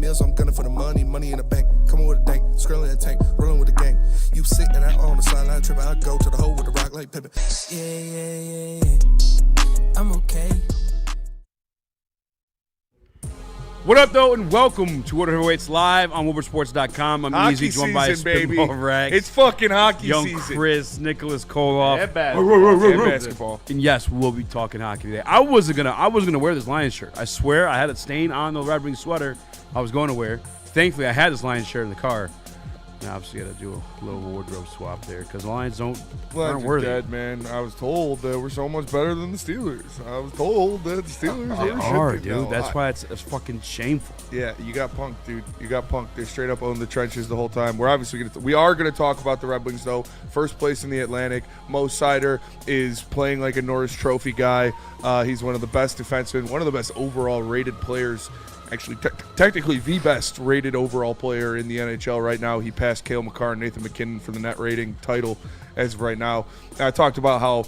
meals, I'm gunning for the money in the bank. Coming with a dank, scrolling in the tank, rolling with the gang. You sick and I on the sideline tripping. I go to the hole with the rock like Pippin. Yeah. I'm okay. What up, though, and welcome to Woodward Heavyweights Live on WoodwardSports.com. I'm hockey Easy, joined by season, Rax. It's fucking hockey Young season. Chris, Nicholas Koloff. And basketball. And yes, we will be talking hockey today. I wasn't gonna wear this Lions shirt. I swear, I had it stained on the Red Wings sweater I was going to wear. Thankfully, I had this Lions shirt in the car. And obviously, I had to do a little wardrobe swap there because the Lions aren't worthy. Dead, man. I was told that we're so much better than the Steelers. I was told that the Steelers are, dude. That's why it's fucking shameful. Yeah, you got punked, dude. You got punked. They straight up owned the trenches the whole time. We are gonna talk about the Red Wings though. First place in the Atlantic. Mo Seider is playing like a Norris Trophy guy. He's one of the best defensemen, one of the best overall rated players. Actually, technically the best rated overall player in the NHL right now. He passed Cale Makar and Nathan McKinnon for the net rating title as of right now. And I talked about how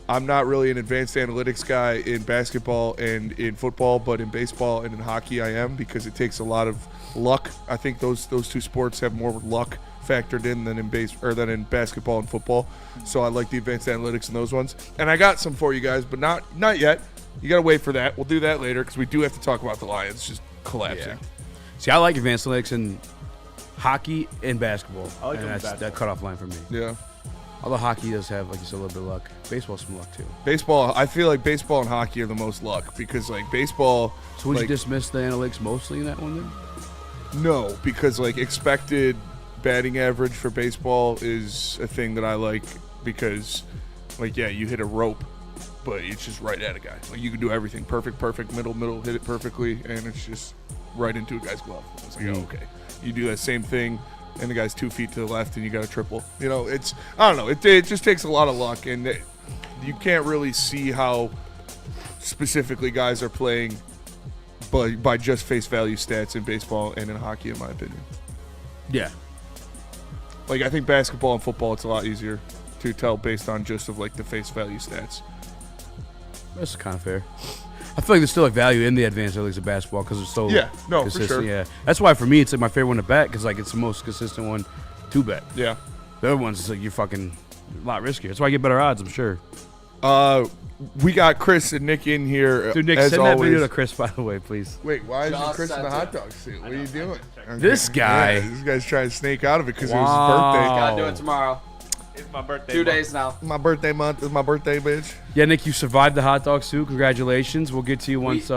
I'm not really an advanced analytics guy in basketball and in football, but in baseball and in hockey I am, because it takes a lot of luck. I think those two sports have more luck factored in than in basketball and football. So I like the advanced analytics in those ones. And I got some for you guys, but not yet. You got to wait for that. We'll do that later because we do have to talk about the Lions just collapsing. Yeah. See, I like advanced analytics in hockey and basketball. I like and that's that cutoff line for me. Yeah. Although hockey does have, like you said, a little bit of luck. Baseball's some luck too. Baseball, I feel like baseball and hockey are the most luck because, like, baseball. So would you dismiss the analytics mostly in that one then? No, because like expected batting average for baseball is a thing that I like because, like, yeah, you hit a rope, but it's just right at a guy. Like, you can do everything perfect, middle, hit it perfectly, and it's just right into a guy's glove. It's like, oh, okay. You do that same thing, and the guy's 2 feet to the left, and you got a triple. You know, I don't know. It just takes a lot of luck, and you can't really see how specifically guys are playing by just face value stats in baseball and in hockey, in my opinion. Yeah. Like, I think basketball and football, it's a lot easier to tell based on just of like the face value stats. That's kind of fair. I feel like there's still like value in the advanced analytics of basketball because it's so consistent. For sure. Yeah, that's why for me it's like my favorite one to bet because like it's the most consistent one to bet. Yeah, the other ones is like you're fucking a lot riskier. That's why I get better odds. I'm sure. We got Chris and Nick in here. Dude, Nick, as send always. that video to Chris, by the way, please. Wait, why is Just Chris in sent the it. hot dog suit? What are you doing? Okay. This guy. Yeah, this guy's trying to snake out of it because it was Wow. his birthday. Gotta do it tomorrow. It's my birthday. 2 days now. My birthday month is my birthday, bitch. Yeah, Nick, you survived the hot dog suit. Congratulations. We'll get to you once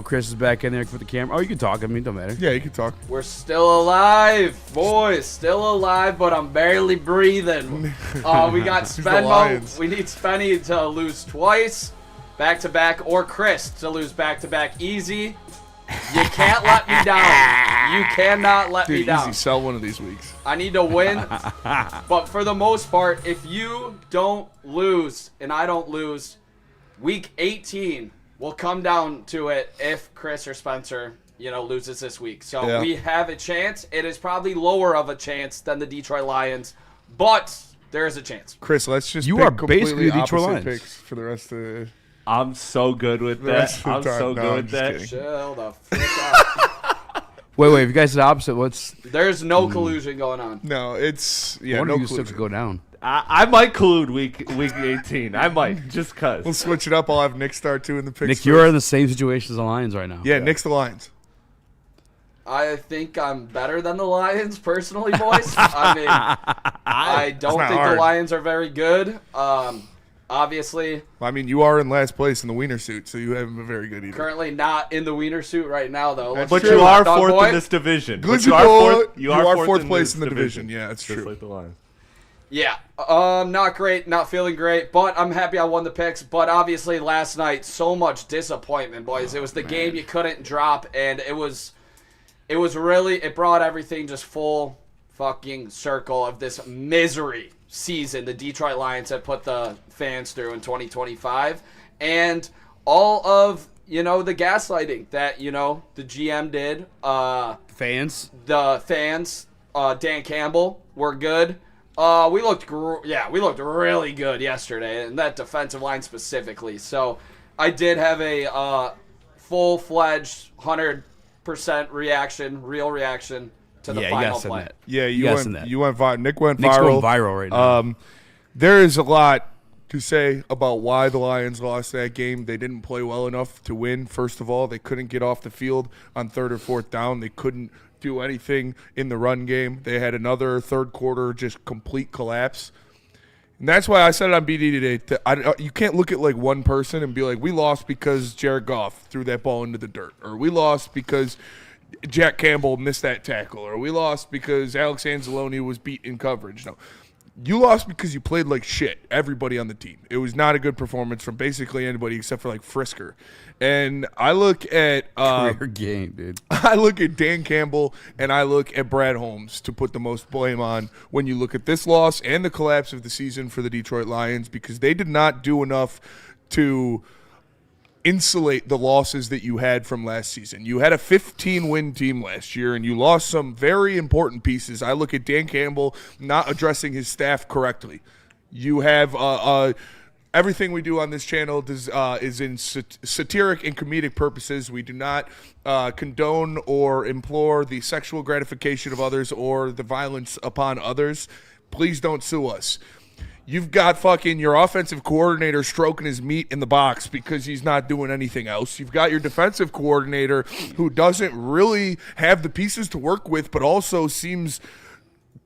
Chris is back in there with the camera. Oh, you can talk. I mean, don't matter. Yeah, you can talk. We're still alive, boys. Still alive, but I'm barely breathing. We got the Spenmo. Lions. We need Spenny to lose twice, back-to-back, or Chris to lose back-to-back easy. You can't let me down. You cannot let me Dude, down. easy, sell one of these weeks. I need to win. But for the most part, if you don't lose and I don't lose, week 18 will come down to it if Chris or Spencer, loses this week. So we have a chance. It is probably lower of a chance than the Detroit Lions, but there is a chance. Chris, let's just You pick are basically completely the Detroit opposite Lions. picks for the rest of the... I'm so good with rest that. of the I'm time. so No, good I'm with just that. kidding. Chill the fuck out. Wait. If you guys are the opposite, what's... There's no collusion going on. No, it's... Yeah, One no of you clue. still could go down. I might collude week 18. I might, just cause. We'll switch it up. I'll have Nick start two in the picks. Nick, you're in the same situation as the Lions right now. Yeah, Nick's the Lions. I think I'm better than the Lions, personally, boys. I mean, I don't not think hard. the Lions are very good. Obviously, I mean, you are in last place in the wiener suit, so you haven't been very good either. currently not in the wiener suit right now, though. Let's But true, you are dog fourth boy. in this division. Good But you are fourth. You are fourth place in the division. Yeah, that's just true. like the Lions. Yeah, not great, not feeling great, but I'm happy I won the picks. But obviously, last night, so much disappointment, boys. It was the game you couldn't drop, and it brought everything just full fucking circle of this misery season the Detroit Lions have put the fans through in 2025, and all of the gaslighting that the GM did. Fans. The fans, Dan Campbell, were good. We looked really good yesterday, and that defensive line specifically. So I did have a full-fledged 100% 100% reaction, real reaction to the final play. Yeah, you Nick went viral. Nick's going viral right now. There is a lot to say about why the Lions lost that game. They didn't play well enough to win. First of all, they couldn't get off the field on third or fourth down. They couldn't do anything in the run game. They had another third quarter just complete collapse. And that's why I said it on BD today. You can't look at like one person and be like, we lost because Jared Goff threw that ball into the dirt, or we lost because Jack Campbell missed that tackle, or we lost because Alex Anzalone was beat in coverage. No. You lost because you played like shit, everybody on the team. It was not a good performance from basically anybody except for like Frisker. And I look at career game, dude. I look at Dan Campbell and I look at Brad Holmes to put the most blame on when you look at this loss and the collapse of the season for the Detroit Lions, because they did not do enough to insulate the losses that you had from last season. You had a 15-win team last year, and you lost some very important pieces. I look at Dan Campbell not addressing his staff correctly. You have everything we do on this channel is in satiric and comedic purposes. We do not condone or implore the sexual gratification of others or the violence upon others. Please don't sue us. You've got fucking your offensive coordinator stroking his meat in the box because he's not doing anything else. You've got your defensive coordinator who doesn't really have the pieces to work with, but also seems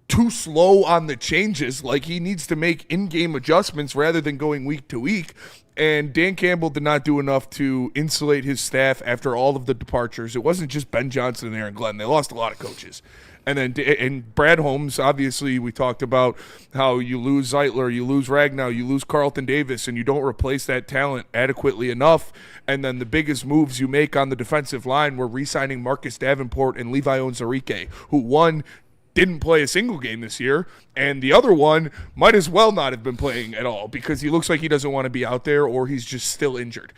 too slow on the changes. Like he needs to make in-game adjustments rather than going week to week. And Dan Campbell did not do enough to insulate his staff after all of the departures. It wasn't just Ben Johnson and Aaron Glenn. They lost a lot of coaches. And Brad Holmes, obviously, we talked about how you lose Zeitler, you lose Ragnow, you lose Carlton Davis, and you don't replace that talent adequately enough. And then the biggest moves you make on the defensive line were re-signing Marcus Davenport and Levi Onwuzurike, who one didn't play a single game this year, and the other one might as well not have been playing at all because he looks like he doesn't want to be out there or he's just still injured.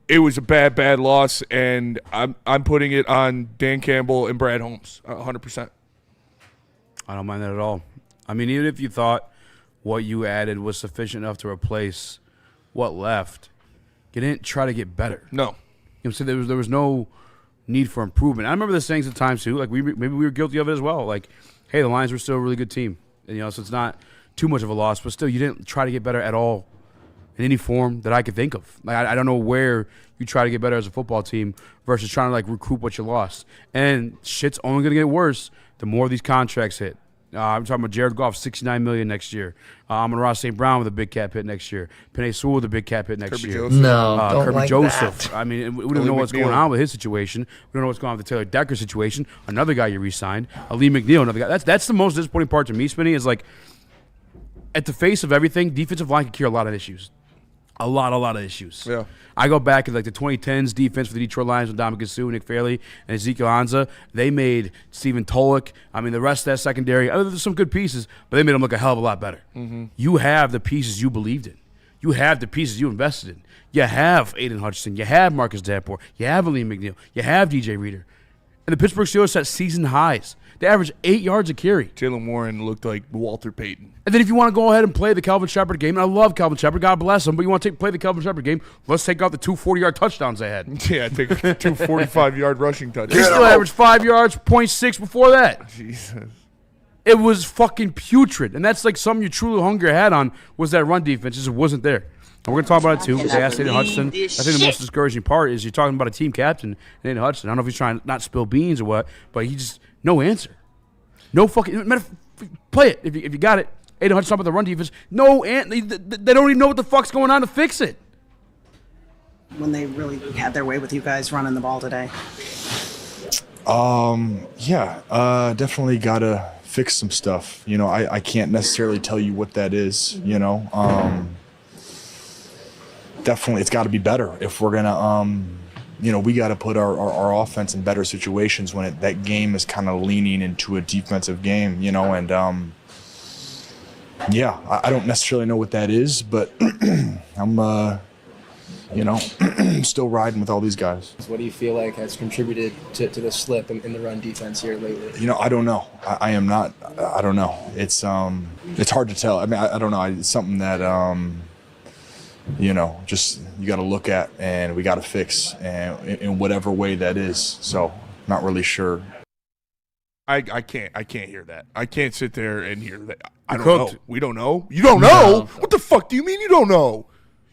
It was a bad loss, and I'm putting it on Dan Campbell and Brad Holmes, 100%. I don't mind that at all. I mean, even if you thought what you added was sufficient enough to replace what left, you didn't try to get better. No. You know what I'm saying? There was no need for improvement. I remember the sayings at times, too. Like, maybe we were guilty of it as well. Like, hey, the Lions were still a really good team. And, so it's not too much of a loss, but still, you didn't try to get better at all in any form that I could think of. Like, I don't know where you try to get better as a football team versus trying to, like, recoup what you lost. And shit's only going to get worse the more these contracts hit. I'm talking about Jared Goff, $69 million next year. Amon-Ra St. Brown with a big cap hit next year. Penei Sewell with a big cap hit next year. Joseph. No, don't Kirby like Joseph. that. I mean, we don't know what's going on with his situation. We don't know what's going on with the Taylor Decker situation. Another guy you re-signed. Ali McNeil, another guy. That's the most disappointing part to me, Spinny, is like at the face of everything, defensive line can cure a lot of issues. A lot of issues. Yeah. I go back to like the 2010s defense for the Detroit Lions with Dominic Sue, Nick Fairley, and Ezekiel Anza. They made Stephen Tolick. I mean, the rest of that secondary, there's some good pieces, but they made them look a hell of a lot better. Mm-hmm. You have the pieces you believed in. You have the pieces you invested in. You have Aiden Hutchinson. You have Marcus Davenport. You have Aleem McNeil. You have DJ Reader. And the Pittsburgh Steelers set season highs. They averaged 8 yards a carry. Jalen Warren looked like Walter Payton. And then if you want to go ahead and play the Calvin Shepard game, and I love Calvin Shepard, God bless him, but you want to play the Calvin Shepard game, let's take out the 2 40-yard touchdowns they had. Yeah, take 2 45-yard rushing touchdowns. They still averaged 5 yards, 0.6 before that. Jesus. It was fucking putrid. And that's like something you truly hung your hat on was that run defense. It just wasn't there. And we're going to talk about it, too, because they asked Aiden Hutchinson. I think the most discouraging part is you're talking about a team captain, Aiden Hutchinson. I don't know if he's trying to not spill beans or what, but he just, no answer. No fucking, play it if you got it. Aiden Hutchinson with the run defense. No, they don't even know what the fuck's going on to fix it. When they really had their way with you guys running the ball today? Definitely got to fix some stuff. I can't necessarily tell you what that is, Definitely, it's got to be better if we're going to, we got to put our offense in better situations when that game is kind of leaning into a defensive game, and I don't necessarily know what that is, but I'm, still riding with all these guys. What do you feel like has contributed to the slip in the run defense here lately? I don't know. I am not. I don't know. It's hard to tell. I mean, I don't know. It's something that just you got to look at and we got to fix, and in whatever way that is. So Not really sure. I can't hear that. I can't sit there and hear that. I don't cooked. know. We don't know. You don't know? What the fuck do you mean you don't know?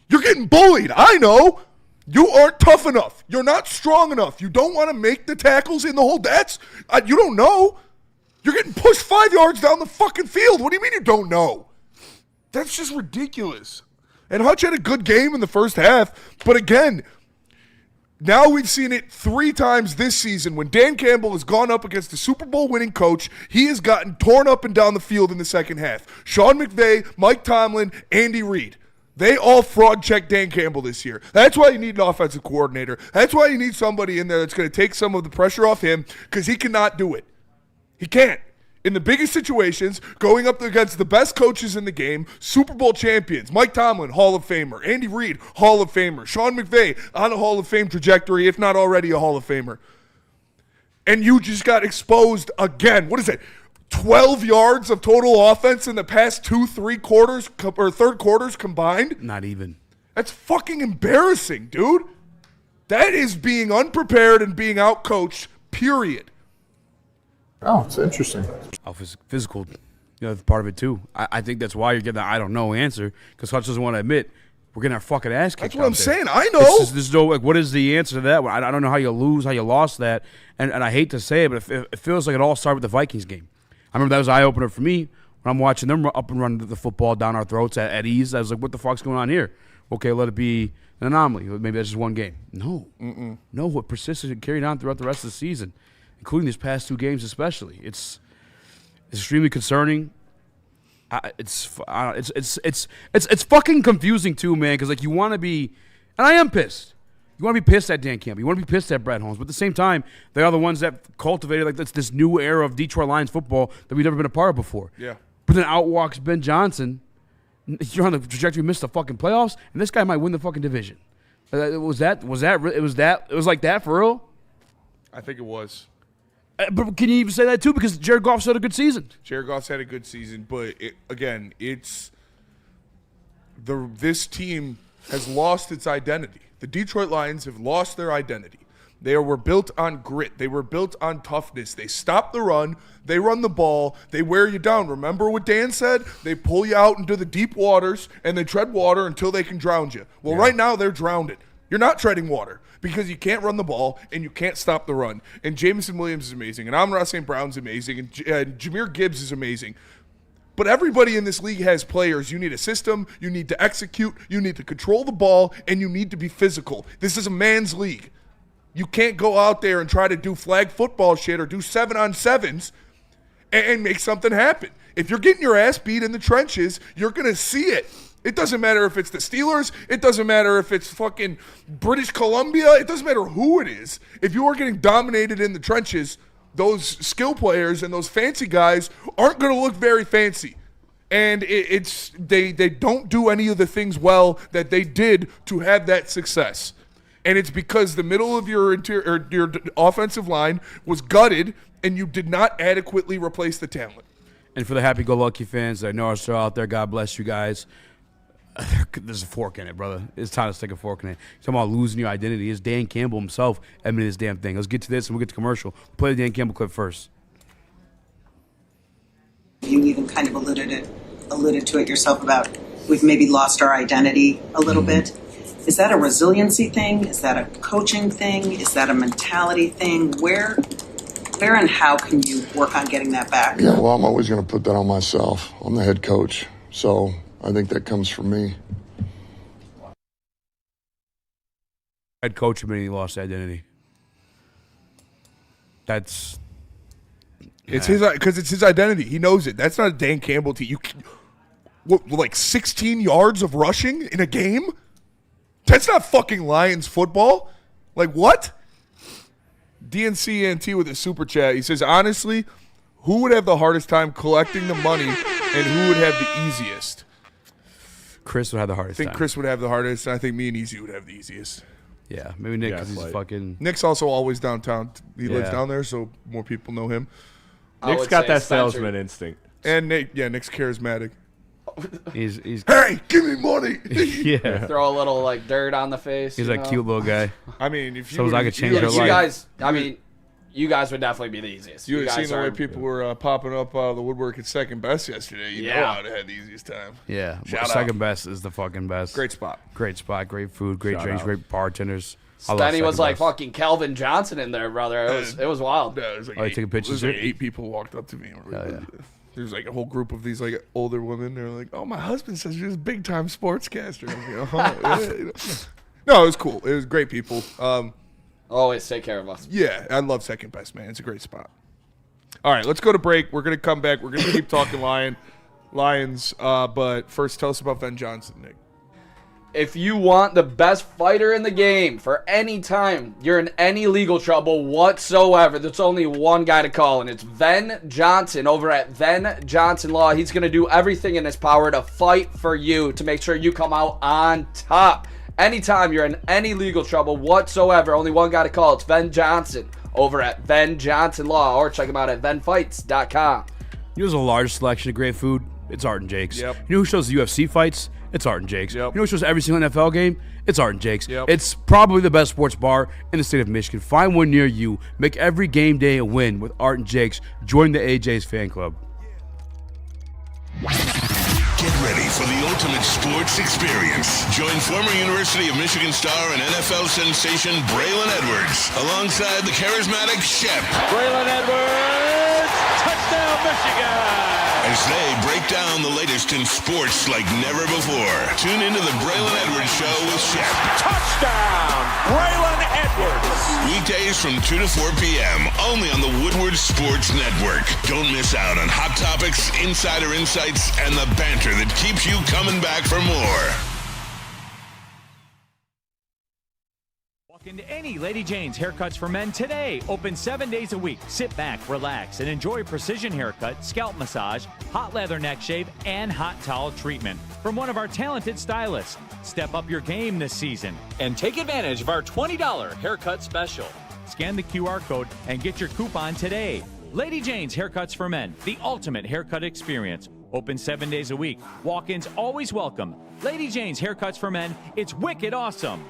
You're getting bullied. I know. You aren't tough enough. You're not strong enough. You don't want to make the tackles in the hole. You don't know. You're getting pushed 5 yards down the fucking field. What do you mean you don't know? That's just ridiculous. And Hutch had a good game in the first half. But again, now we've seen it 3 times this season. When Dan Campbell has gone up against the Super Bowl winning coach, he has gotten torn up and down the field in the second half. Sean McVay, Mike Tomlin, Andy Reid. They all fraud checked Dan Campbell this year. That's why you need an offensive coordinator. That's why you need somebody in there that's going to take some of the pressure off him, because he cannot do it. He can't. In the biggest situations, going up against the best coaches in the game, Super Bowl champions, Mike Tomlin, Hall of Famer, Andy Reid, Hall of Famer, Sean McVay on a Hall of Fame trajectory, if not already a Hall of Famer. And you just got exposed again. What is it? 12 yards of total offense in the past 3 quarters or third quarters combined? Not even. That's fucking embarrassing, dude. That is being unprepared and being outcoached, period. Oh, it's interesting. Oh, physical, part of it too. I think that's why you're getting the I don't know answer, because Hutch doesn't want to admit we're getting our fucking ass kicked. That's what I'm saying. I know. There's no, what is the answer to that? I don't know how you lost that. And I hate to say it, but it feels like it all started with the Vikings game. I remember that was an eye-opener for me when I'm watching them up and run the football down our throats at ease. I was like, what the fuck's going on here? Okay, let it be an anomaly. Maybe that's just one game. No. No, what persisted and carried on throughout the rest of the season, including these past 2 games especially. It's extremely concerning. It's fucking confusing too, man, because like you want to be, and I am pissed. You want to be pissed at Dan Campbell. You want to be pissed at Brad Holmes. But at the same time, they are the ones that cultivated like this new era of Detroit Lions football that we've never been a part of before. Yeah. But then out walks Ben Johnson. You're on the trajectory to miss the fucking playoffs, and this guy might win the fucking division. It was like that for real? I think it was. But can you even say that too? Because Jared Goff's had a good season. Jared Goff's had a good season, but this team has lost its identity. The Detroit Lions have lost their identity. They were built on grit. They were built on toughness. They stop the run. They run the ball. They wear you down. Remember what Dan said? They pull you out into the deep waters, and they tread water until they can drown you. Well, right now they're drowned. You're not treading water because you can't run the ball and you can't stop the run. And Jameson Williams is amazing, and Amon-Ra St. Brown's amazing, and Jahmyr Gibbs is amazing. But everybody in this league has players. You need a system, you need to execute, you need to control the ball, and you need to be physical. This is a man's league. You can't go out there and try to do flag football shit or do 7-on-7s and make something happen. If you're getting your ass beat in the trenches, you're going to see it. It doesn't matter if it's the Steelers. It doesn't matter if it's fucking British Columbia. It doesn't matter who it is. If you are getting dominated in the trenches, those skill players and those fancy guys aren't going to look very fancy. And they don't do any of the things well that they did to have that success. And it's because the middle of your offensive line was gutted and you did not adequately replace the talent. And for the happy-go-lucky fans that I know are still out there, God bless you guys. There's a fork in it, brother. It's time to stick a fork in it. You're talking about losing your identity. It's Dan Campbell himself admitted this damn thing. Let's get to this and we'll get to commercial. Play the Dan Campbell clip first. You even kind of alluded to it yourself about we've maybe lost our identity a little bit. Is that a resiliency thing? Is that a coaching thing? Is that a mentality thing? Where and how can you work on getting that back? Yeah, well, I'm always going to put that on myself. I'm the head coach, so I think that comes from me. Head coach admitting he lost identity. It's his identity. He knows it. That's not a Dan Campbell team. Like 16 yards of rushing in a game? That's not fucking Lions football. Like, what? DNCNT with a super chat. He says, honestly, who would have the hardest time collecting the money and who would have the easiest? Chris would have the hardest time. I think Chris would have the hardest, and I think me and Easy would have the easiest. Yeah, maybe Nick because he's fucking... Nick's also always downtown. He lives down there, so more people know him. Nick's got that salesman instinct. And Nick's charismatic. He's hey, give me money. Yeah. Throw a little like dirt on the face. He's a cute little guy. I mean, if I could change your life. You guys, I mean, you guys would definitely be the easiest. You would have seen guys the way are- people were popping up out of the woodwork at second best yesterday. You know Yeah. I'd have had the easiest time. Yeah. Shout Second out. best is the fucking best. Great spot. Great spot. Great food. Great Shout drinks. out. Great bartenders. I love Benny was Second like Best. fucking Calvin Johnson in there, brother. It was wild. Yeah, there's like Oh, you taking pictures There's like here? 8 people walked up to me. And Hell yeah. There's like a whole group of these like older women. They're like, "Oh, my husband says you're this big time sportscaster." I'm like, "Uh-huh." Yeah, you know. No, it was cool. It was great people. Always take care of us. Yeah, I love Second Best, man. It's a great spot. All right, let's go to break. We're gonna come back. We're gonna keep talking Lions. But first, tell us about Ben Johnson, Nick. If you want the best fighter in the game for any time you're in any legal trouble whatsoever, there's only one guy to call, and it's Ven Johnson over at Ven Johnson Law. He's going to do everything in his power to fight for you, to make sure you come out on top. Anytime you're in any legal trouble whatsoever, only one guy to call. It's Ven Johnson over at Ven Johnson Law, or check him out at venfights.com. You know, there's a large selection of great food. It's Art and Jake's. Yep. You know who shows the UFC fights? It's Art and Jake's. Yep. You know who shows every single NFL game? It's Art and Jake's. Yep. It's probably the best sports bar in the state of Michigan. Find one near you. Make every game day a win with Art and Jake's. Join the AJ's fan club. Get ready for the ultimate sports experience. Join former University of Michigan star and NFL sensation Braylon Edwards alongside the charismatic Shep. Braylon Edwards, touchdown Michigan! As they break down the latest in sports like never before. Tune into the Braylon Edwards Show with Shep. Touchdown, Braylon Edwards! Weekdays from 2 to 4 p.m. only on the Woodward Sports Network. Don't miss out on hot topics, insider insights, and the banter that keeps you coming back for more. Walk into any Lady Jane's Haircuts for Men today. Open 7 days a week. Sit back, relax, and enjoy precision haircut, scalp massage, hot leather neck shave, and hot towel treatment from one of our talented stylists. Step up your game this season and take advantage of our $20 haircut special. Scan the QR code and get your coupon today. Lady Jane's Haircuts for Men, the ultimate haircut experience. Open 7 days a week. Walk-ins always welcome. Lady Jane's Haircuts for Men, it's wicked awesome.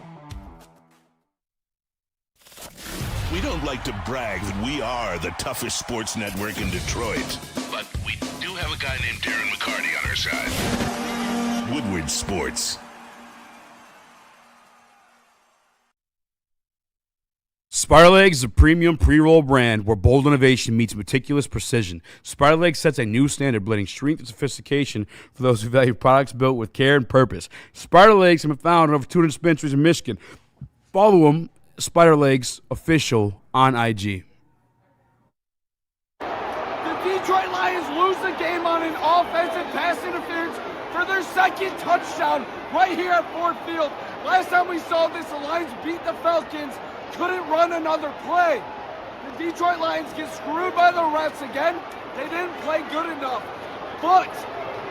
We don't like to brag that we are the toughest sports network in Detroit, but we do have a guy named Darren McCarty on our side. Woodward Sports. Spider Legs is a premium pre-roll brand where bold innovation meets meticulous precision. Spider Legs sets a new standard, blending strength and sophistication for those who value products built with care and purpose. Spider Legs have been found in over 200 dispensaries in Michigan. Follow them, Spider Legs Official, on IG. The Detroit Lions lose the game on an offensive pass interference for their second touchdown right here at Ford Field. Last time we saw this, the Lions beat the Falcons, couldn't run another play. The Detroit Lions get screwed by the refs again. They didn't play good enough, but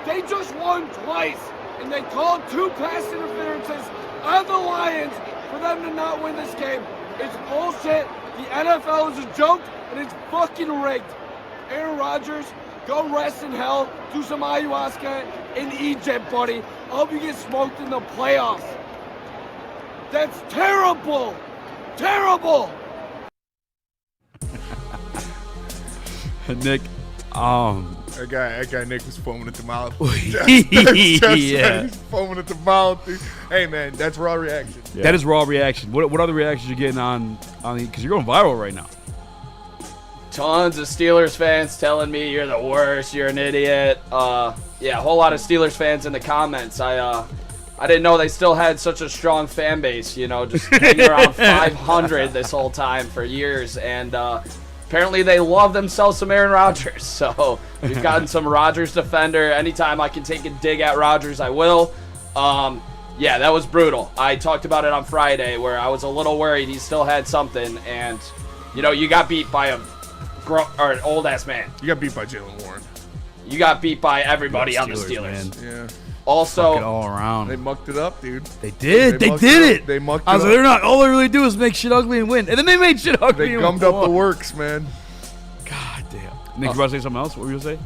they just won twice, and they called 2 pass interferences on the Lions for them to not win this game. It's bullshit. The NFL is a joke, and it's fucking rigged. Aaron Rodgers, go rest in hell. Do some ayahuasca in Egypt, buddy. I hope you get smoked in the playoffs. That's terrible. Terrible. Nick, That guy Nick was foaming at the mouth. Yeah. He's foaming at the mouth, dude. Hey man, that's raw reaction. Yeah. That is raw reaction. What other reactions you getting on because you're going viral right now? Tons of Steelers fans telling me you're the worst, you're an idiot. Yeah, a whole lot of Steelers fans in the comments. I didn't know they still had such a strong fan base, you know, just hanging around 500 this whole time for years. And apparently they love themselves some Aaron Rodgers. So we've gotten some Rodgers defender. Anytime I can take a dig at Rodgers, I will. Yeah, that was brutal. I talked about it on Friday where I was a little worried he still had something. And, you know, you got beat by an old-ass man. You got beat by Jalen Warren. You got beat by everybody on the Steelers. Man. Yeah. Also, all around. They mucked it up, dude. They did. They mucked did it it. up. They mucked it I was like, up. they're not. All they really do is make shit ugly and win. And then they made shit ugly. They and gummed won. up the works, man. God damn. Nick, you about to say something else? What were you gonna say?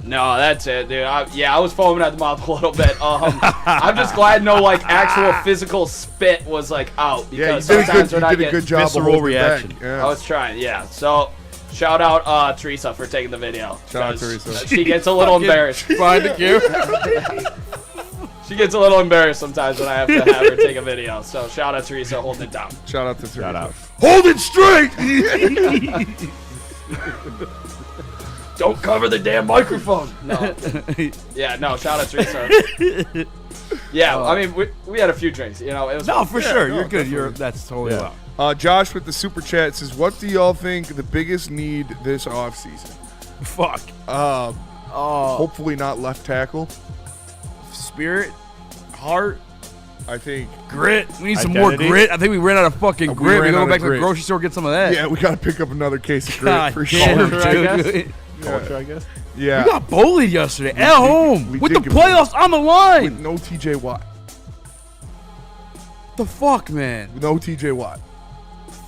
No, that's it, dude. I was foaming at the mouth a little bit. I'm just glad no like actual physical spit was like out because sometimes when I get good job visceral reaction. Yeah. I was trying, yeah. So shout out Teresa for taking the video. Shout out Teresa. She gets a little embarrassed. Behind the camera. She gets a little embarrassed sometimes when I have to have her take a video. So shout out Teresa holding it down. Shout out to Teresa. Shout out. Hold it straight. Don't cover the damn microphone. No. Yeah, no, shout out Teresa. Yeah, I mean, we had a few drinks. You know, it was No, for sure. no, You're good. definitely. That's totally allowed. Josh with the super chat says, "What do y'all think the biggest need this offseason?" Fuck. Hopefully not left tackle. Spirit, heart, I think grit. We need some more Identity. grit. I think we ran out of fucking grit. We ran gotta out go back of to the grit. grocery store get some of that. Yeah, we got to pick up another case of grit God for damn, sure. dude. Culture, I guess. Yeah, We got bullied yesterday at home we with the did get bullied. playoffs on the line. with no TJ Watt. The fuck, man. No TJ Watt.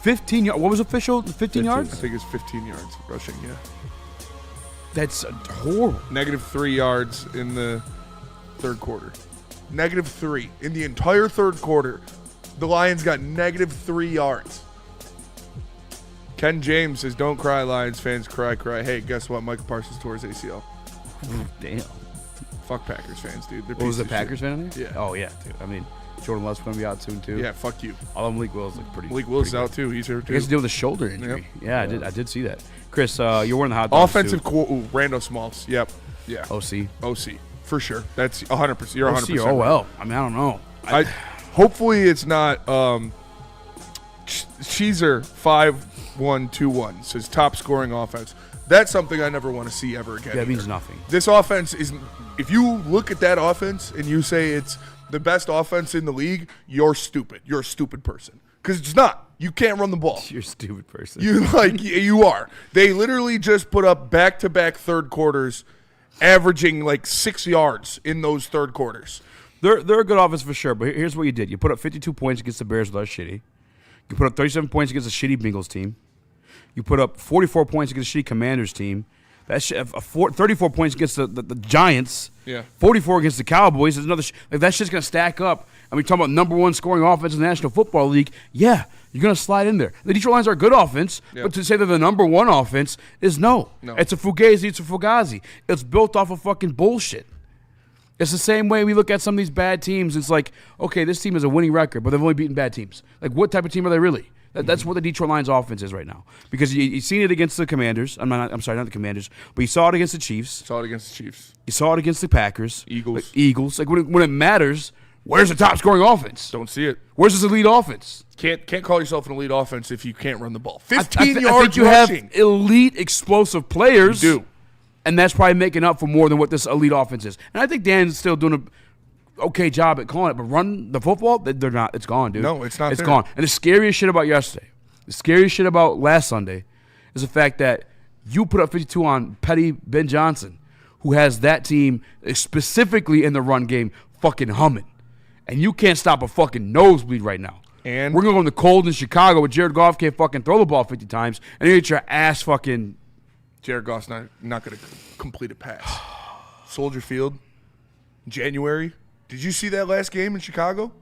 15 yards. What was official? 15 I yards? think it's 15 yards rushing. Yeah, That's horrible. -3 yards in the third quarter. -3 in the entire third quarter. The Lions got -3 yards. Ken James says, "Don't cry, Lions fans. Cry, cry." Hey, guess what? Michael Parsons tore his ACL. Damn. Fuck Packers fans, dude. They're What was pieces the of Packers shit. fan in there? Yeah. Oh, yeah, dude. I mean, Jordan Love's going to be out soon, too. Yeah, fuck you. Although Malik Willis look pretty Malik Willis is pretty out too. He's here good. too. I guess to deal with a shoulder injury. Yeah, I did see that. Chris, you're wearing the hot dog Offensive suit. Randall Smalls. Yep. Yeah. OC. OC for sure. That's 100%. You're 100%. OC or OL. I mean, I don't know. Hopefully it's not. Cheezer 5121 says top scoring offense. That's something I never want to see ever again. That means either. nothing. This offense is. If you look at that offense and you say it's the best offense in the league, you're stupid. You're a stupid person because it's not. You can't run the ball. You're a stupid person. You are. They literally just put up back-to-back third quarters, averaging like 6 yards in those third quarters. They're a good offense for sure, but here's what you did. You put up 52 points against the Bears with us shitty. You put up 37 points against a shitty Bengals team. You put up 44 points against a shitty Commanders team. 34 points against the Giants. Yeah. 44 against the Cowboys. There's another like that shit's going to stack up. And we talking about number one scoring offense in the National Football League. Yeah, you're going to slide in there. The Detroit Lions are a good offense, but to say they're the number one offense is no. It's a fugazi. It's a fugazi. It's built off of fucking bullshit. It's the same way we look at some of these bad teams. It's like, okay, this team has a winning record, but they've only beaten bad teams. Like, what type of team are they really? That's what the Detroit Lions offense is right now. Because you've seen it against the Commanders. I'm sorry, not the Commanders. But you saw it against the Chiefs. Saw it against the Chiefs. You saw it against the Packers. Eagles. Like when it matters, where's the top scoring offense? Don't see it. Where's this elite offense? Can't call yourself an elite offense if you can't run the ball. I 15 think yards you rushing. have elite explosive players. You do. And that's probably making up for more than what this elite offense is. And I think Dan's still doing a okay job at calling it, but run the football, they're not. It's gone, dude. No, it's not It's there. gone. And the scariest shit about yesterday, the scariest shit about last Sunday is the fact that you put up 52 on Petty Ben Johnson, who has that team specifically in the run game fucking humming. And you can't stop a fucking nosebleed right now. And we're going to go in the cold in Chicago where Jared Goff can't fucking throw the ball 50 times and you get your ass fucking. Jared Goff's not going to complete a pass. Soldier Field, January. Did you see that last game in Chicago?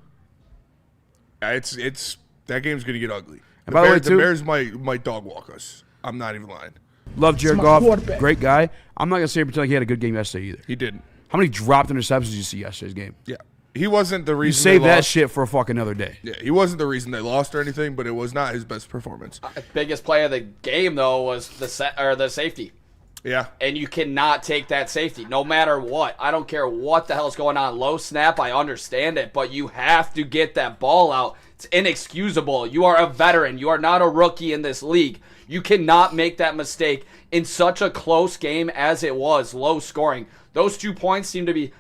It's that game's going to get ugly. And by the way, the Bears might dog walk us. I'm not even lying. Love Jared Goff, great guy. I'm not going to say pretend like he had a good game yesterday either. He didn't. How many dropped interceptions did you see yesterday's game? Yeah. He wasn't the reason You save they that lost. shit for a fucking other day. Yeah, he wasn't the reason they lost or anything, but it was not his best performance. Biggest play of the game though was the safety. Yeah. And you cannot take that safety no matter what. I don't care what the hell's going on. Low snap, I understand it, but you have to get that ball out. It's inexcusable. You are a veteran. You are not a rookie in this league. You cannot make that mistake in such a close game as it was, low scoring. Those 2 points seem to be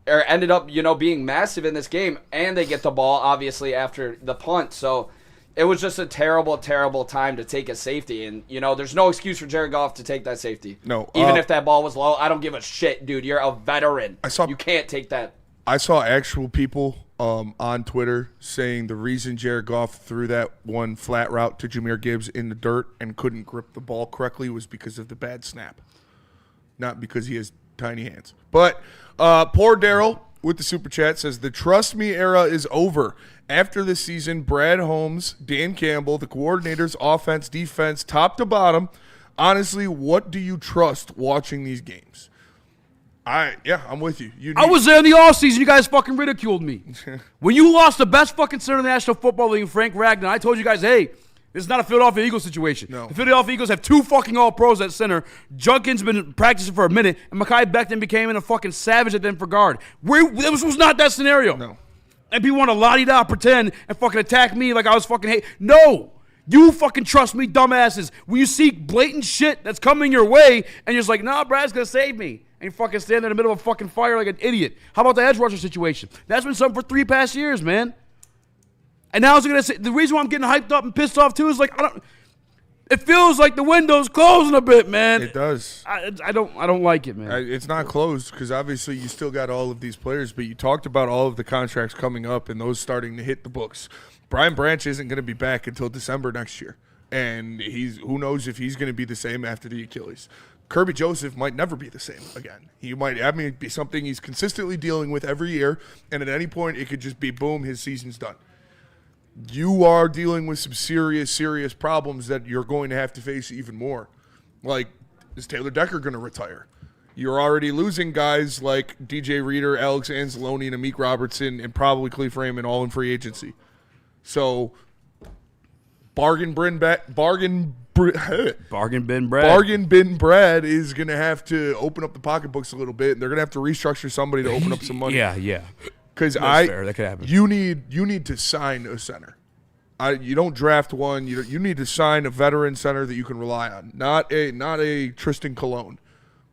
or ended up, being massive in this game, and they get the ball obviously after the punt. So it was just a terrible, terrible time to take a safety. And, there's no excuse for Jared Goff to take that safety. No. Even if that ball was low, I don't give a shit, dude. You're a veteran. You can't take that. I saw actual people on Twitter saying the reason Jared Goff threw that one flat route to Jahmyr Gibbs in the dirt and couldn't grip the ball correctly was because of the bad snap. Not because he has tiny hands. But poor Daryl with the super chat says the trust me era is over. After this season, Brad Holmes, Dan Campbell, the coordinators, offense, defense, top to bottom. Honestly, what do you trust watching these games? I'm with you. I was there in the offseason. You guys fucking ridiculed me. When you lost the best fucking center in the National Football League, Frank Ragnar, I told you guys, hey, this is not a Philadelphia Eagles situation. No. The Philadelphia Eagles have 2 fucking all-pros at center. Junkins been practicing for a minute, and Mekhi Becton became a fucking savage at them for guard. This was not that scenario. No. And people want to la-di-da pretend and fucking attack me like I was fucking hate. No. You fucking trust me, dumbasses. When you see blatant shit that's coming your way, and you're just like, nah, Brad's going to save me. And you fucking stand in the middle of a fucking fire like an idiot. How about the edge rusher situation? That's been something for 3 past years, man. And now I was going to say, the reason why I'm getting hyped up and pissed off too is like, it feels like the window's closing a bit, man. It does. I don't like it, man. It's not closed because obviously you still got all of these players, but you talked about all of the contracts coming up and those starting to hit the books. Brian Branch isn't going to be back until December next year, and who knows if he's going to be the same after the Achilles. Kirby Joseph might never be the same again. He might, be something he's consistently dealing with every year, and at any point it could just be boom, his season's done. You are dealing with some serious, serious problems that you're going to have to face even more. Like, is Taylor Decker going to retire? You're already losing guys like DJ Reader, Alex Anzalone, and Amik Robertson, and probably Khalif Raymond all in free agency. So, Bargain bin Brad is going to have to open up the pocketbooks a little bit, and they're going to have to restructure somebody to open up some money. Yeah. Because that could happen. You need to sign a center. You don't draft one. You need to sign a veteran center that you can rely on, not a Tristan Colon,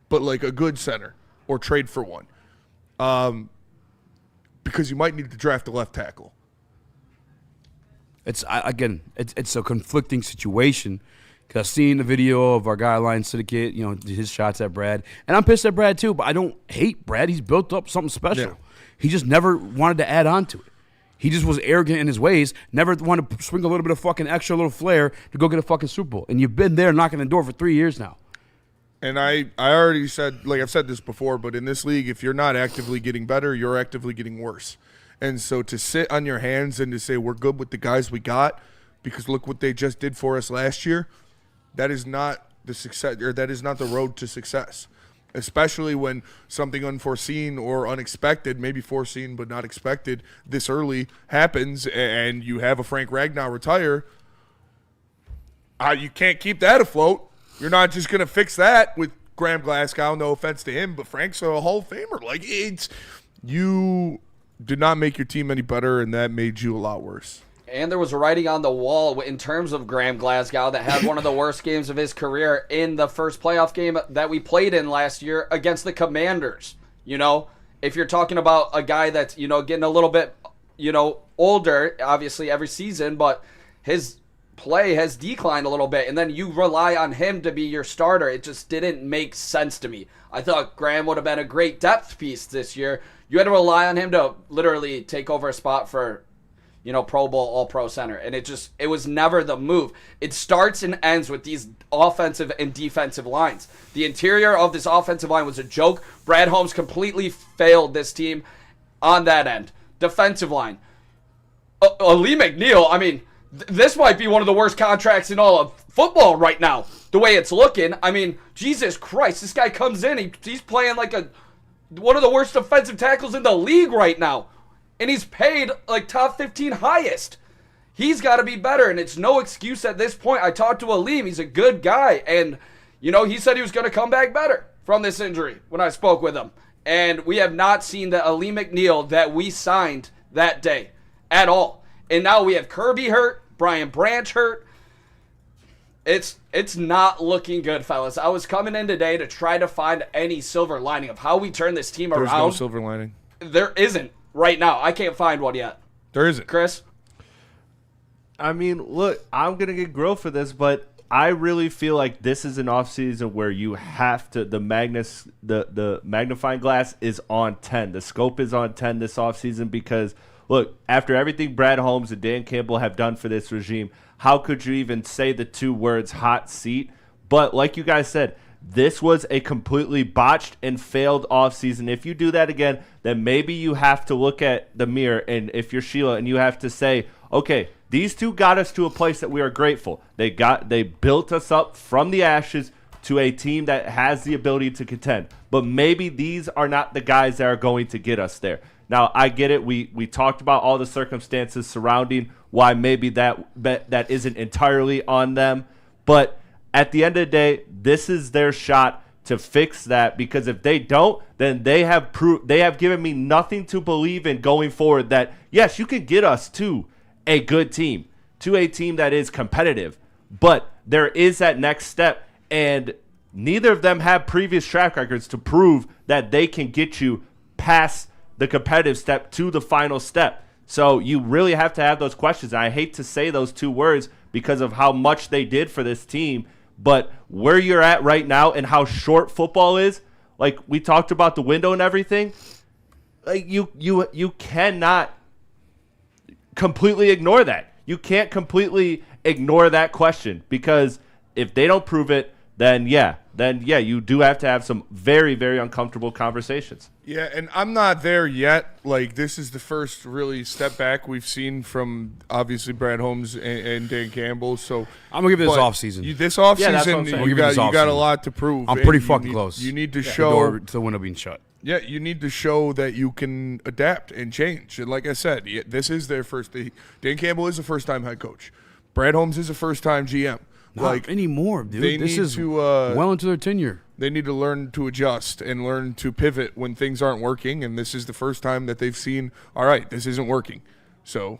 but like a good center, or trade for one. Because you might need to draft a left tackle. It's a conflicting situation because I've seen the video of our guy Lion Syndicate, his shots at Brad, and I'm pissed at Brad too. But I don't hate Brad. He's built up something special. Yeah. He just never wanted to add on to it. He just was arrogant in his ways. Never wanted to swing a little bit of fucking extra little flair to go get a fucking Super Bowl. And you've been there knocking the door for 3 years now. And I already said, like I've said this before, but in this league, if you're not actively getting better, you're actively getting worse. And so to sit on your hands and to say we're good with the guys we got because look what they just did for us last year, that is not the success, or that is not the road to success. Especially when something unforeseen or unexpected, maybe foreseen but not expected, this early happens, and you have a Frank Ragnar retire. You can't keep that afloat. You're not just going to fix that with Graham Glasgow. No offense to him, but Frank's a Hall of Famer. You did not make your team any better, and that made you a lot worse. And there was writing on the wall in terms of Graham Glasgow that had one of the worst games of his career in the first playoff game that we played in last year against the Commanders. If you're talking about a guy that's, getting a little bit, older, obviously every season, but his play has declined a little bit, and then you rely on him to be your starter. It just didn't make sense to me. I thought Graham would have been a great depth piece this year. You had to rely on him to literally take over a spot for, Pro Bowl, All-Pro center. And it was never the move. It starts and ends with these offensive and defensive lines. The interior of this offensive line was a joke. Brad Holmes completely failed this team on that end. Defensive line. Lee McNeil, this might be one of the worst contracts in all of football right now, the way it's looking. Jesus Christ, this guy comes in, he's playing like one of the worst defensive tackles in the league right now. And he's paid like top 15 highest. He's got to be better, and it's no excuse at this point. I talked to Aleem. He's a good guy, and, he said he was going to come back better from this injury when I spoke with him. And we have not seen the Aleem McNeil that we signed that day at all. And now we have Kirby hurt, Brian Branch hurt. It's not looking good, fellas. I was coming in today to try to find any silver lining of how we turn this team around. There's no silver lining. There isn't. Right now, I can't find one yet. There isn't. Chris? Look, I'm going to get grilled for this, but I really feel like this is an offseason where you have to, the magnifying glass is on 10. The scope is on 10 this offseason because, look, after everything Brad Holmes and Dan Campbell have done for this regime, how could you even say the 2 words hot seat? But like you guys said, This was a completely botched and failed offseason. If you do that again, then maybe you have to look at the mirror, and if you're Sheila, and you have to say, okay, these two got us to a place that we are grateful. They built us up from the ashes to a team that has the ability to contend. But maybe these are not the guys that are going to get us there. Now, I get it. We talked about all the circumstances surrounding why maybe that isn't entirely on them. But at the end of the day, this is their shot to fix that, because if they don't, then they have given me nothing to believe in going forward that, yes, you can get us to a good team, to a team that is competitive. But there is that next step, and neither of them have previous track records to prove that they can get you past the competitive step to the final step. So you really have to have those questions. And I hate to say those two words because of how much they did for this team, but where you're at right now and how short football is, like we talked about the window and everything, like you cannot completely ignore that. You can't completely ignore that question, because if they don't prove it, then yeah, you do have to have some very, very uncomfortable conversations. Yeah, and I'm not there yet. Like, this is the first really step back we've seen from, obviously, Brad Holmes and Dan Campbell. So I'm going to give it this offseason. This offseason, you got a lot to prove. I'm pretty fucking close. You need to show. The door to the window being shut. Yeah, you need to show that you can adapt and change. And like I said, this is their first. Dan Campbell is a first-time head coach. Brad Holmes is a first-time GM. Not anymore, dude. This is well into their tenure. They need to learn to adjust and learn to pivot when things aren't working, and this is the first time that they've seen, all right, this isn't working. So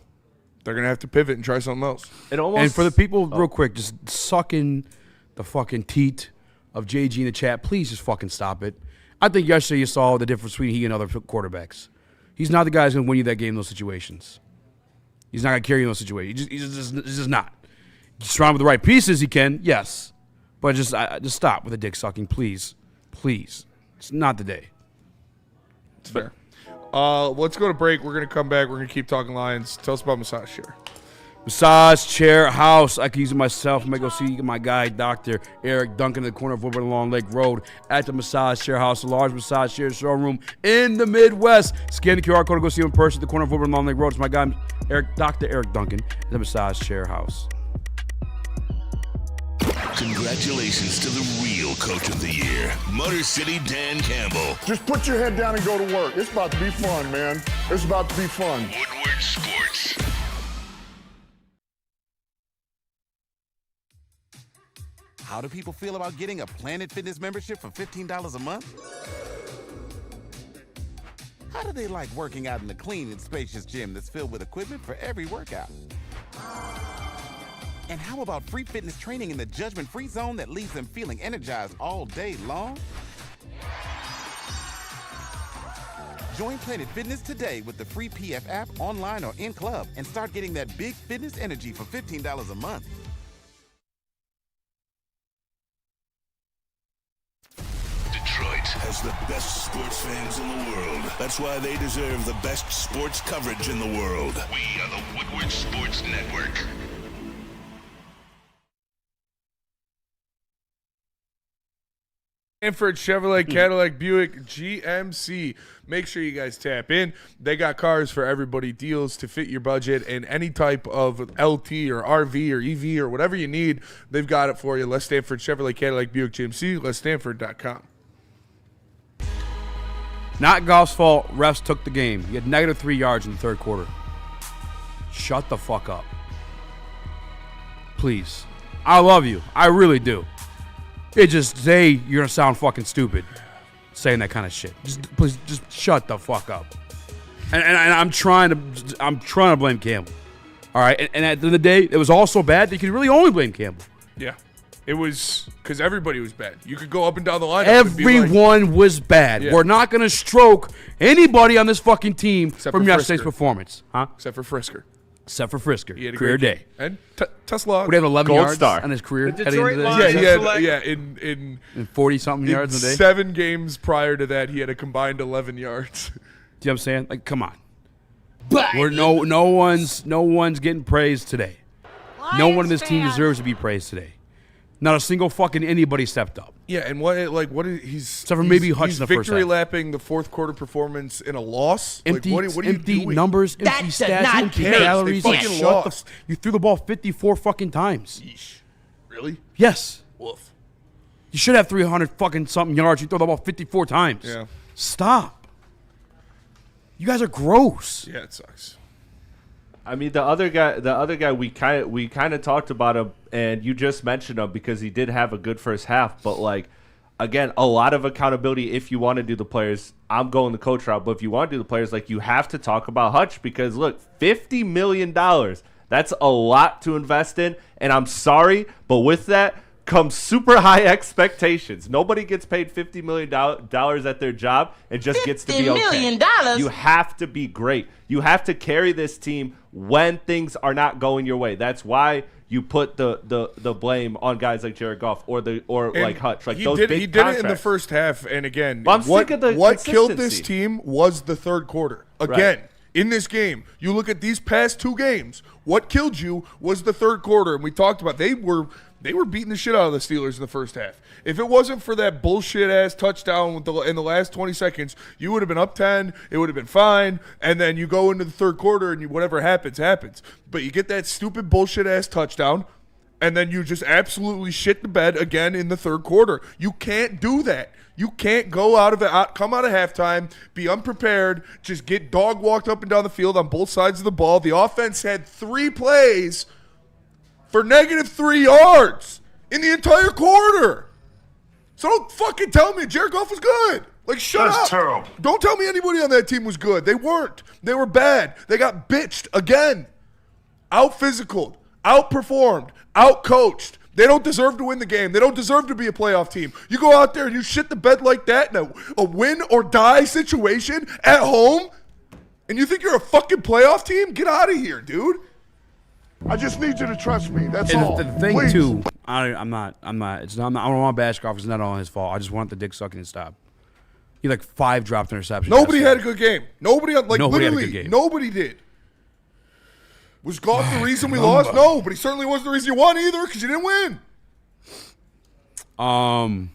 they're going to have to pivot and try something else. And for the people, real quick, just sucking the fucking teat of JG in the chat, please just fucking stop it. I think yesterday you saw the difference between he and other quarterbacks. He's not the guy who's going to win you that game in those situations. He's not going to carry you in those situations. He's just not. Surrounded with the right pieces, he can, yes. But just stop with the dick sucking, please. Please. It's not the day. It's fair. Let's go to break. We're going to come back. We're going to keep talking Lions. Tell us about Massage Chair. Massage Chair House. I can use it myself. I'm going to go see my guy, Dr. Eric Duncan, in the corner of Woodward and Long Lake Road at the Massage Chair House, a large massage chair showroom in the Midwest. Scan the QR code to go see him in person at the corner of Woodward and Long Lake Road. It's my guy, Dr. Eric Duncan, at the Massage Chair House. Congratulations to the real coach of the year, Motor City Dan Campbell. Just put your head down and go to work. It's about to be fun, man. It's about to be fun. Woodward Sports. How do people feel about getting a Planet Fitness membership for $15 a month? How do they like working out in a clean and spacious gym that's filled with equipment for every workout? And how about free fitness training in the judgment-free zone that leaves them feeling energized all day long? Join Planet Fitness today with the free PF app, online or in club, and start getting that big fitness energy for $15 a month. Detroit has the best sports fans in the world. That's why they deserve the best sports coverage in the world. We are the Woodward Sports Network. Stanford Chevrolet Cadillac Buick GMC. Make sure you guys tap in. They got cars for everybody, deals to fit your budget, and any type of LT or RV or EV or whatever you need, they've got it for you. Les Stanford Chevrolet Cadillac Buick GMC, lesstanford.com. Not golf's fault. Refs took the game. You had negative 3 yards in the third quarter. Shut the fuck up. Please. I love you. I really do. It just say you're gonna sound fucking stupid saying that kind of shit. Please, just shut the fuck up. And I'm trying to blame Campbell. All right. And at the end of the day, it was all so bad that you could really only blame Campbell. Yeah, it was because everybody was bad. You could go up and down the line. Everyone was bad. Yeah. We're not gonna stroke anybody on this fucking team from yesterday's performance, huh? Except for Frisker. Except for Frisker. He had a career great day. And Tesla. Would he have 11 Gold yards star on his career? In 40-something yards in a day? 7 games prior to that, he had a combined 11 yards. Do you know what I'm saying? Like, come on. No one's getting praised today. No one on this team deserves to be praised today. Not a single fucking anybody stepped up. Yeah, and what is he's except for maybe Hutch in the first victory half. lapping the fourth quarter performance in a loss. Empty, what are you empty doing? numbers, empty stats, empty calories. They fucking lost. You threw the ball 54 fucking times. Yeesh. Really? Yes. Woof. You should have 300 fucking something yards. You throw the ball 54 times. Yeah. Stop. You guys are gross. Yeah, it sucks. I mean, the other guy, we kind of talked about him, and you just mentioned him because he did have a good first half. But like, again, a lot of accountability. If you want to do the players, I'm going the coach route. But if you want to do the players, like you have to talk about Hutch because look, $50 million. That's a lot to invest in, and I'm sorry, but with that comes super high expectations. Nobody gets paid $50 million at their job and just gets to be okay. $50 million? You have to be great. You have to carry this team when things are not going your way. That's why you put the blame on guys like Jared Goff or like Hutch. Like he those did, big he did it in the contracts. first half, and again, But I'm sick of the what killed this consistency. team was the third quarter. Again, in this game, you look at these past two games. What killed you was the third quarter, and we talked about they were beating the shit out of the Steelers in the first half. If it wasn't for that bullshit ass touchdown in the last 20 seconds, you would have been up 10. It would have been fine, and then you go into the third quarter and whatever happens. But you get that stupid bullshit ass touchdown, and then you just absolutely shit the bed again in the third quarter. You can't do that. You can't come out of halftime, be unprepared, just get dog walked up and down the field on both sides of the ball. The offense had 3 plays for -3 yards in the entire quarter. So don't fucking tell me Jared Goff was good. Like, shut up. That's terrible. Don't tell me anybody on that team was good. They weren't. They were bad. They got bitched again. Out-physicaled, out-performed, out-coached. They don't deserve to win the game. They don't deserve to be a playoff team. You go out there and you shit the bed like that in a win-or-die situation at home, and you think you're a fucking playoff team? Get out of here, dude. I just need you to trust me. That's And all. the thing Please. too, I don't want to bash Goff. It's not all his fault. I just want the dick sucking to stop. He had like 5 dropped interceptions. Nobody yesterday. had a good game. Nobody had a good game. Nobody did. Was Goff the reason we lost? No, but he certainly wasn't the reason you won either because you didn't win. One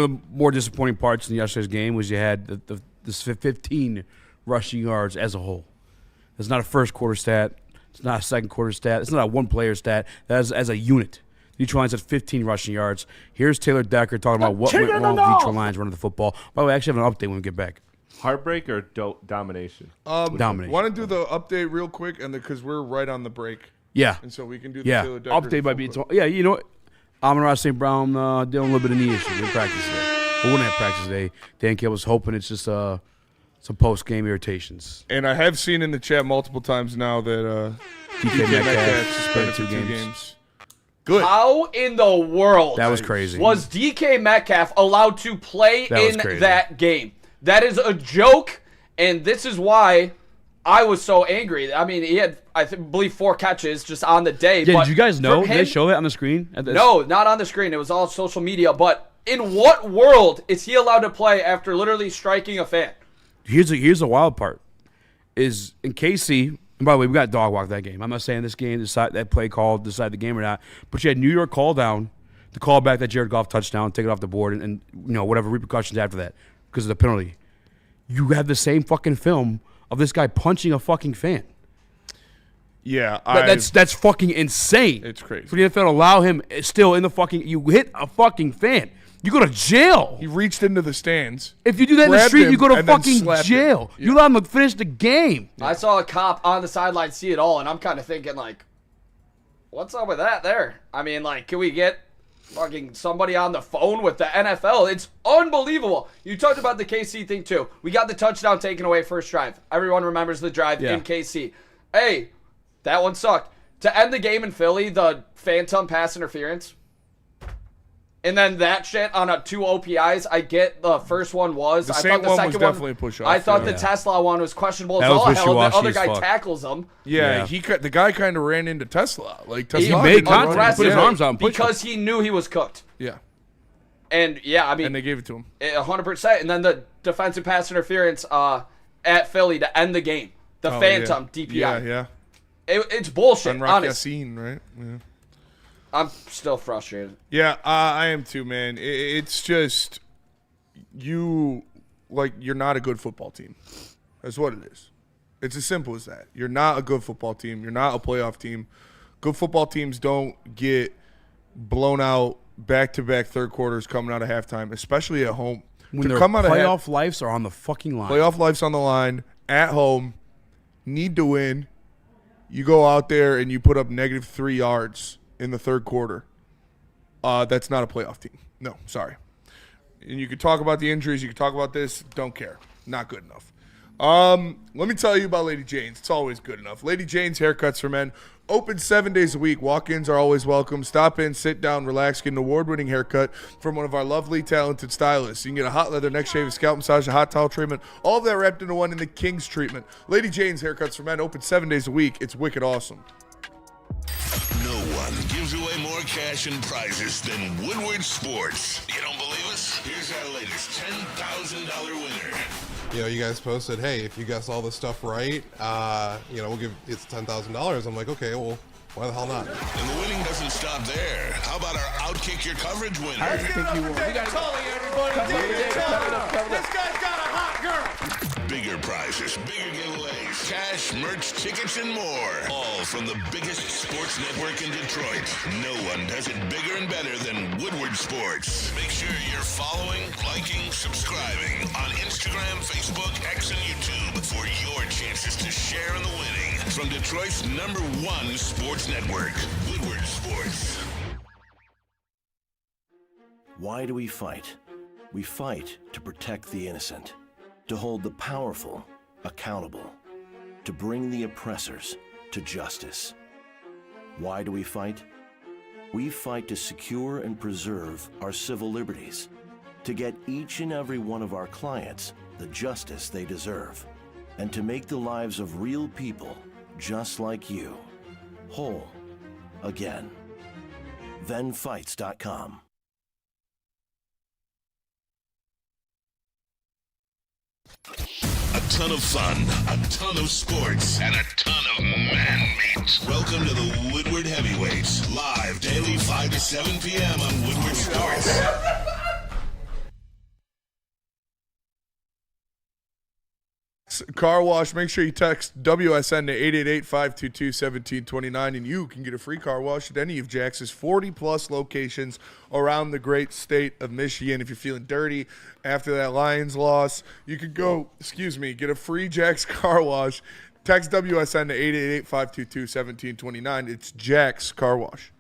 of the more disappointing parts in yesterday's game was you had the 15 rushing yards as a whole. It's not a first quarter stat. It's not a second quarter stat. It's not a one player stat. That's as a unit. Detroit Lions had 15 rushing yards. Here's Taylor Decker talking about what went wrong with Detroit Lions running the football. By the way, I actually have an update when we get back. Heartbreak or domination? Domination. Want to do the update real quick, and because we're right on the break. Yeah. And so we can do the Taylor Decker. Update by being yeah, you know what? Amon-Ra St. Brown dealing a little bit of knee issues. They didn't practice today. We wouldn't have practice today. Dan Campbell's hoping it's just some post-game irritations. And I have seen in the chat multiple times now that DK Metcalf suspended for 2 games. Good. How in the world That was crazy. was DK Metcalf allowed to play That was in crazy. that game? That is a joke, and this is why I was so angry. I mean, he had, believe, 4 catches just on the day. Yeah, but did you guys know? from Did they him- show it on the screen? No, not on the screen. It was all social media. But in what world is he allowed to play after literally striking a fan? Here's the wild part. Is in KC, and by the way, we got dog walk that game. I'm not saying this game, that play call, decide the game or not. But you had New York call down to call back that Jared Goff touchdown, take it off the board, and whatever repercussions after that because of the penalty. You have the same fucking film of this guy punching a fucking fan. Yeah, that's fucking insane. It's crazy. For the NFL to allow him still in the fucking, you hit a fucking fan. You go to jail. He reached into the stands. If you do that in the grabbed street, him, you go to and then fucking slapped jail. him. You let him finish the game. I saw a cop on the sideline see it all, and I'm kind of thinking, like, what's up with that there? I mean, like, can we get fucking somebody on the phone with the NFL? It's unbelievable. You talked about the KC thing, too. We got the touchdown taken away first drive. Everyone remembers the drive in KC. Hey, that one sucked. To end the game in Philly, the phantom pass interference. And then that shit on 2 OPIs. I get the first one was. The I second thought the one second was one definitely a push-off, I thought yeah. the Tesla one was questionable That as was all hell. The wishy-washy other as guy fuck. tackles him. Yeah, the guy kind of ran into Tesla. Like Tesla made didn't run contact. right He put his into him. arms out and pushed because he knew he was cooked. Yeah, And yeah, I mean, and they gave it to him. 100%. And then the defensive pass interference at Philly to end the game. The Oh, phantom yeah. DPI. Yeah. It's bullshit, Unrock honest. Yassine, right? Yeah. I'm still frustrated. Yeah, I am too, man. It's just you're not a good football team. That's what it is. It's as simple as that. You're not a good football team. You're not a playoff team. Good football teams don't get blown out back-to-back third quarters coming out of halftime, especially at home. When their playoff lives are on the fucking line. Playoff lives on the line, at home, need to win. You go out there and you put up -3 yards in the third quarter. That's not a playoff team. No, sorry. And you can talk about the injuries. You can talk about this. Don't care. Not good enough. Let me tell you about Lady Jane's. It's always good enough. Lady Jane's Haircuts for Men. Open 7 days a week. Walk-ins are always welcome. Stop in, sit down, relax, get an award-winning haircut from one of our lovely, talented stylists. You can get a hot leather neck shave, a scalp massage, a hot towel treatment, all of that wrapped into one in the King's treatment. Lady Jane's Haircuts for Men. Open 7 days a week. It's wicked awesome. No one gives away more cash and prizes than Woodward Sports. You don't believe us? Here's our latest $10,000 winner. You guys posted, hey, if you guess all this stuff right, we'll give it's $10,000. I'm like, okay, well, why the hell not? And the winning doesn't stop there. How about our Outkick Your Coverage winner? I think you won. We got This guy's got a hot girl. Bigger prizes, bigger giveaways, cash, merch, tickets, and more. All from the biggest sports network in Detroit. No one does it bigger and better than Woodward Sports. Make sure you're following, liking, subscribing on Instagram, Facebook, X, and YouTube for your chances to share in the winning. From Detroit's #1 sports network, Woodward Sports. Why do we fight? We fight to protect the innocent, to hold the powerful accountable, to bring the oppressors to justice. Why do we fight? We fight to secure and preserve our civil liberties, to get each and every one of our clients the justice they deserve, and to make the lives of real people just like you whole again. ThenFights.com. A ton of fun, a ton of sports, and a ton of man-meat. Welcome to the Woodward Heavyweights, live daily 5 to 7 p.m. on Woodward Sports. Car wash, make sure you text WSN to 888-522-1729 and you can get a free car wash at any of Jax's 40-plus locations around the great state of Michigan. If you're feeling dirty after that Lions loss, you could go, get a free Jax car wash. Text WSN to 888-522-1729. It's Jax Car Wash.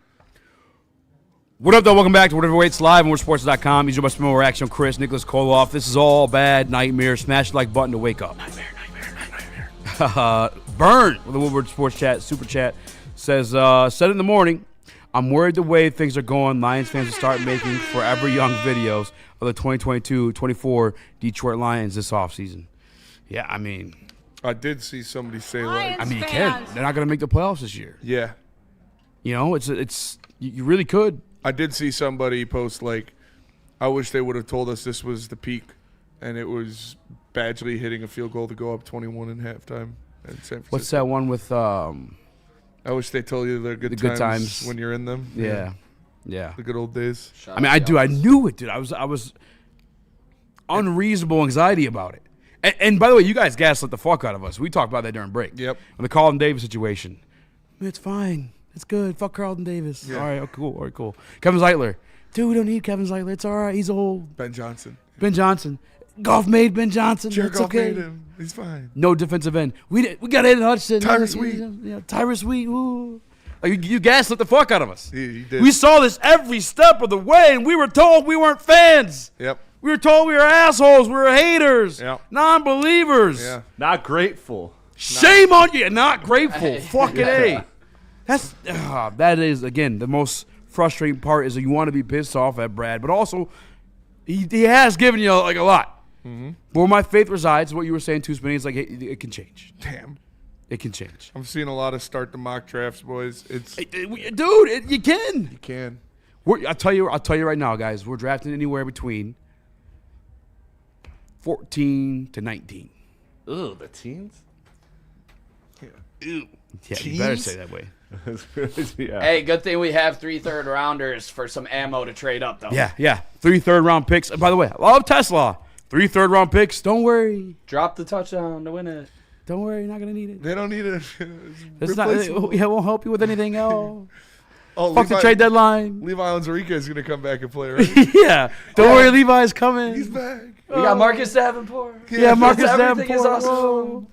What up, though? Welcome back to Whatever Waits Live on WordSports.com. He's your best member action, Chris, Nicholas Koloff. This is all bad nightmare. Smash the like button to wake up. Nightmare. Burn with the Woodward Sports Chat, Super Chat, says, said in the morning, I'm worried the way things are going, Lions fans will start making forever young videos of the 2022-24 Detroit Lions this offseason. Yeah, I mean. I did see somebody say you can. They're not going to make the playoffs this year. Yeah. It's you really could. I did see somebody post, I wish they would have told us this was the peak, and it was Badgley hitting a field goal to go up 21 in halftime at San Francisco. What's that one with I wish they told you they're good times when you're in them. Yeah. The good old days. I knew it, dude. I was unreasonable anxiety about it. And by the way, you guys gaslit the fuck out of us. We talked about that during break. Yep. On the Carlton Davis situation. It's fine. It's good. Fuck Carlton Davis. Yeah. All right, cool. All right, cool. Kevin Zeitler. Dude, we don't need Kevin Zeitler. It's all right. He's old. Ben Johnson. Goff made Ben Johnson. Jared It's Goff okay. made him. He's fine. No defensive end. We got Aiden Hudson. Tyrus Wheat. Tyrus Wheat. Ooh. You gaslit the fuck out of us. He did. We saw this every step of the way, and we were told we weren't fans. Yep. We were told we were assholes. We were haters. Yep. Non-believers. Yeah. Not grateful. Shame on you. Not grateful. Fucking A. That is, again, the most frustrating part is that you want to be pissed off at Brad, but also he has given you a lot. Mm-hmm. But where my faith resides, what you were saying, Too Spinning, is hey, it can change. Damn. It can change. I'm seeing a lot of start the mock drafts, boys. It's dude, you can. You can. I'll tell you right now, guys. We're drafting anywhere between 14 to 19. Ugh, the teens? Yeah, you better say that way. Yeah. Hey, good thing we have 3 third-rounders for some ammo to trade up, though. Yeah. 3 third-round picks. And by the way, I love Tesla. 3 third-round picks. Don't worry. Drop the touchdown to win it. Don't worry. You're not going to need it. They don't need it. It's not, it won't help you with anything else. Fuck the trade deadline. Levi Onwuzurike is going to come back and play, right? Yeah. Don't worry. Levi's coming. He's back. We got Marcus Davenport. Yeah, Marcus Everything Davenport. is awesome.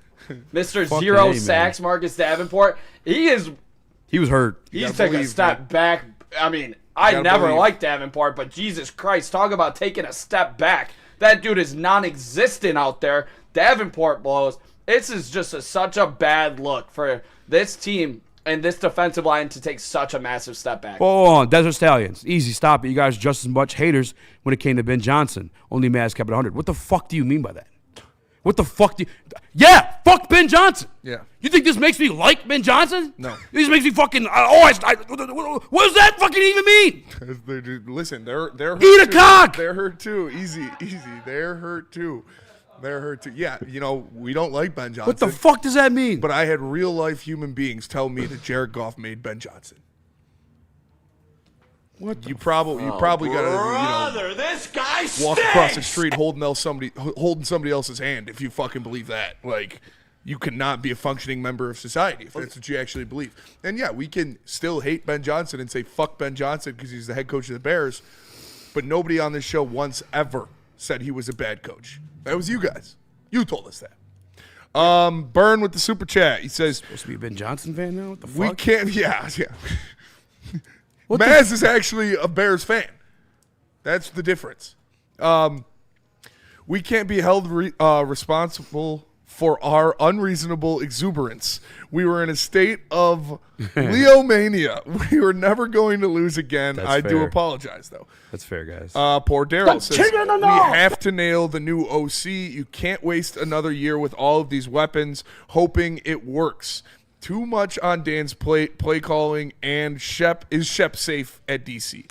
Mr. Fucking Zero A, man. Sacks, Marcus Davenport. He was hurt. He's taking a step back. I mean, I gotta never believe. liked Davenport, but Jesus Christ, talk about taking a step back. That dude is non-existent out there. Davenport blows. This is just such a bad look for this team and this defensive line to take such a massive step back. Hold on. Desert Stallions. Easy. Stop it. You guys are just as much haters when it came to Ben Johnson. Only Maz kept it 100. What the fuck do you mean by that? What the fuck do you... Yeah, fuck Ben Johnson. Yeah. You think this makes me like Ben Johnson? No. This makes me fucking... what does that fucking even mean? Listen, they're hurt Eat a too. cock! They're hurt too. Easy. They're hurt too. Yeah, we don't like Ben Johnson. What the fuck does that mean? But I had real life human beings tell me that Jared Goff made Ben Johnson. What? You probably gotta this guy walk across the street holding somebody else's hand if you fucking believe that. Like, you cannot be a functioning member of society if that's what you actually believe. And yeah, we can still hate Ben Johnson and say fuck Ben Johnson because he's the head coach of the Bears, but nobody on this show once ever said he was a bad coach. That was you guys. You told us that. Burn with the super chat. He says, supposed to be a Ben Johnson fan now? What the fuck? we can't. Yeah. Maz is actually a Bears fan. That's the difference. We can't be held responsible for our unreasonable exuberance. We were in a state of Leo-mania. We were never going to lose again. That's I do fair. apologize, though. That's fair, guys. Poor Daryl says, we have to nail the new OC. You can't waste another year with all of these weapons, hoping it works. Too much on Dan's play calling, and Shep. Is Shep safe at DC?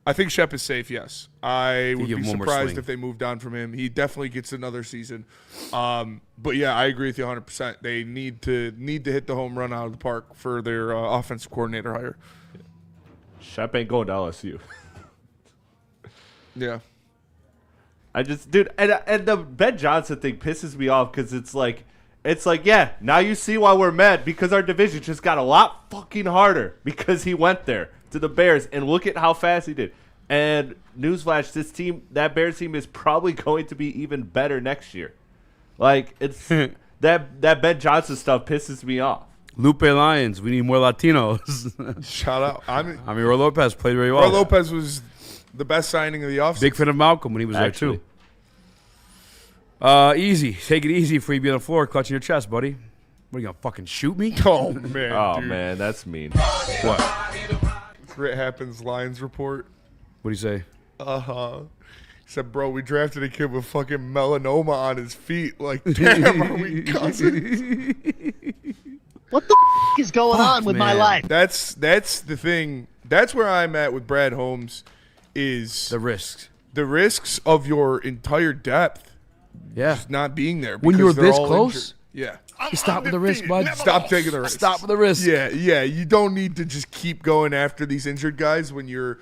I think Shep is safe, yes. I would be surprised if they moved on from him. He definitely gets another season. But yeah, I agree with you 100%. They need to hit the home run out of the park for their offensive coordinator hire. Shep ain't going to LSU. Yeah. And the Ben Johnson thing pisses me off because it's like, yeah, now you see why we're mad, because our division just got a lot fucking harder because he went there to the Bears, and look at how fast he did. And newsflash, that Bears team is probably going to be even better next year. Like, it's that Ben Johnson stuff pisses me off. Lupe Lions, we need more Latinos. Shout out. I mean, Roy Lopez played very well. Roy Lopez was the best signing of the offseason. Big fan of Malcolm when he was there, too. Easy. Take it easy before you be on the floor clutching your chest, buddy. What, are you going to fucking shoot me? Oh, man. Oh, dude. man, that's mean. What? Grit Happens Lions report. What do you say? He said, bro, we drafted a kid with fucking melanoma on his feet. Like, damn, are we cousins? What the is going on with my life? That's the thing. That's where I'm at with Brad Holmes is the risks. The risks of your entire depth. Yeah. Just not being there. When you're they're this all close? injured. Yeah. Stop with the risk, bud. Stop taking the risk. Stop with the risk. Yeah. You don't need to just keep going after these injured guys when you're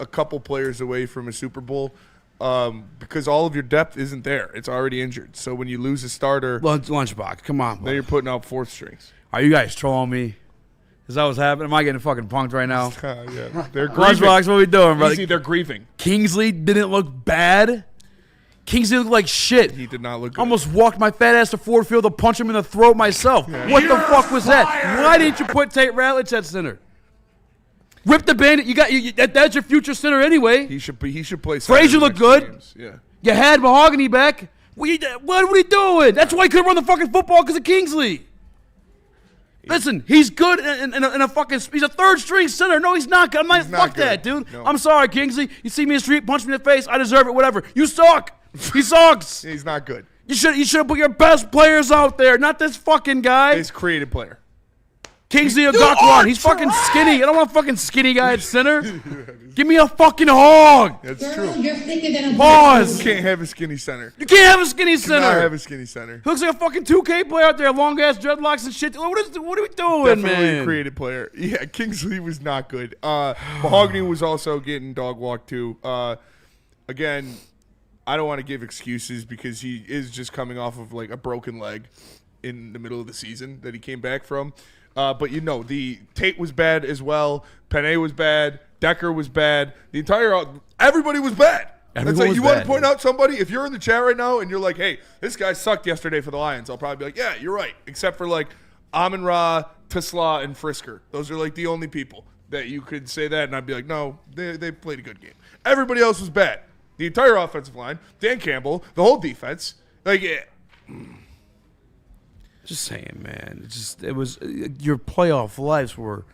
a couple players away from a Super Bowl, because all of your depth isn't there. It's already injured. So when you lose a starter, Lunchbox, come on. Then you're putting out fourth strings. Are you guys trolling me? Is that what's happening? Am I getting fucking punked right now? Yeah. They're grieving. Lunchbox, what are we doing, brother? Easy, they're grieving. Kingsley didn't look bad. Kingsley looked like shit. He did not look good. Almost walked my fat ass to Ford Field to punch him in the throat myself. Yeah. What the fuck was that? Why didn't you put Tate Ratledge at center? Rip the bandit. That's your future center anyway. He should play. Frazier looked good. Games. Yeah. You had Mahogany back. What are we doing? That's why he couldn't run the fucking football, because of Kingsley. Listen, he's good in a fucking. He's a third string center. No, he's not good. Fuck that, dude. No. I'm sorry, Kingsley. You see me in the street, punch me in the face. I deserve it. Whatever. You suck. He sucks. He's not good. You should have put your best players out there, not this fucking guy. He's a creative player. Kingsley Ogakwan, he's fucking skinny. I don't want a fucking skinny guy at center. Give me a fucking hog. That's true. Pause. You can't have a skinny center. You can't have a skinny center. Cannot have a skinny center. He looks like a fucking 2K player out there, long ass dreadlocks and shit. What are we doing, Definitely man? a creative player. Yeah, Kingsley was not good. Mahogany was also getting dog walked too. Again, I don't want to give excuses because he is just coming off of like a broken leg in the middle of the season that he came back from. But the Tate was bad as well. Penne was bad. Decker was bad. Everybody was bad. You want to point out somebody? If you're in the chat right now and you're like, hey, this guy sucked yesterday for the Lions, I'll probably be like, yeah, you're right. Except for like Amon-Ra, Tisla, and Frisker. Those are like the only people that you could say that, and I'd be like, no, they played a good game. Everybody else was bad. The entire offensive line, Dan Campbell, the whole defense. Like, yeah. Just saying, man. It was your playoff lives were.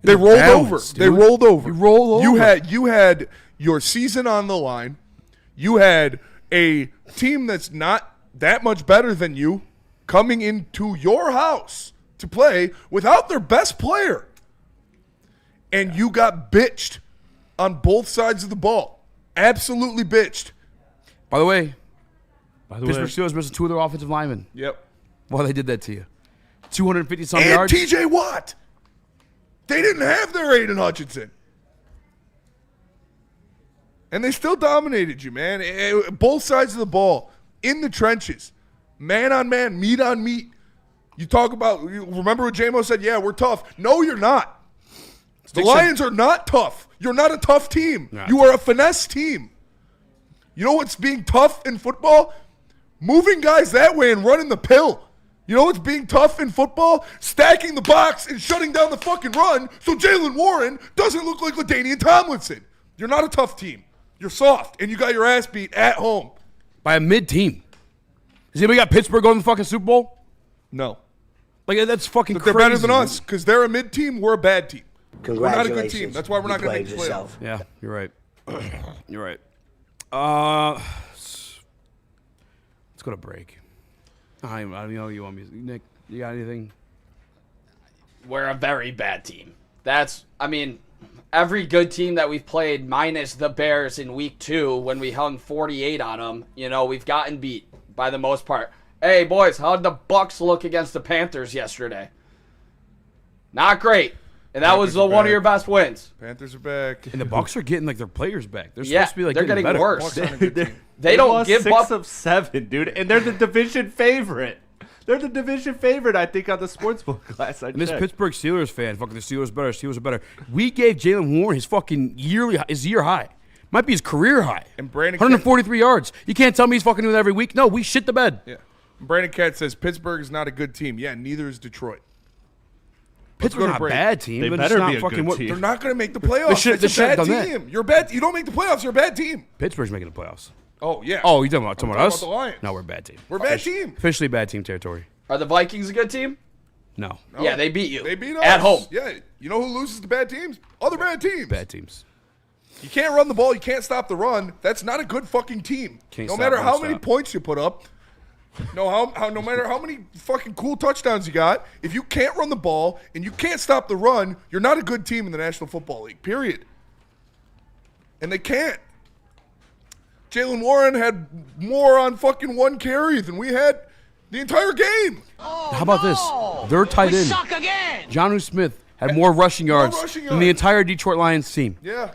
They rolled over. Dude. They rolled over. You rolled over. You had your season on the line. You had a team that's not that much better than you coming into your house to play without their best player. And you got bitched on both sides of the ball. Absolutely bitched. By the way, Pittsburgh Steelers missing 2 of their offensive linemen. Yep. Well, they did that to you. 250-some and yards. TJ Watt. They didn't have their Aiden Hutchinson. And they still dominated you, man. Both sides of the ball, in the trenches, man on man, meat on meat. You talk about, remember what J-Mo said? Yeah, we're tough. No, you're not. The Lions are not tough. You're not a tough team. Nah. You are a finesse team. You know what's being tough in football? Moving guys that way and running the pill. You know what's being tough in football? Stacking the box and shutting down the fucking run so Jalen Warren doesn't look like LaDainian Tomlinson. You're not a tough team. You're soft, and you got your ass beat at home. By a mid-team. Has anybody got Pittsburgh going to the fucking Super Bowl? No. Like, that's fucking But they're crazy. better than us because they're a mid-team. We're a bad team. We're not a good team. That's why we're not going to make the playoffs. Yeah, you're right. You're right. Let's go to break. I don't know you want me. Nick, you got anything? We're a very bad team. Every good team that we've played, minus the Bears in week 2 when we hung 48 on them, we've gotten beat by the most part. Hey, boys, how'd the Bucs look against the Panthers yesterday? Not great. And that was one of your best wins. Panthers are back. And the Bucs are getting their players back. They're supposed to be they're getting getting better. worse. They don't lost give 6 up of 7, dude, and they're the division favorite. They're the division favorite, I think, on the sportsbook class. And this Pittsburgh Steelers fan, fucking the Steelers better. Steelers are better. We gave Jalen Warren his fucking year high. Might be his career high. And Brandon 143 yards. You can't tell me he's fucking doing that every week. No, we shit the bed. Yeah. Brandon Katz says Pittsburgh is not a good team. Yeah, neither is Detroit. Pittsburgh's not a bad team. They but better it's not be a fucking good team. They're not going to make the playoffs. They should have done that. Team. You're a bad. You don't make the playoffs. You're a bad team. Pittsburgh's making the playoffs. Oh yeah. Oh, you talking about us? About the Lions. No, we're a bad team. We're a bad team. Officially bad team territory. Are the Vikings a good team? No. Yeah, they beat you. They beat us at home. Yeah. You know who loses to bad teams? Other bad teams. Bad teams. You can't run the ball. You can't stop the run. That's not a good fucking team. No matter how many points you put up. No matter how many fucking cool touchdowns you got, if you can't run the ball and you can't stop the run, you're not a good team in the National Football League, period. And they can't. Jalen Warren had more on fucking 1 carry than we had the entire game. How about this? They're tight end. Suck again. Jonnu Smith had more rushing yards than the entire Detroit Lions team. Yeah.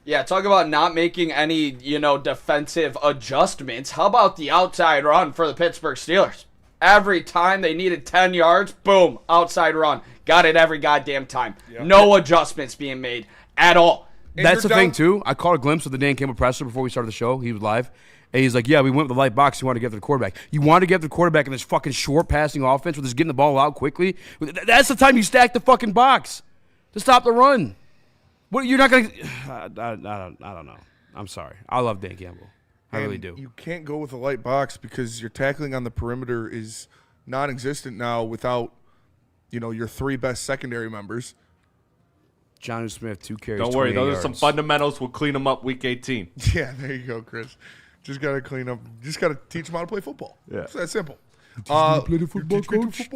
Yeah, talk about not making any, defensive adjustments. How about the outside run for the Pittsburgh Steelers? Every time they needed 10 yards, boom, outside run. Got it every goddamn time. Yep. No adjustments being made at all. And that's the thing, too. I caught a glimpse of the Dan Campbell presser before we started the show. He was live. And he's like, yeah, we went with the light box. You wanted to get to the quarterback. You wanted to get to the quarterback in this fucking short passing offense with just getting the ball out quickly. That's the time you stack the fucking box to stop the run. What, you're not going to – I don't know. I'm sorry. I love Dan Campbell. I really do. You can't go with a light box because your tackling on the perimeter is non-existent now without, your 3 best secondary members. Jonnu Smith, 2 carries, Don't worry, those yards. are some fundamentals. We'll clean them up week 18. Yeah, there you go, Chris. Just got to clean up. Just got to teach them how to play football. Yeah. It's that simple. Play the football, coach?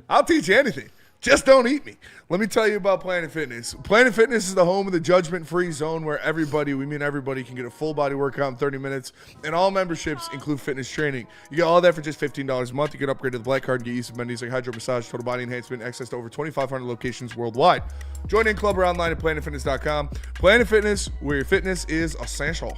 I'll teach you anything. Just don't eat me. Let me tell you about Planet Fitness. Planet Fitness is the home of the judgment-free zone where everybody can get a full body workout in 30 minutes, and all memberships include fitness training. You get all that for just $15 a month. You get upgraded to the Black Card and get use of amenities like hydro massage, total body enhancement, access to over 2,500 locations worldwide. Join in club or online at planetfitness.com. Planet Fitness, where your fitness is essential.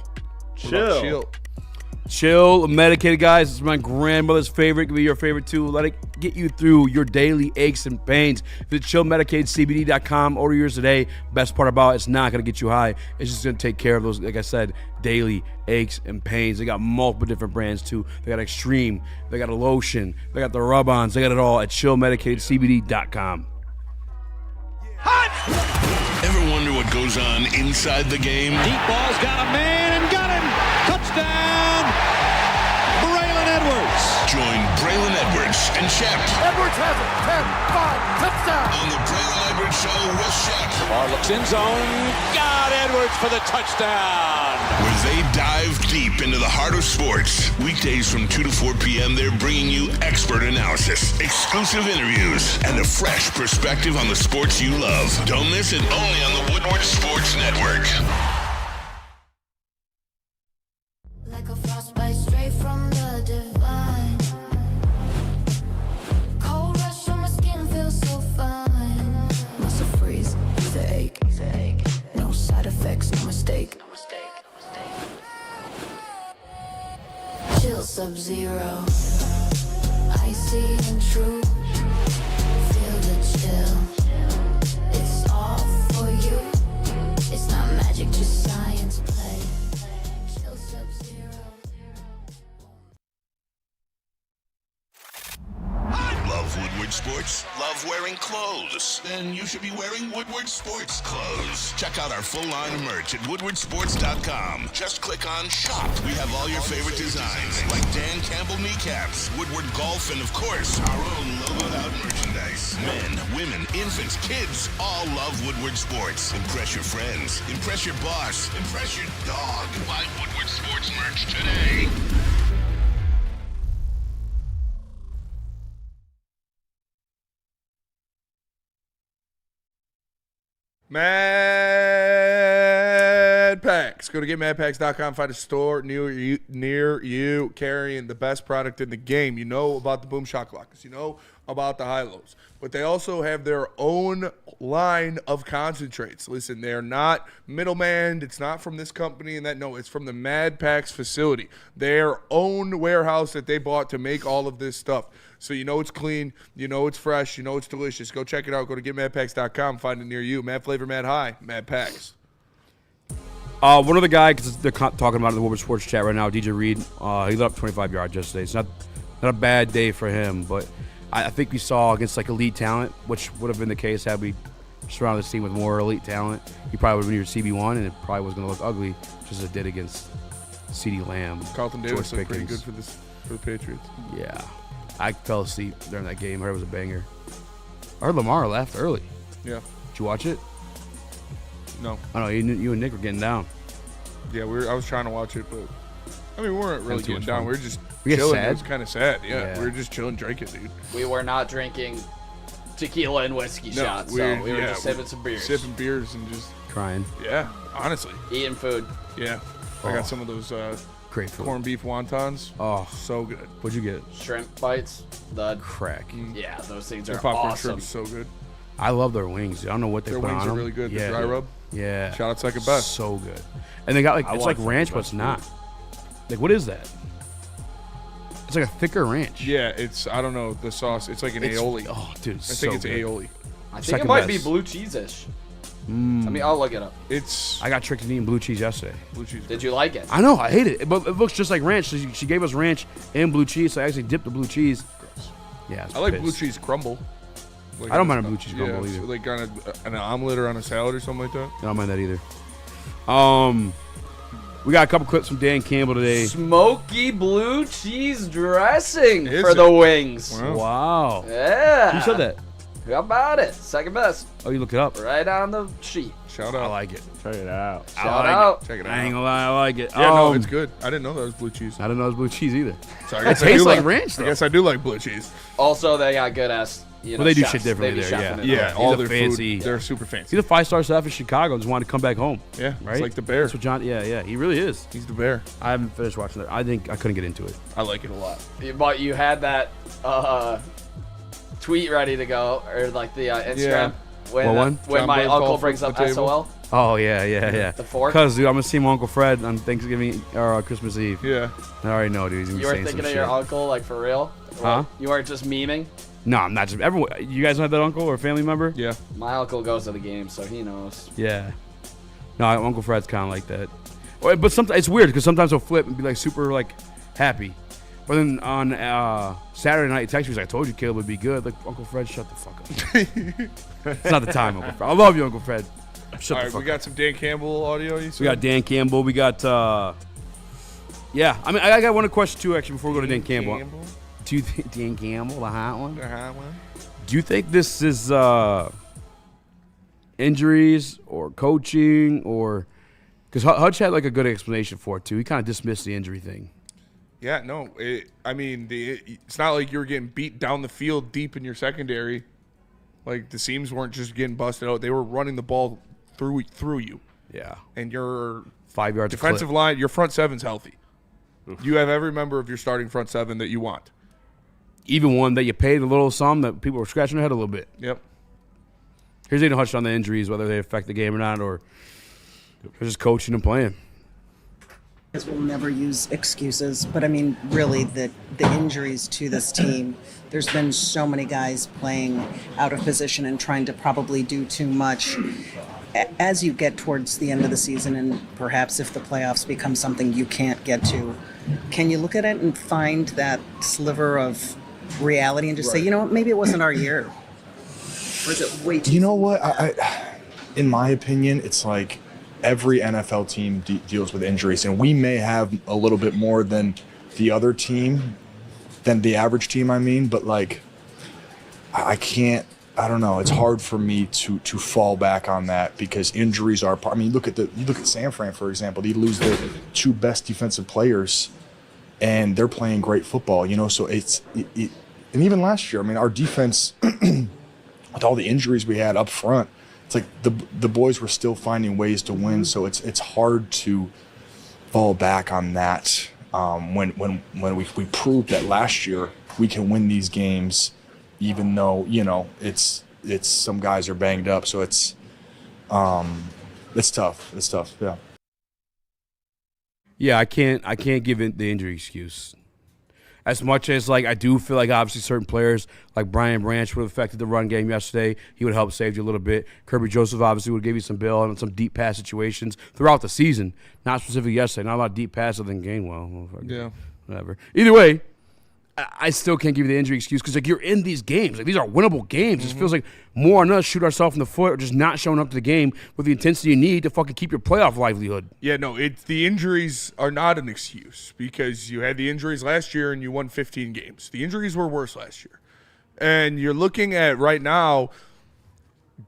Chill, medicated, guys. It's my grandmother's favorite. It can be your favorite too. Let it get you through your daily aches and pains. Visit chillmedicatedcbd.com. Order yours today. Best part about it's not going to get you high. It's just going to take care of those, like I said, daily aches and pains. They got multiple different brands too. They got Extreme. They got a lotion. They got the rub-ons. They got it all at chillmedicatedcbd.com. Ever wonder what goes on inside the game? Deep ball's got a man and got him. Touchdown, Braylon Edwards. Join Braylon Edwards and Shep. Edwards has it. 10-5, touchdown. On the Braylon Edwards Show with Shep. Bar looks in zone. Got Edwards for the touchdown. Where they dive deep into the heart of sports. Weekdays from 2 to 4 p.m., they're bringing you expert analysis, exclusive interviews, and a fresh perspective on the sports you love. Don't miss it, only on the Woodward Sports Network. Like a frostbite straight from the divine. Cold rush on my skin feels so fine. Muscle freeze, the ache. No side effects, no mistake. Chill Sub-Zero. Icy and true. Feel the chill. It's all for you. It's not magic, just science play. Chill Sub-Zero. Love Woodward Sports? Love wearing clothes? Then you should be wearing Woodward Sports clothes. Check out our full line of merch at woodwardsports.com. Just click on shop. We have all your favorite designs, like Dan Campbell kneecaps, Woodward Golf, and of course, our own logoed out merchandise. Men, women, infants, kids, all love Woodward Sports. Impress your friends. Impress your boss. Impress your dog. Buy Woodward Sports merch today. Mad Packs. Go to getmadpacks.com. Find a store near you carrying the best product in the game. You know about the Boom Shocklocks. You know about the high-lows. But they also have their own line of concentrates. Listen, they're not middleman. It's not from this company and that. No, it's from the Mad Packs facility. Their own warehouse that they bought to make all of this stuff. So you know it's clean, you know it's fresh, you know it's delicious. Go check it out. Go to getmadpacks.com. Find it near you. Mad Flavor, Mad High, Mad Packs. One other guy, because they're talking about it in the Woodward Sports chat right now, DJ Reed. He lit up 25 yards yesterday. It's not a bad day for him, but I think we saw against like elite talent, which would have been the case had we surrounded this team with more elite talent. He probably would have been your CB1, and it probably was going to look ugly, just as it did against CeeDee Lamb. Carlton Davis looked pretty good for the Patriots. Yeah. I fell asleep during that game. I heard it was a banger. I heard Lamar left early. Yeah. Did you watch it? No. I know you and Nick were getting down. Yeah, I was trying to watch it, but I mean, we weren't really getting down. We were just We get chilling. sad? It was kind of sad. Yeah, we were just chilling, drinking, dude. We were not drinking tequila and whiskey shots, so we were just sipping some beers. Sipping beers and just crying. Yeah, honestly. Eating food. Yeah. I got some of those great food. Corned beef wontons. Oh, so good. What'd you get? Shrimp bites. The crack. Yeah, those things The are popcorn awesome. shrimp is so good. I love their wings. I don't know what they Their put wings on are them. really good. The Yeah, dry dude. rub. Yeah. Shout out Second Best. So good. And they got like, it's like ranch, but it's not. Like, what is that? It's like a thicker ranch. Yeah, it's, I don't know, the sauce. It's like an aioli. Oh, dude, I think it's good. aioli. I think Second it might best. be blue cheese-ish. I Mm. mean, I'll look it up. It's. I got tricked into eating blue cheese yesterday. Blue cheese. Did you like it? I know, I hate it, but it looks just like ranch. So she gave us ranch and blue cheese, so I actually dipped the blue cheese. Yeah, I like blue chease crumble. I don't mind a blue cheese crumble either. Like on an omelet or on a salad or something like that. I don't mind that either. We got a couple clips from Dan Campbell today. Smoky blue cheese dressing Is for it? the wings. Wow. Yeah. Who said that? How about it? Second best. Oh, you looked it up. Right on the sheet. Shout I out. like it. Check it out. I Shout like out. it. Check it out. I ain't gonna lie, I like it. Yeah, no, it's good. I didn't know that was blue cheese. I didn't know it was blue cheese either. So I It guess I tastes do like ranch, though. I guess I do like blue cheese. Also, they got good ass you know, Well, they do chefs. shit differently They be there. chefing Yeah, it up. all He's a their fancy. food, they're super fancy. He's a 5-star chef in Chicago. Just wanted to come back home. Yeah, right. it's like the bear. That's what John. Yeah. He really is. He's the bear. I haven't finished watching that. I think I couldn't get into it. I like it a lot. But you had that tweet ready to go, or like the Instagram Yeah. when What one? when John my Burns uncle called brings for up the table. SOL. Oh yeah. The fork? Cause dude, I'm gonna see my Uncle Fred on Thanksgiving or Christmas Eve. Yeah. I already know, dude. He's gonna be You were saying thinking some of your shit. uncle, like for real? Huh? You weren't just memeing? No, I'm not. Just everyone. You guys don't have that uncle or family member? Yeah. My uncle goes to the game, so he knows. Yeah. No, Uncle Fred's kind of like that. But sometimes it's weird because sometimes he'll flip and be like super like happy. But then on Saturday night, he texts me, he's like, I told you Caleb would be good. Like, Uncle Fred, shut the fuck up. It's not the time, Uncle Fred. I love you, Uncle Fred. Shut All the right, fuck we got up. some Dan Campbell audio. You said? We got Dan Campbell. We got, yeah. I mean, I got one question too, actually, before we go to Dan Campbell. Do you think Dan Campbell, the hot one? The hot one. Do you think this is injuries or coaching or because Hutch had like a good explanation for it too? He kind of dismissed the injury thing. Yeah, no. It's not like you were getting beat down the field deep in your secondary. Like the seams weren't just getting busted out; they were running the ball through you. Yeah, and your 5 yards defensive clip. line, your front seven's healthy. You have every member of your starting front seven that you want. Even one that you paid a little sum that people were scratching their head a little bit. Yep. Here's Aiden Hutch on the injuries, whether they affect the game or not, or just coaching and playing. Because we'll never use excuses, but I mean, really, the injuries to this team, there's been so many guys playing out of position and trying to probably do too much. As you get towards the end of the season, and perhaps if the playoffs become something you can't get to, can you look at it and find that sliver of reality and just say, you know what, maybe it wasn't our year? Or is it way too... You know what? I in my opinion, it's like every NFL team deals with injuries, and we may have a little bit more than the other team, than the average team, I mean, but like I don't know. It's hard for me to fall back on that because injuries are part. I mean, you look at San Fran, for example. They lose their two best defensive players, and they're playing great football. You know, so and even last year, I mean, our defense with all the injuries we had up front, it's like the boys were still finding ways to win. So it's hard to fall back on that when we proved that last year we can win these games. Even though, you know, it's some guys are banged up, so it's tough. It's tough, yeah. Yeah, I can't give it the injury excuse. As much as like I do feel like obviously certain players like Brian Branch would have affected the run game yesterday. He would help save you a little bit. Kirby Joseph obviously would give you some bail on some deep pass situations throughout the season. Not specifically yesterday. Not a lot of deep passes than Gainwell. Yeah. Whatever. Either way, I still can't give you the injury excuse because like you're in these games. Like these are winnable games. It just feels like more on us shoot ourselves in the foot or just not showing up to the game with the intensity you need to fucking keep your playoff livelihood. Yeah, no, the injuries are not an excuse because you had the injuries last year and you won 15 games. The injuries were worse last year. And you're looking at right now,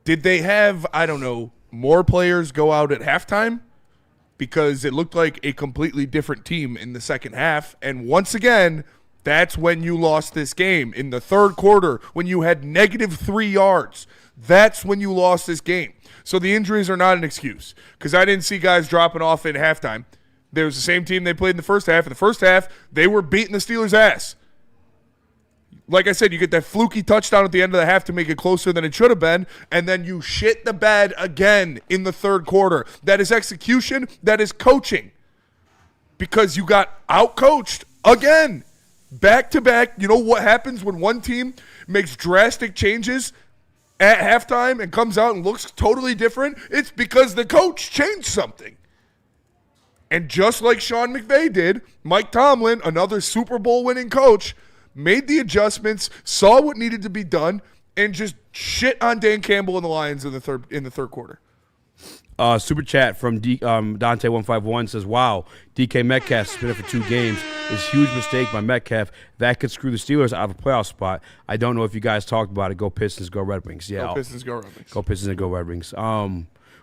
did they have, I don't know, more players go out at halftime? Because it looked like a completely different team in the second half. And once again, that's when you lost this game. In the third quarter, when you had -3 yards, that's when you lost this game. So the injuries are not an excuse because I didn't see guys dropping off at halftime. There was the same team they played in the first half. In the first half, they were beating the Steelers' ass. Like I said, you get that fluky touchdown at the end of the half to make it closer than it should have been, and then you shit the bed again in the third quarter. That is execution. That is coaching because you got out-coached again. Back-to-back, you know what happens when one team makes drastic changes at halftime and comes out and looks totally different? It's because the coach changed something. And just like Sean McVay did, Mike Tomlin, another Super Bowl winning coach, made the adjustments, saw what needed to be done, and just shit on Dan Campbell and the Lions in the third quarter. Super chat from Dante151 says, wow, DK Metcalf suspended for 2 games is huge mistake by Metcalf. That could screw the Steelers out of a playoff spot. I don't know if you guys talked about it. Go Pistons, go Red Wings. Yeah, Go Pistons, go Red Wings. Go Pistons and go Red Wings.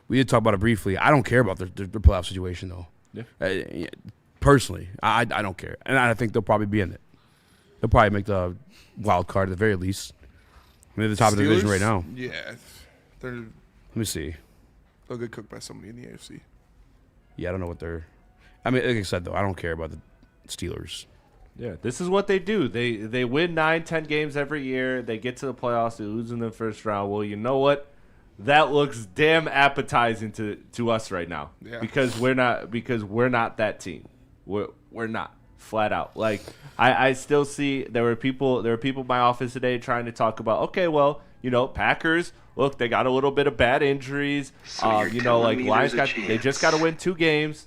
We did talk about it briefly. I don't care about their playoff situation, though. Yeah. Personally, I don't care. And I think they'll probably be in it. They'll probably make the wild card at the very least. they're the top of the division Steelers? right now. Yeah. They're, Let me see. they'll get cooked by somebody in the AFC. Yeah, I don't know what they're. I mean, like I said though, I don't care about the Steelers. Yeah, this is what they do. They win 9-10 games every year. They get to the playoffs. They lose in the first round. Well, you know what? That looks damn appetizing to us right now. Yeah. Because we're not that team. We're not flat out. Like I still see there were people in my office today trying to talk about, okay, well, Packers, look, they got a little bit of bad injuries. Lions they just got to win 2 games.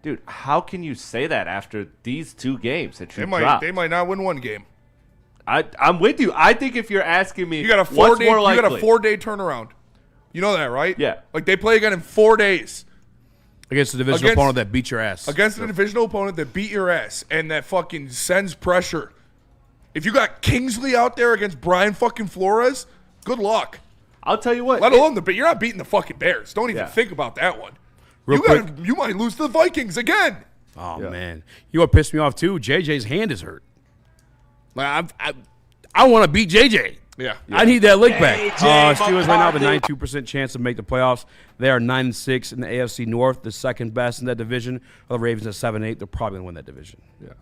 Dude, how can you say that after these 2 games that you dropped? They might not win 1 game. I'm with you. I think if you're asking me, You got a 4-day turnaround. You know that, right? Yeah. Like they play again in 4 days. Against the divisional opponent that beat your ass. Against the divisional opponent that beat your ass and that fucking sends pressure. If you got Kingsley out there against Brian fucking Flores, good luck. I'll tell you what. Let alone you're not beating the fucking Bears. Don't even think about that one. You might lose to the Vikings again. Oh man, you know what pissed me off too? JJ's hand is hurt. Like I want to beat JJ. Yeah. I need that lick back. Steelers right now have a 92% chance to make the playoffs. They are 9-6 in the AFC North, the second best in that division. The Ravens at 7-8. They're probably gonna win that division. Yeah.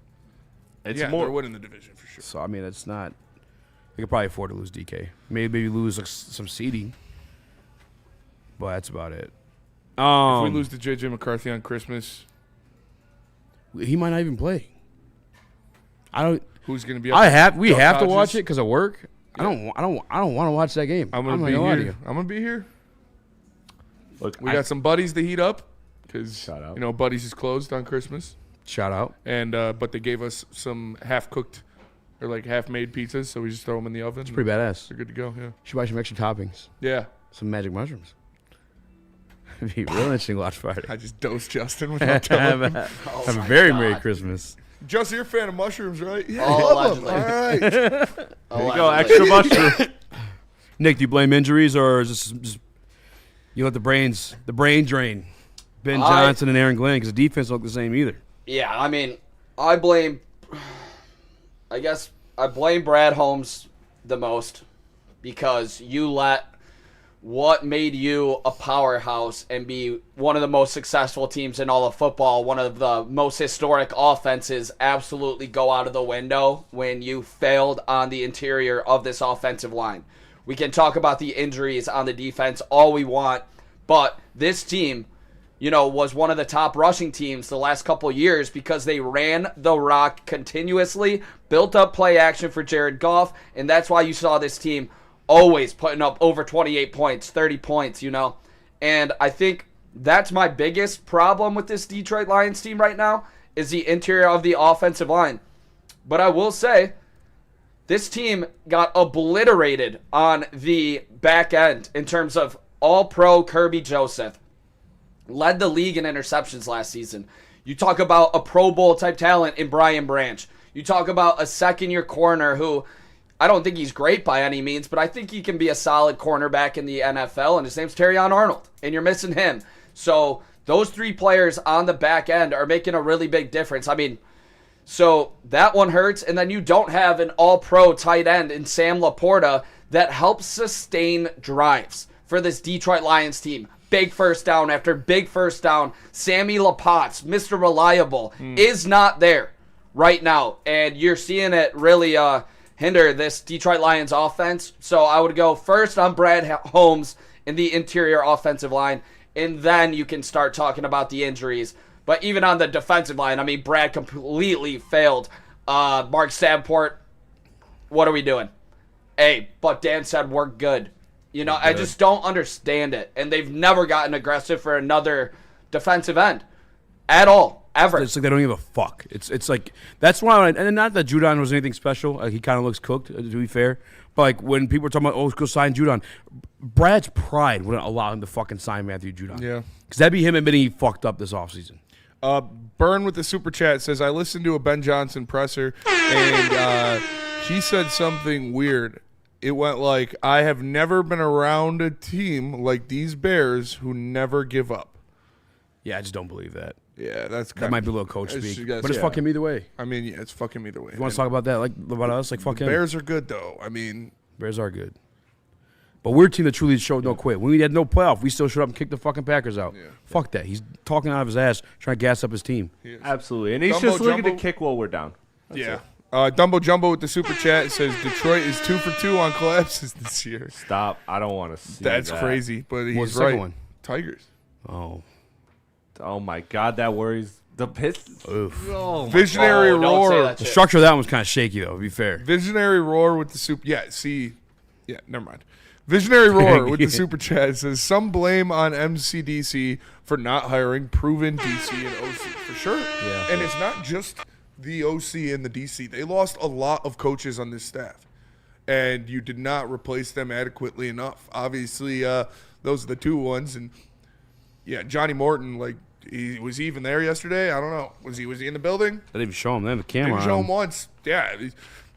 They're winning the division for sure. So I mean, it's not. They could probably afford to lose DK. Maybe lose some seeding, but that's about it. If we lose to JJ McCarthy on Christmas, he might not even play. I don't. Who's going to be? We have to watch it because of work. Yeah. I don't want to watch that game. I'm going to be here. I'm going to be here. Look, we got some Buddies to heat up because out. Buddies is closed on Christmas. Shout out. And but they gave us some half-cooked or like half-made pizzas, so we just throw them in the oven. It's pretty badass. They're good to go. Yeah. Should buy some extra toppings. Yeah. Some magic mushrooms. It'd be real interesting to watch Friday. I just dosed Justin without telling him. Have a very Merry Christmas. Justin, you're a fan of mushrooms, right? Yeah, allegedly. All right. There you go, extra mushroom. Nick, do you blame injuries or is this just you let the brain drain Ben Johnson and Aaron Glenn because the defense don't look the same either? Yeah, I mean, I blame Brad Holmes the most because you let what made you a powerhouse and be one of the most successful teams in all of football, one of the most historic offenses, absolutely go out of the window when you failed on the interior of this offensive line. We can talk about the injuries on the defense all we want, but this team, was one of the top rushing teams the last couple of years because they ran the rock continuously, built up play action for Jared Goff, and that's why you saw this team always putting up over 28 points, 30 points, And I think that's my biggest problem with this Detroit Lions team right now is the interior of the offensive line. But I will say, this team got obliterated on the back end in terms of all-pro Kirby Joseph. Led the league in interceptions last season. You talk about a Pro Bowl type talent in Brian Branch. You talk about a second-year corner who I don't think he's great by any means, but I think he can be a solid cornerback in the NFL, and his name's Terrion Arnold, and you're missing him. So those 3 players on the back end are making a really big difference. I mean, so that one hurts, and then you don't have an all-pro tight end in Sam Laporta that helps sustain drives for this Detroit Lions team. Big first down after big first down. Sammy Lapotz, Mr. Reliable, is not there right now, and you're seeing it really hinder this Detroit Lions offense. So I would go first on Brad Holmes in the interior offensive line, and then you can start talking about the injuries. But even on the defensive line, I mean, Brad completely failed. Mark Samport, what are we doing? Hey, but Dan said we're good. I just don't understand it. And they've never gotten aggressive for another defensive end at all, ever. It's like they don't give a fuck. It's like, that's why, and not that Judon was anything special. He kind of looks cooked, to be fair. But like when people are talking about, let's go sign Judon, Brad's pride wouldn't allow him to fucking sign Matthew Judon. Yeah. Because that'd be him admitting he fucked up this offseason. Burn with the super chat says, I listened to a Ben Johnson presser, and he said something weird. It went like, I have never been around a team like these Bears who never give up. Yeah, I just don't believe that. Yeah, that might be a little coach speak. But it's fuck him either way. I mean, it's fuck him either way. You want to talk about that, like about us? Like fuck him. Bears are good, though. I mean, Bears are good. But we're a team that truly showed no quit. When we had no playoff, we still showed up and kicked the fucking Packers out. Yeah. Fuck that. He's talking out of his ass, trying to gas up his team. Absolutely. And he's Dumbo just looking Jumbo. to kick while we're down. That's Yeah. it. Dumbo Jumbo with the super chat says Detroit is 2 for 2 on collapses this year. Stop. I don't want to see That's that. crazy, but he's What's the second right. one? Tigers. Oh, my God. That worries the Pistons. Oof. Oh, my Visionary Oh, don't say roar. that The shit. structure of that one was kind of shaky, though, to be fair. Visionary roar with the super. Yeah, see. Yeah, never mind. Visionary roar with the super chat says some blame on MCDC for not hiring proven DC and OC for sure. Yeah. And it's not just the OC and the DC. They lost a lot of coaches on this staff, and you did not replace them adequately enough. Obviously, those are the two ones. And yeah, Johnny Morton, like, was he even there yesterday? I don't know. Was he in the building? I didn't even show him. They have the They camera didn't show on him once. Yeah.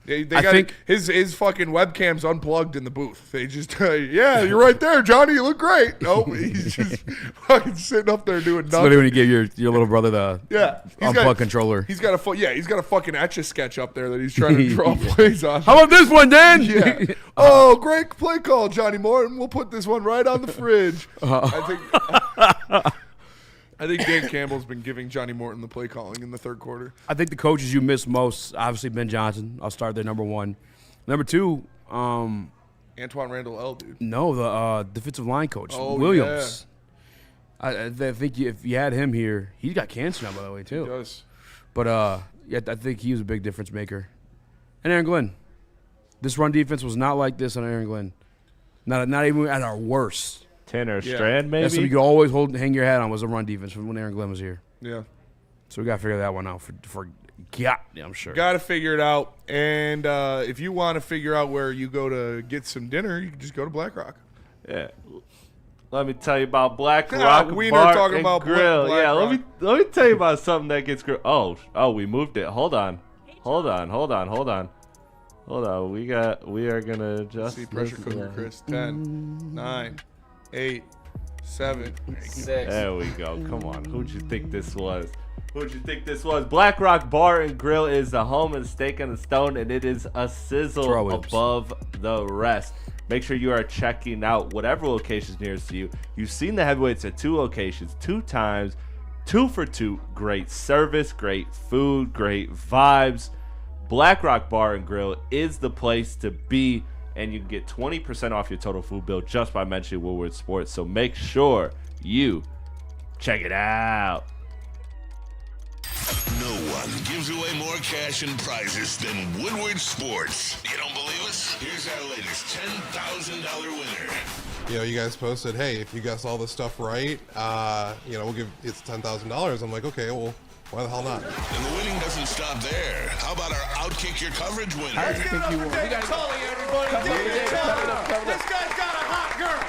They I got think- his fucking webcam's unplugged in the booth. They just yeah, you're right there, Johnny. You look great. Nope, he's just fucking sitting up there doing It's nothing. literally when you give your little brother the He's unplug got- controller. He's got a fucking Etch-a-Sketch up there that he's trying to draw plays on. How about this one, Dan? Yeah. Oh, great play call, Johnny Morton. We'll put this one right on the fridge. I think Dan Campbell's been giving Johnny Morton the play calling in the third quarter. I think the coaches you miss most, obviously Ben Johnson. I'll start there, number one. Number two, Antoine Randall L, dude. no, the defensive line coach, Oh, Williams. I think if you had him here, he's got cancer now, by the way, too. He does. But yeah, I think he was a big difference maker. And Aaron Glenn. This run defense was not like this on Aaron Glenn. Not even at our worst. Tanner Yeah. Strand, maybe? That's what you could always hang your hat on was a run defense from when Aaron Glenn was here. Yeah. So we got to figure that one out for goddamn sure. Got to figure it out. And if you want to figure out where you go to get some dinner, you can just go to Black Rock. Yeah. Let me tell you about Black Yeah, Rock Wiener Bar talking and Black Grill. Yeah, Rock. let me tell you about something that gets grilled. Oh, we moved it. Hold on. We are gonna adjust. See, pressure this. cooker, Chris. 10, 9, 8, 7, 6. There we go. Come on. Who'd you think this was? Black Rock Bar and Grill is the home of the steak on the stone, and it is a sizzle Throw ribs. above the rest. Make sure you are checking out whatever location is nearest to you. You've seen the heavyweights at 2 locations, 2 times, 2 for 2. Great service, great food, great vibes. Black Rock Bar and Grill is the place to be, and you can get 20% off your total food bill just by mentioning Woodward Sports. So make sure you check it out. No one gives away more cash and prizes than Woodward Sports. You don't believe us? Here's our latest $10,000 winner. You know, you guys posted, hey, if you guess all this stuff right, we'll give it's $10,000. I'm like, okay, well, why the hell not? And the winning doesn't stop there. How about our Outkick Your Coverage winner? I think you won. We got Tully, everybody. This guy's got a hot girl.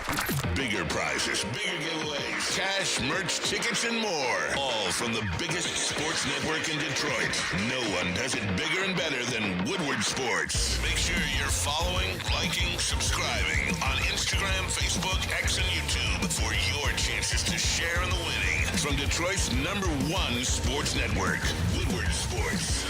Bigger prizes, bigger giveaways, cash, merch, tickets, and more. All from the biggest sports network in Detroit. No one does it bigger and better than Woodward Sports. Make sure you're following, liking, subscribing on Instagram, Facebook, X, and YouTube for your chances to share in the winning. From Detroit's #1 sports network, Woodward Sports.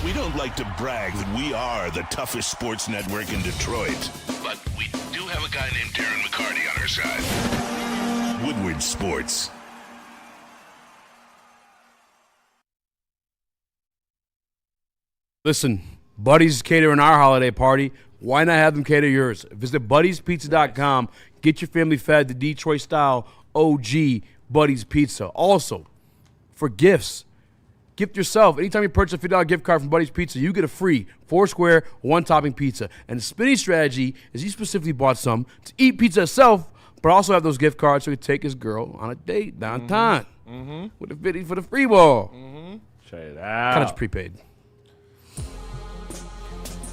We don't like to brag that we are the toughest sports network in Detroit, but we do have a guy named Darren McCarty on our side. Woodward Sports. Listen, Buddy's catering our holiday party. Why not have them cater yours? Visit Buddy'sPizza.com. Get your family fed the Detroit-style OG Buddy's Pizza. Also, for gifts, Gift yourself. Anytime you purchase a $50 gift card from Buddy's Pizza, you get a free 4-square, 1-topping pizza. And the spinning strategy is he specifically bought some to eat pizza itself, but also have those gift cards so he can take his girl on a date downtown with a 50 for the free ball. Check it out. Kind of prepaid.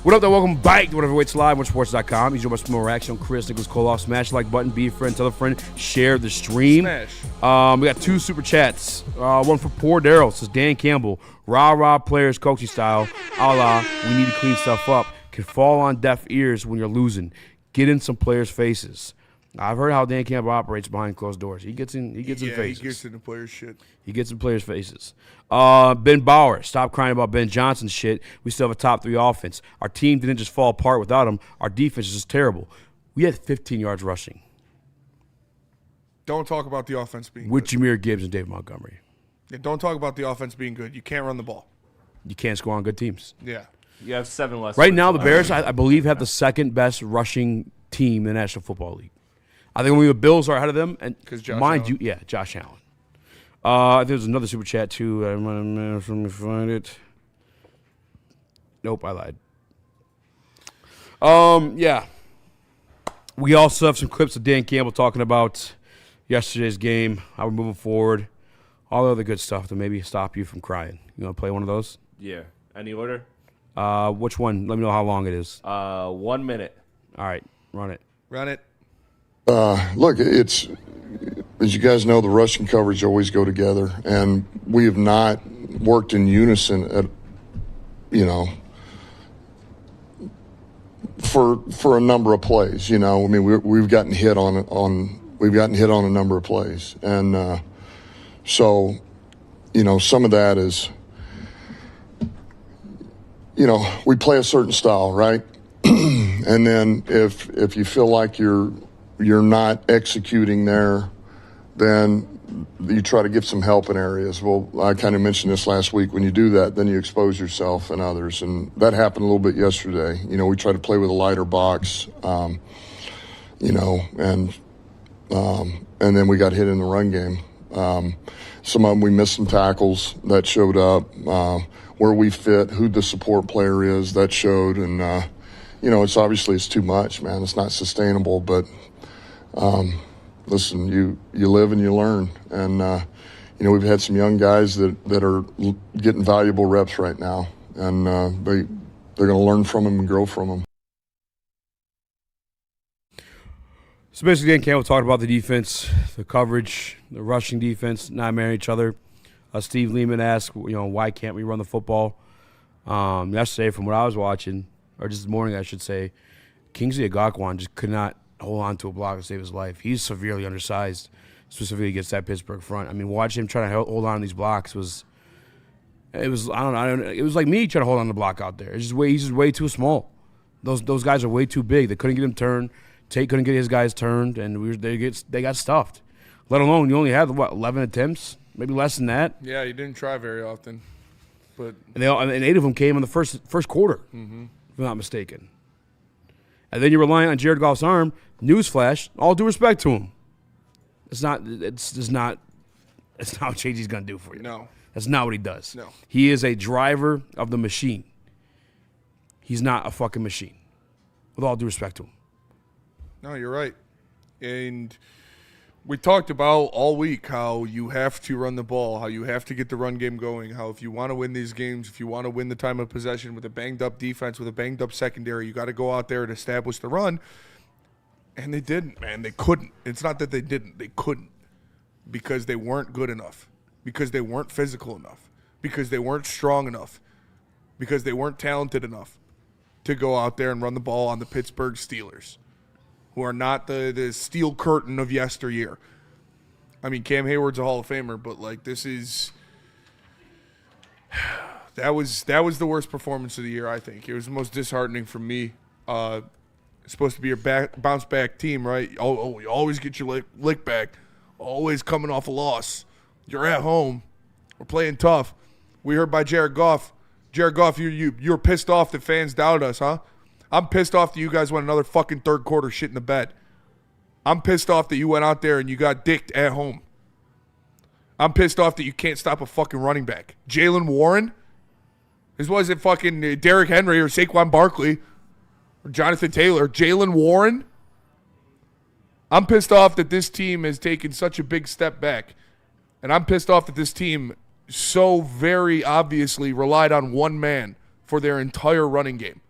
What up, though? Welcome back to Whatever Waits Live on sports.com. He's your Spencer Raxter, Chris Nicholas Koloff. Smash the like button, be a friend, tell a friend, share the stream. Smash. We got 2 super chats. One for Poor Daryl, says Dan Campbell. Rah-rah players coaching style, a la we need to clean stuff up, can fall on deaf ears when you're losing. Get in some players' faces. I've heard how Dan Campbell operates behind closed doors. He gets in faces. He gets in the players' shit. He gets in players' faces. Ben Bauer, stop crying about Ben Johnson's shit. We still have a top 3 offense. Our team didn't just fall apart without him. Our defense is just terrible. We had 15 yards rushing. Don't talk about the offense being with good. Jameer Gibbs and David Montgomery. Yeah, don't talk about the offense being good. You can't run the ball. You can't score on good teams. Yeah. You have 7 less. Right now, the Bears, I believe, have the second best rushing team in the National Football League. I think only the Bills are ahead of them. And mind you, Josh Allen. There's another super chat, too. Let me find it. Nope, I lied. Yeah. We also have some clips of Dan Campbell talking about yesterday's game, how we're moving forward, all the other good stuff to maybe stop you from crying. You want to play one of those? Yeah. Any order? Which one? Let me know how long it is. 1 minute. All right, run it. Run it. Look, it's, as you guys know, the rushing coverage always go together, and we have not worked in unison at, for a number of plays. I mean, we've gotten hit on a number of plays, and so some of that is, we play a certain style, right? And then if you feel like you're not executing there, then you try to get some help in areas. Well, I kind of mentioned this last week. When you do that, then you expose yourself and others, and that happened a little bit yesterday. We tried to play with a lighter box, and then we got hit in the run game. Some of them we missed some tackles that showed up. Where we fit, who the support player is, that showed, and it's too much, man. It's not sustainable, but listen, you live and you learn, and we've had some young guys that are getting valuable reps right now, and they're going to learn from them and grow from them. So basically, Dan Campbell talked about the defense, the coverage, the rushing defense, not marrying each other. Steve Lehman asked, why can't we run the football? Yesterday, from what I was watching, or just this morning, I should say, Kingsley Agakwan just could not hold on to a block to save his life. He's severely undersized, specifically against that Pittsburgh front. I mean, watching him trying to hold on to these blocks was it was like me trying to hold on to the block out there. He's just way too small. Those guys are way too big. They couldn't get him turned. Tate couldn't get his guys turned, and they got stuffed. Let alone you only had 11 attempts. Maybe less than that. Yeah, you didn't try very often, but and 8 of them came in the first quarter, if I'm not mistaken. And then you're relying on Jared Goff's arm. Newsflash, all due respect to him, it's not what JG's gonna do for you. No, that's not what he does. No, he is a driver of the machine. He's not a fucking machine. With all due respect to him. No, you're right, and we talked about all week how you have to run the ball, how you have to get the run game going, how if you want to win these games, if you want to win the time of possession with a banged-up defense, with a banged-up secondary, you got to go out there and establish the run. And they didn't, man. They couldn't. It's not that they didn't. They couldn't because they weren't good enough, because they weren't physical enough, because they weren't strong enough, because they weren't talented enough to go out there and run the ball on the Pittsburgh Steelers, who are not the steel curtain of yesteryear. I mean, Cam Hayward's a Hall of Famer, but this is that was the worst performance of the year. I think it was the most disheartening for me. It's supposed to be your bounce back team, right? Oh, you always get your lick back. Always coming off a loss. You're at home. We're playing tough. We heard by Jared Goff. Jared Goff, you're pissed off that fans doubted us, huh? I'm pissed off that you guys went another fucking third quarter shit in the bed. I'm pissed off that you went out there and you got dicked at home. I'm pissed off that you can't stop a fucking running back. Jalen Warren? This wasn't fucking Derrick Henry or Saquon Barkley or Jonathan Taylor. Jalen Warren? I'm pissed off that this team has taken such a big step back. And I'm pissed off that this team so very obviously relied on one man for their entire running game.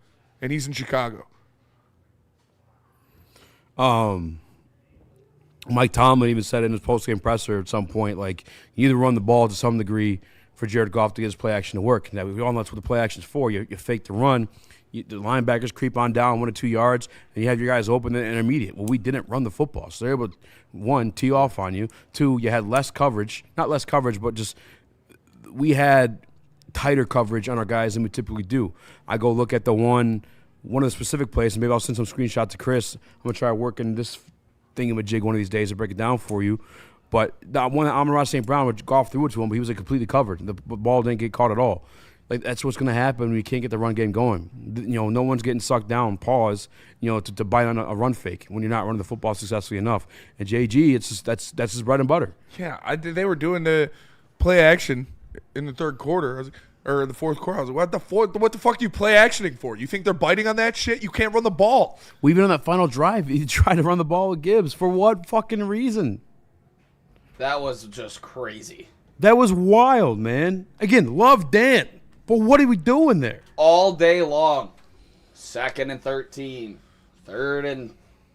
And he's in Chicago. Mike Tomlin even said in his postgame presser at some point, like, you either run the ball to some degree for Jared Goff to get his play action to work. Now, we all know that's what the play action is for. You fake the run. The linebackers creep on down 1 or 2 yards, and you have your guys open in the intermediate. Well, we didn't run the football. So they're able to, 1, tee off on you. 2, you had less coverage. Not less coverage, but just we had tighter coverage on our guys than we typically do. I go look at one of the specific plays, and maybe I'll send some screenshot to Chris. I'm going to try working this thingamajig one of these days to break it down for you. But the one that Amon-Ra St. Brown, which Goff threw it to him, but he was like completely covered. The ball didn't get caught at all. Like, that's what's going to happen when you can't get the run game going. You know, no one's getting sucked down, pause, you know, to bite on a run fake when you're not running the football successfully enough. And JG, it's just, that's his bread and butter. Yeah, they were doing the play action in the third quarter. Or the fourth quarter. I was like, what the fuck are you play actioning for? You think they're biting on that shit? You can't run the ball. Well, even on that final drive, he tried to run the ball with Gibbs. For what fucking reason? That was just crazy. That was wild, man. Again, love Dan. But what are we doing there? All day long. 2nd and 13. 3rd and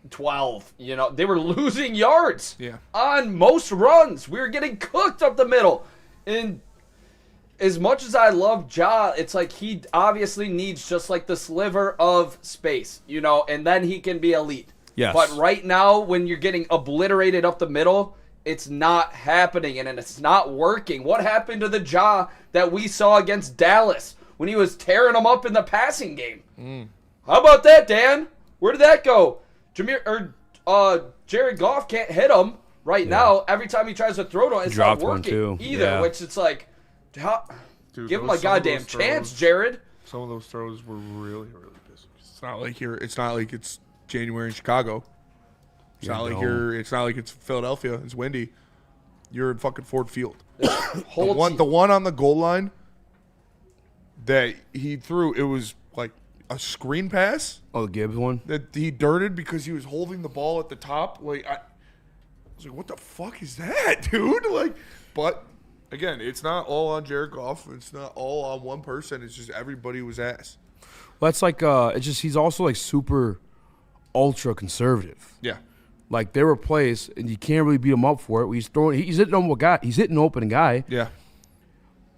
12. You know, they were losing yards on most runs. We were getting cooked up the middle. And as much as I love Ja, it's like he obviously needs just like the sliver of space, you know, and then he can be elite. Yes. But right now, when you're getting obliterated up the middle, it's not happening and it's not working. What happened to the Ja that we saw against Dallas when he was tearing them up in the passing game? How about that, Dan? Where did that go? Jared Goff can't hit him now. Every time he tries to throw to him, it's not working either, which it's like, Dude, give him a goddamn chance, Jared. Some of those throws were really, really busy. It's not like it's January in Chicago. It's not like it's Philadelphia. It's windy. You're in fucking Ford Field. The one on the goal line that he threw, it was like a screen pass. Oh, the Gibbs one? That he dirted because he was holding the ball at the top. Like, I was like, what the fuck is that, dude? Like, but again, it's not all on Jared Goff. It's not all on one person. It's just everybody was ass. Well, that's like, it's just, he's also like super ultra conservative. Yeah. Like, there were plays, and you can't really beat him up for it. He's hitting an open guy. Yeah.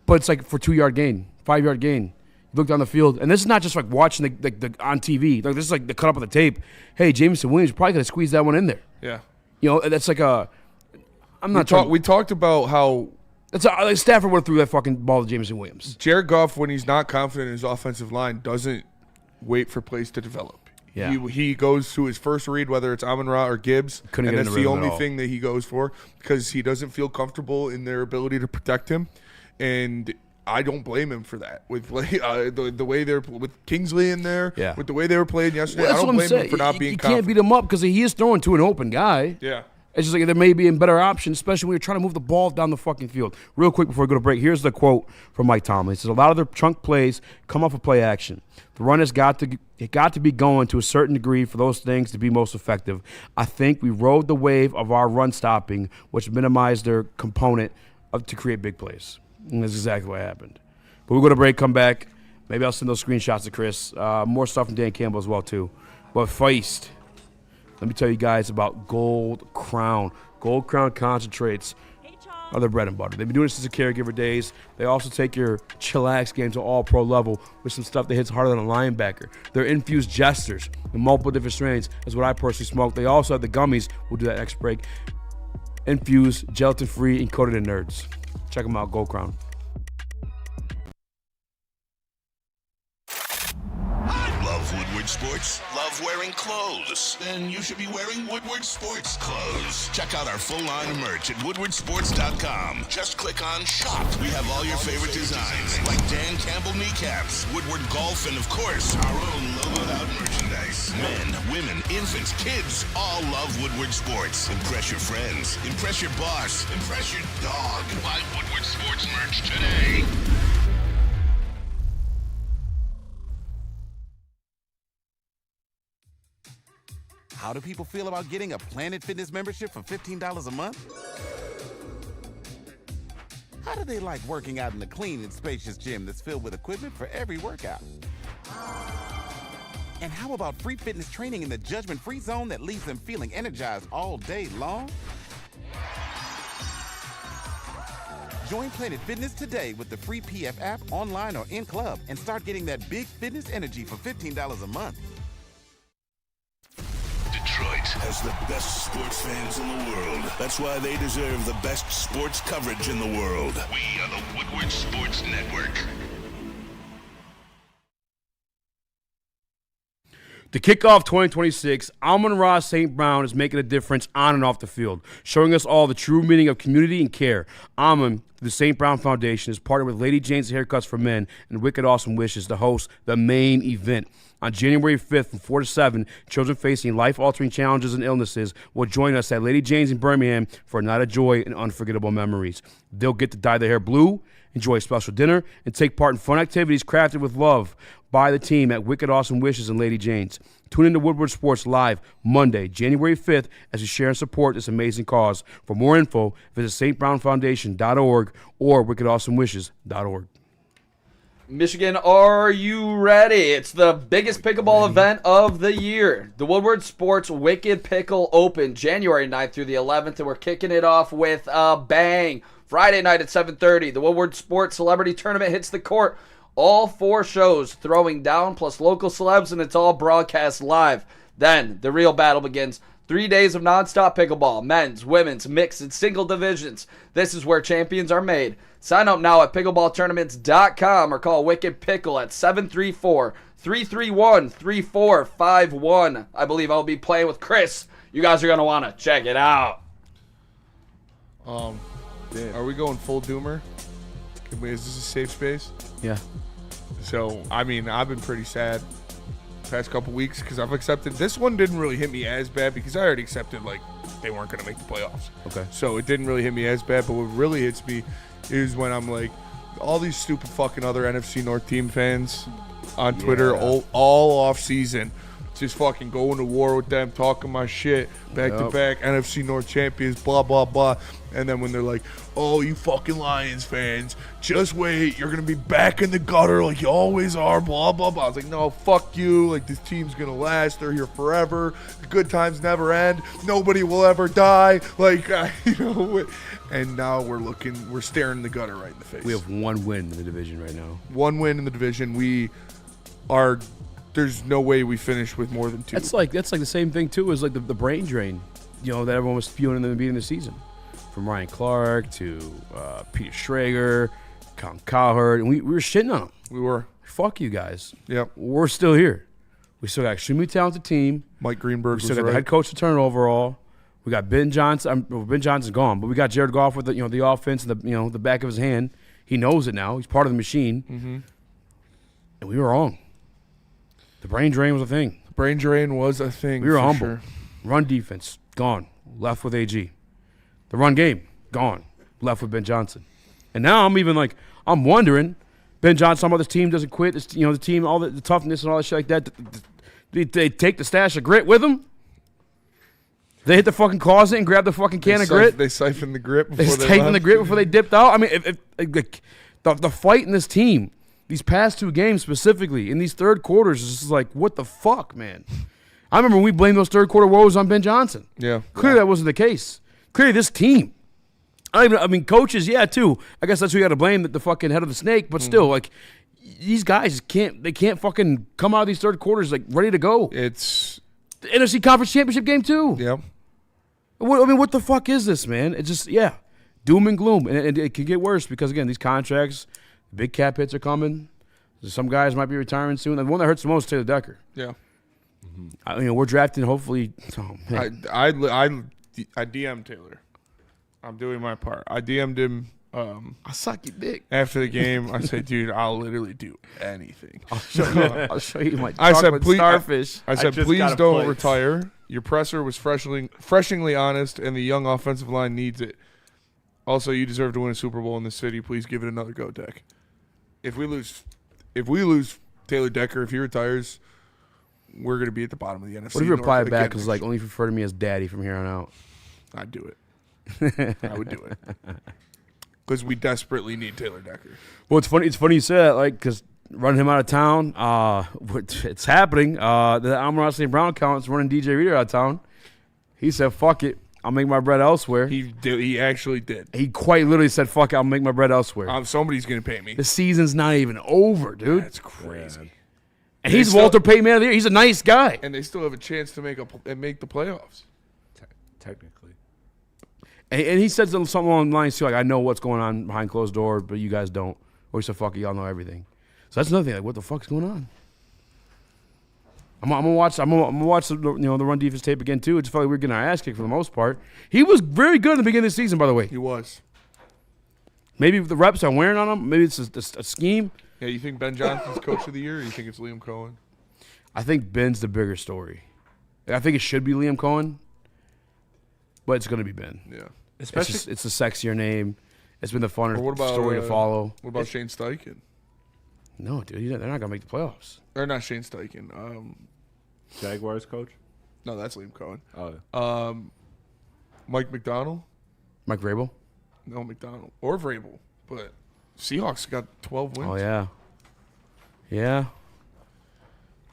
But it's like for 2-yard gain, 5-yard gain. You look down the field, and this is not just like watching the on TV. Like, this is like the cut up of the tape. Hey, Jameson Williams probably could have squeezed that one in there. Yeah. You know, that's like we talked about how Stafford would have threw that fucking ball to Jameson Williams. Jared Goff, when he's not confident in his offensive line, doesn't wait for plays to develop. Yeah. He goes to his first read, whether it's Amon-Ra or Gibbs, and that's the only thing that he goes for because he doesn't feel comfortable in their ability to protect him, and I don't blame him for that. With the way they're with Kingsley in there, with the way they were playing yesterday, I don't blame him for not being confident. You can't beat him up because he is throwing to an open guy. Yeah. It's just like there may be a better option, especially when you're trying to move the ball down the fucking field. Real quick before we go to break, here's the quote from Mike Tomlin. He says, a lot of their chunk plays come off of play action. The run has got to be going to a certain degree for those things to be most effective. I think we rode the wave of our run stopping, which minimized their component to create big plays. And that's exactly what happened. But we'll go to break, come back. Maybe I'll send those screenshots to Chris. More stuff from Dan Campbell as well, too. But Feist, let me tell you guys about Gold Crown. Gold Crown concentrates are their bread and butter. They've been doing this since the caregiver days. They also take your chillax game to all pro level with some stuff that hits harder than a linebacker. They're infused jesters in multiple different strains. That's what I personally smoke. They also have the gummies. We'll do that next break. Infused, gelatin-free, and coated in nerds. Check them out, Gold Crown. Love Woodward Sports? Love off wearing clothes? Then you should be wearing Woodward Sports clothes. Check out our full line of merch at woodwardsports.com. Just click on Shop. We have all your favorite designs, like Dan Campbell kneecaps, Woodward Golf, and of course, our own logoed out merchandise. Men, women, infants, kids all love Woodward Sports. Impress your friends. Impress your boss. Impress your dog. Buy Woodward Sports merch today. How do people feel about getting a Planet Fitness membership for $15 a month? How do they like working out in a clean and spacious gym that's filled with equipment for every workout? And how about free fitness training in the judgment-free zone that leaves them feeling energized all day long? Join Planet Fitness today with the free PF app, online or in club, and start getting that big fitness energy for $15 a month. Detroit has the best sports fans in the world. That's why they deserve the best sports coverage in the world. We are the Woodward Sports Network. To kick off 2026, Amon-Ra St. Brown is making a difference on and off the field, showing us all the true meaning of community and care. Amon, the St. Brown Foundation, is partnered with Lady Jane's Haircuts for Men and Wicked Awesome Wishes to host the main event. On January 5th from 4 to 7, children facing life-altering challenges and illnesses will join us at Lady Jane's in Birmingham for a night of joy and unforgettable memories. They'll get to dye their hair blue, enjoy a special dinner, and take part in fun activities crafted with love by the team at Wicked Awesome Wishes and Lady Jane's. Tune in to Woodward Sports live Monday, January 5th, as we share and support this amazing cause. For more info, visit stbrownfoundation.org or wickedawesomewishes.org. Michigan, are you ready? It's the biggest pickleball event of the year. The Woodward Sports Wicked Pickle Open, January 9th through the 11th, and we're kicking it off with a bang. Friday night at 7:30, the Woodward Sports Celebrity Tournament hits the court. All 4 shows throwing down, plus local celebs, and it's all broadcast live. Then the real battle begins. 3 days of nonstop pickleball, men's, women's, mixed, and single divisions. This is where champions are made. Sign up now at pickleballtournaments.com or call Wicked Pickle at 734-331-3451. I believe I'll be playing with Chris. You guys are going to want to check it out. Are we going full doomer? Is this a safe space? Yeah. So, I mean, I've been pretty sad past couple weeks because I've accepted. This one didn't really hit me as bad because I already accepted, like, they weren't going to make the playoffs. Okay. So it didn't really hit me as bad, but what really hits me is when I'm like, all these stupid fucking other NFC North team fans on Twitter all off season just fucking going to war with them, talking my shit, back to back NFC North champions, blah, blah, blah. And then when they're like, oh, you fucking Lions fans, just wait, you're going to be back in the gutter like you always are, blah, blah, blah. I was like, no, fuck you. Like, this team's going to last. They're here forever. The good times never end. Nobody will ever die. Like, you know, and now we're staring the gutter right in the face. We have 1 win in the division right now. 1 win in the division. There's no way we finish with more than 2. That's like the same thing too as like the brain drain, you know, that everyone was spewing in the beginning of the season, from Ryan Clark to Peter Schrager, Colin Cowherd, and we were shitting on them. We were. Fuck you guys. Yep. We're still here. We still got an extremely talented team. Mike Greenberg. We still got the head coach to turn overall. We got Ben Johnson. Ben Johnson's gone, but we got Jared Goff with the offense and the back of his hand. He knows it now. He's part of the machine. Mm-hmm. And we were wrong. The brain drain was a thing. Brain drain was a thing. We were humble. Sure. Run defense, gone. Left with AG. The run game, gone. Left with Ben Johnson. And now I'm wondering, Ben Johnson, some of this team doesn't quit. This, the team, all the toughness and all that shit like that. They take the stash of grit with them. They hit the fucking closet and grab the fucking can of grit. They siphoned the grit before they siphoned the grit before they dipped out. I mean, the fight in this team, these past 2 games specifically, in these third quarters, is just like, what the fuck, man? I remember when we blamed those third quarter woes on Ben Johnson. Yeah. Clearly that wasn't the case. Clearly this team. I mean, coaches, yeah, too. I guess that's who you got to blame, the fucking head of the snake. But still, like, these guys can't fucking come out of these third quarters, like, ready to go. It's the NFC Conference Championship game, too. Yep. What the fuck is this, man? It's just, doom and gloom. And it can get worse because, again, these contracts, big cap hits are coming. Some guys might be retiring soon. The one that hurts the most is Taylor Decker. Yeah. I mean, we're drafting. Hopefully, I DM'd Taylor. I'm doing my part. I DM'd him. I suck your dick. After the game, I said, dude, I'll literally do anything. I'll show you my chocolate starfish. I said, please don't retire. Your presser was refreshingly honest, and the young offensive line needs it. Also, you deserve to win a Super Bowl in this city. Please give it another go, Deck. If we lose Taylor Decker, if he retires, we're going to be at the bottom of the NFC. What if you reply back because like only refer to me as daddy from here on out? I'd do it. I would do it. Because we desperately need Taylor Decker. Well, it's funny. It's funny you say that, like, because running him out of town, it's happening. The Amon-Ra St. Brown account's running DJ Reader out of town. He said, "Fuck it, I'll make my bread elsewhere." He actually did. He quite literally said, "Fuck it, I'll make my bread elsewhere." Somebody's gonna pay me. The season's not even over, dude. That's crazy. And he's Walter Payton Man of the Year. He's a nice guy. And they still have a chance to make the playoffs. Technically. And he said something along the lines too, like, I know what's going on behind closed doors, but you guys don't. Or he said, fuck it, y'all know everything. So that's another thing. Like, what the fuck's going on? I'm gonna watch the run defense tape again too. It just felt like we were getting our ass kicked for the most part. He was very good in the beginning of the season, by the way. He was. Maybe the reps are wearing on him. Maybe it's a scheme. Yeah, you think Ben Johnson's coach of the year, or you think it's Liam Cohen? I think Ben's the bigger story. I think it should be Liam Cohen, but it's going to be Ben. Yeah. Especially, it's a sexier name. It's been the funner story to follow. What about Shane Steichen? No, dude, they're not going to make the playoffs. Or not Shane Steichen. Jaguars coach? No, that's Liam Cohen. Oh. Mike McDonald? Mike Vrabel? No, McDonald. Or Vrabel. But Seahawks got 12 wins. Oh, yeah. Yeah.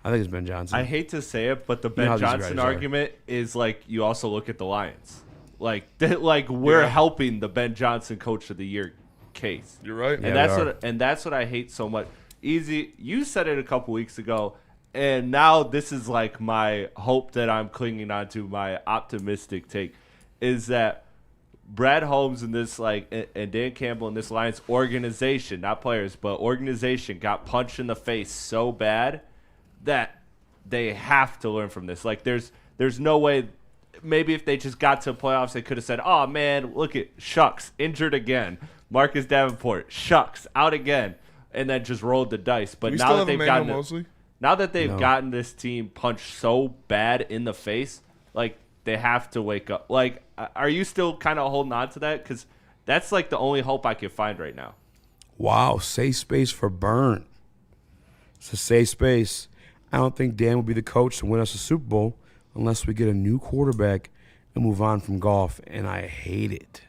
I think it's Ben Johnson. I hate to say it, but the Ben Johnson argument is like you also look at the Lions. Like we're helping the Ben Johnson Coach of the Year case. You're right. And that's what I hate so much. Easy, you said it a couple weeks ago, and now this is like my hope that I'm clinging on to, my optimistic take, is that Brad Holmes and this and Dan Campbell and this Lions organization, not players, but organization, got punched in the face so bad that they have to learn from this. Like there's no way. Maybe if they just got to playoffs, they could have said, "Oh man, look at Shucks injured again, Marcus Davenport Shucks out again," and then just rolled the dice. But now that they've gotten this team punched so bad in the face, like they have to wake up. Like, are you still kind of holding on to that? Because that's like the only hope I can find right now. Wow, safe space for Burn. It's a safe space. I don't think Dan will be the coach to win us a Super Bowl unless we get a new quarterback and move on from golf, and I hate it.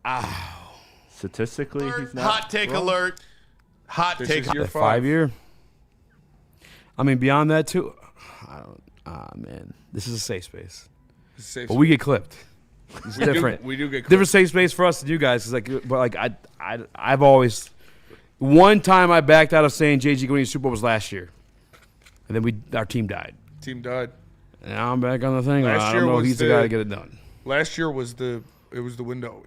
Ow. Statistically, he's not. Hot take alert. Hot take. Year 5 year. I mean, beyond that too. Man, this is a safe space. But we get clipped. It's different. We do get clipped. Different safe space for us than you guys. I've always. One time I backed out of saying JG going to Super Bowl was last year, and then our team died. Team died. And now I'm back on the thing. I don't know if he's the guy to get it done. Last year was the window.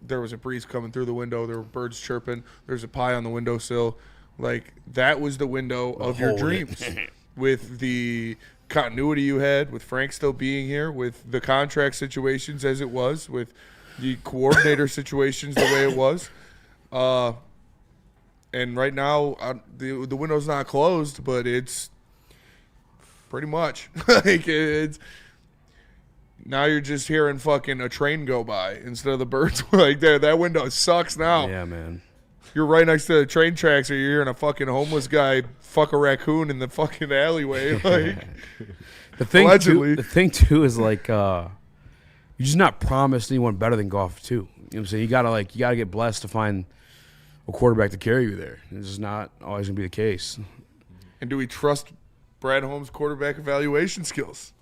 There was a breeze coming through the window. There were birds chirping. There's a pie on the windowsill. Like that was the window of your dreams, with the continuity you had, with Frank still being here, with the contract situations as it was, with the coordinator situations the way it was. And right now, the window's not closed, but it's pretty much like it's. Now you're just hearing fucking a train go by instead of the birds. Like that window sucks now. Yeah, man. You're right next to the train tracks, or you're hearing a fucking homeless guy fuck a raccoon in the fucking alleyway. Like the thing too is like you're just not promised anyone better than golf too. You know what I'm saying? You gotta get blessed to find a quarterback to carry you there. It's just not always gonna be the case. And do we trust Brad Holmes' quarterback evaluation skills?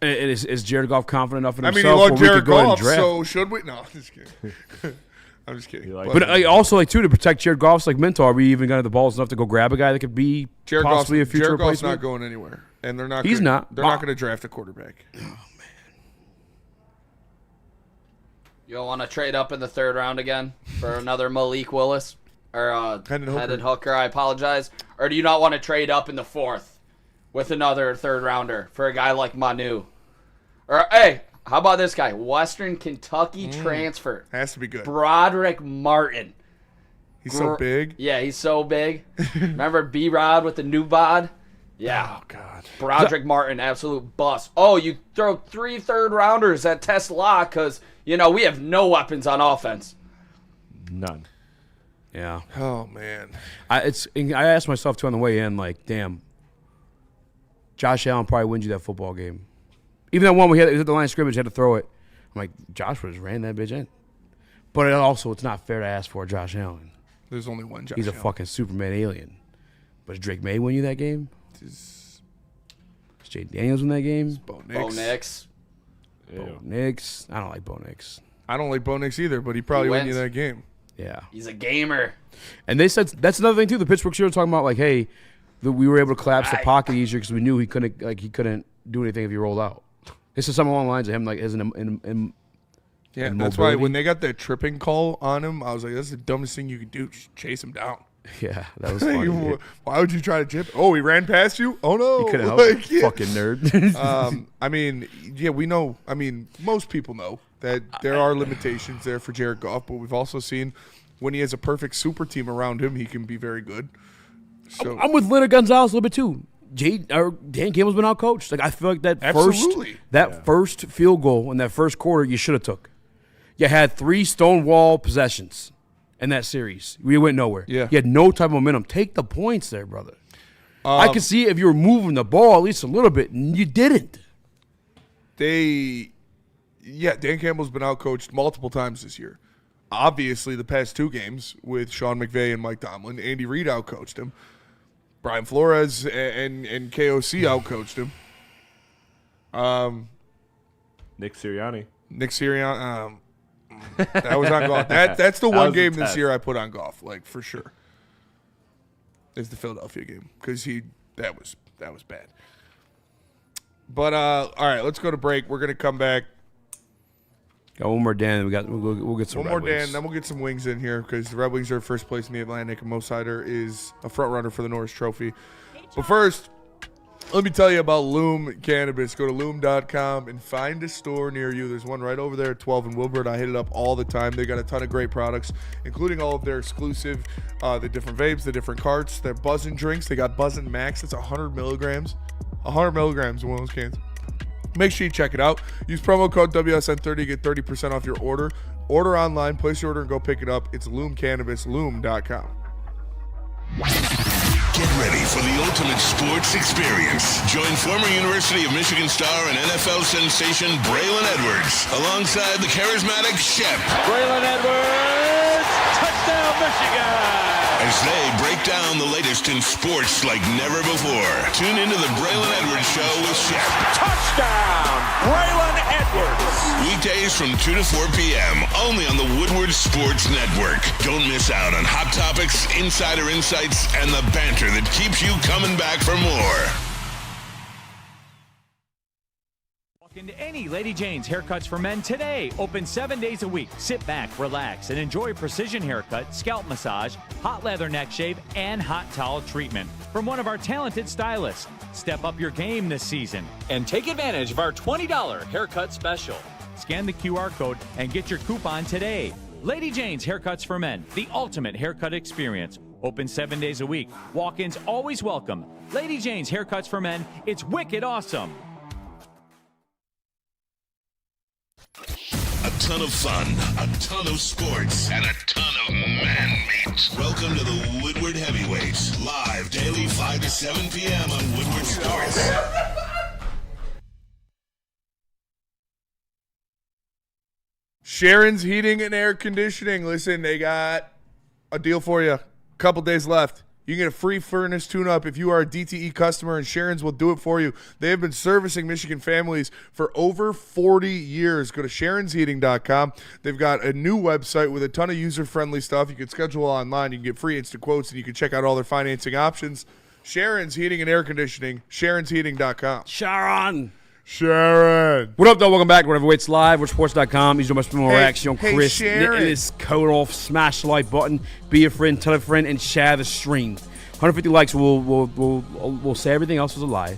Is Jared Goff confident enough in himself? I mean, he loved Jared Goff, draft? so should we? No, I'm just kidding. I'm just kidding. But also, too, to protect Jared Goff's mentor, are we even going to have the balls enough to go grab a guy that could be possibly a future Jared Goff's replacement? not going anywhere, and they're not. He's not. They're not going to draft a quarterback. Oh man. You don't want to trade up in the third round again for another Malik Willis? or Hendon Hooker, I apologize. Or do you not want to trade up in the 4th with another third rounder for a guy like Manu? Or, hey, how about this guy? Western Kentucky transfer. Has to be good. Broderick Martin. He's so big. Yeah, he's so big. Remember B-Rod with the new bod? Yeah. Oh, God. Broderick Martin, absolute bust. Oh, you throw 3 third-rounders at test lock because, we have no weapons on offense. None. Yeah. Oh, man. I asked myself, too, on the way in, like, damn, Josh Allen probably wins you that football game. Even that one we had at the line of scrimmage, had to throw it. I'm like, Josh would have ran that bitch in. But it's not fair to ask for Josh Allen. There's only one Josh He's a Allen. fucking Superman alien. But does Drake May win you that game? Does Jay Daniels win that game? Bo Nix. Bo Nix. I don't like Bo Nix. I don't like Bo Nix either, but he probably win you that game. Yeah. He's a gamer. And they said that's another thing too. The Pittsburgh Steelers talking about like, hey, we were able to collapse the pocket easier because we knew he couldn't do anything if he rolled out. This is something along the lines of him like as an yeah, that's why when they got that tripping call on him, I was like, that's the dumbest thing you could do. Just chase him down. Yeah, that was funny. Why would you try to chip? Oh, he ran past you? Oh, no. He couldn't help it. Fucking nerd. I mean, yeah, we know. I mean, most people know that there are limitations there for Jared Goff, but we've also seen when he has a perfect super team around him, he can be very good. So I'm with Leonard Gonzalez a little bit too. Dan Campbell's been outcoached. Like I feel like that first field goal in that first quarter you should have took. You had 3 stonewall possessions in that series. We went nowhere. Yeah. You had no type of momentum. Take the points there, brother. I could see if you were moving the ball at least a little bit, and you didn't. Dan Campbell's been outcoached multiple times this year. Obviously, the past 2 games with Sean McVay and Mike Tomlin, Andy Reid outcoached him. Brian Flores and KOC outcoached him. Nick Sirianni. That was on Goff. That's the one game this year I put on Goff, like for sure. Is the Philadelphia game because that was bad. But all right, let's go to break. We're gonna come back. Got one more Dan. We'll get some one Red more Wings. Dan. Then we'll get some wings in here because the Red Wings are first place in the Atlantic, and Mo Sider is a front runner for the Norris Trophy. But first, let me tell you about Loom Cannabis. Go to loom.com and find a store near you. There's one right over there at 12 in Woodward. I hit it up all the time. They got a ton of great products, including all of their exclusive, the different vapes, the different carts, their Buzzin' drinks. They got Buzzin' Max. It's 100 milligrams. 100 milligrams in one of those cans. Make sure you check it out. Use promo code WSN30 to get 30% off your order. Order online, place your order, and go pick it up. It's Loom Cannabis, loom.com. Get ready for the ultimate sports experience. Join former University of Michigan star and NFL sensation Braylon Edwards alongside the charismatic Shep. Braylon Edwards, touchdown Michigan! As they break down the latest in sports like never before. Tune into the Braylon Edwards Show with Shep. Touchdown, Braylon Edwards! Weekdays from 2 to 4 p.m. only on the Woodward Sports Network. Don't miss out on hot topics, insider insights, and the banter that keeps you coming back for more. Walk into any Lady Jane's Haircuts for Men today. Open 7 days a week. Sit back, relax, and enjoy precision haircut, scalp massage, hot leather neck shave, and hot towel treatment from one of our talented stylists. Step up your game this season and take advantage of our $20 haircut special. Scan the QR code and get your coupon today. Lady Jane's Haircuts for Men, the ultimate haircut experience. Open 7 days a week. Walk-ins always welcome. Lady Jane's Haircuts for Men, it's wicked awesome. A ton of fun, a ton of sports, and a ton of man-meat. Welcome to the Woodward Heavyweights, live daily 5 to 7 p.m. on Woodward Sports. Sharon's Heating and Air Conditioning. Listen, they got a deal for you. A couple days left. You can get a free furnace tune-up if you are a DTE customer, and Sharon's will do it for you. They have been servicing Michigan families for over 40 years. Go to SharonsHeating.com. They've got a new website with a ton of user-friendly stuff. You can schedule online. You can get free instant quotes, and you can check out all their financing options. Sharon's Heating and Air Conditioning, SharonsHeating.com. Sharon. Sharon. What up, though? Welcome back to Whatever Waits Live. We're sports.com. He's doing my Spencer Raxter, young hey, Chris. Sharon. Knitting his coat off. Smash the like button. Be a friend. Tell a friend. And share the stream. 150 likes. We'll say everything else was a lie.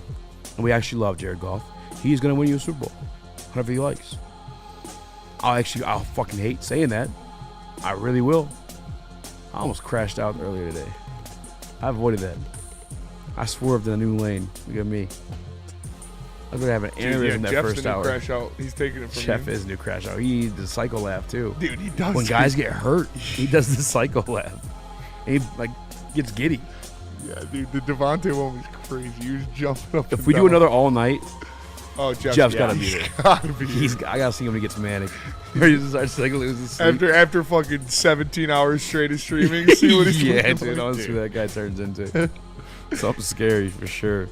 And we actually love Jared Goff. He's going to win you a Super Bowl. 150 likes. I'll fucking hate saying that. I really will. I almost crashed out earlier today. I avoided that. I swerved in a new lane. Look at me. I'm going to have an aneurysm that Jeff's first the new hour. crash out. He's taking it from Jeff you. is a new crash out. He does the psycho laugh, too. Dude, he does. When guys get hurt, he does the psycho laugh. And he, gets giddy. Yeah, dude, the Devontae one was crazy. He was jumping up. If we do another all night, Jeff's got to be there. Gotta be there. I got to see him when he gets manic. Or he just starts losing sleep. After fucking 17 hours straight of streaming, see what he's yeah, dude, I want to see what that guy turns into. Something scary for sure.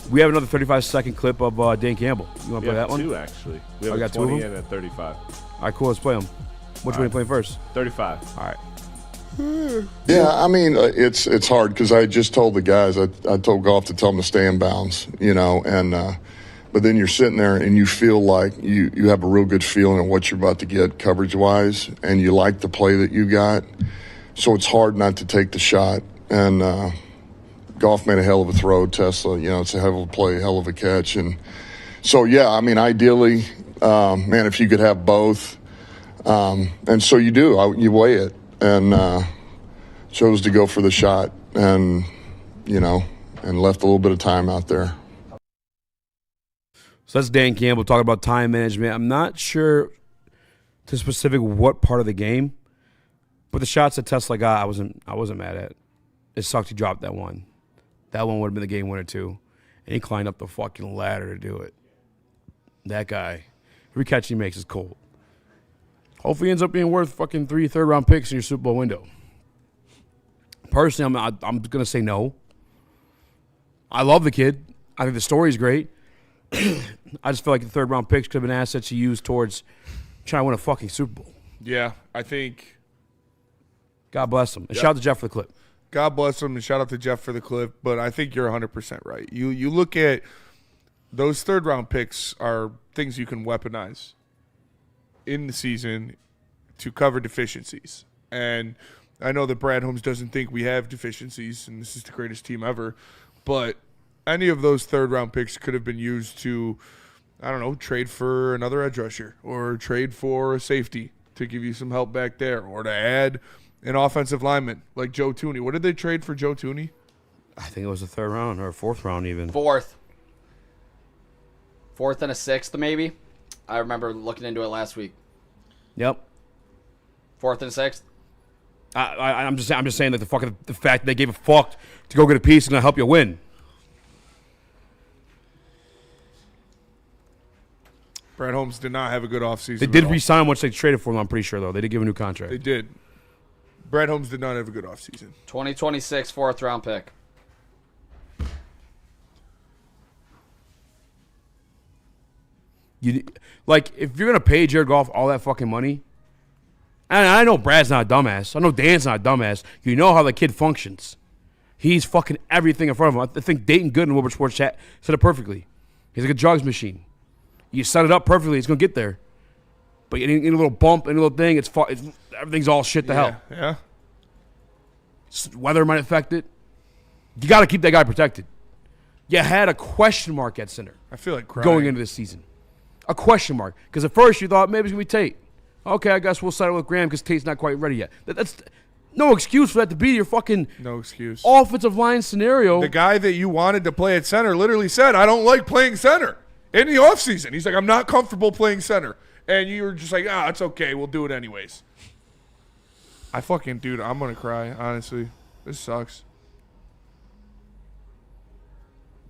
We have another 35-second clip of Dan Campbell. You want to play that one? Two, actually. We have I a got 20 two of them? and a 35. All right, cool. Let's play them. Which one are you playing first? 35. All right. Yeah, I mean, it's hard because I just told the guys, I told Goff to tell them to stay in bounds, but then you're sitting there and you feel like you have a real good feeling of what you're about to get coverage-wise, and you like the play that you got. So it's hard not to take the shot. And Goff made a hell of a throw. Tesla, it's a hell of a play, hell of a catch. And so, yeah, I mean, ideally, man, if you could have both. And so you do. You weigh it. And chose to go for the shot and left a little bit of time out there. So that's Dan Campbell talking about time management. I'm not sure to specific what part of the game, but the shots that Tesla got, I wasn't mad at. It sucked he dropped that one. That one would have been the game winner too. And he climbed up the fucking ladder to do it. That guy, every catch he makes is cold. Hopefully he ends up being worth fucking 3 third-round picks in your Super Bowl window. Personally, I'm going to say no. I love the kid. I think the story's great. I just feel like the third-round picks could have been assets you used towards trying to win a fucking Super Bowl. Yeah, I think. God bless him. And shout out to Jeff for the clip. God bless him, and shout out to Jeff for the clip. But I think you're 100% right. You look at those third-round picks are things you can weaponize in the season to cover deficiencies. And I know that Brad Holmes doesn't think we have deficiencies, and this is the greatest team ever, but any of those third-round picks could have been used to, I don't know, trade for another edge rusher or trade for a safety to give you some help back there, or to add an offensive lineman like Joe Tooney. What did they trade for Joe Tooney? I think it was the third round or fourth round even. Fourth and a sixth, maybe. I remember looking into it last week. Yep. Fourth and sixth. I'm just saying that the fact that they gave a fuck to go get a piece is gonna help you win. Brad Holmes did not have a good offseason. They did re-sign once they traded for him. I'm pretty sure though they did give him a new contract. They did. Brad Holmes did not have a good offseason. 2026 fourth round pick. If you're gonna pay Jared Goff all that fucking money, and I know Brad's not a dumbass. I know Dan's not a dumbass. You know how the kid functions. He's fucking everything in front of him. I think Dayton Good in Woodward Sports Chat said it perfectly. He's like a drugs machine. You set it up perfectly, it's gonna get there. But in a little bump, in a little thing, everything's all shit to hell. Yeah. Weather might affect it. You got to keep that guy protected. You had a question mark at center. I feel like crying. Going into this season. A question mark. Because at first you thought maybe it's going to be Tate. Okay, I guess we'll settle with Graham because Tate's not quite ready yet. That's no excuse for that to be your fucking offensive line scenario. The guy that you wanted to play at center literally said, I don't like playing center in the offseason. He's like, I'm not comfortable playing center. And you were just like, it's okay. We'll do it anyways. I'm going to cry, honestly. This sucks.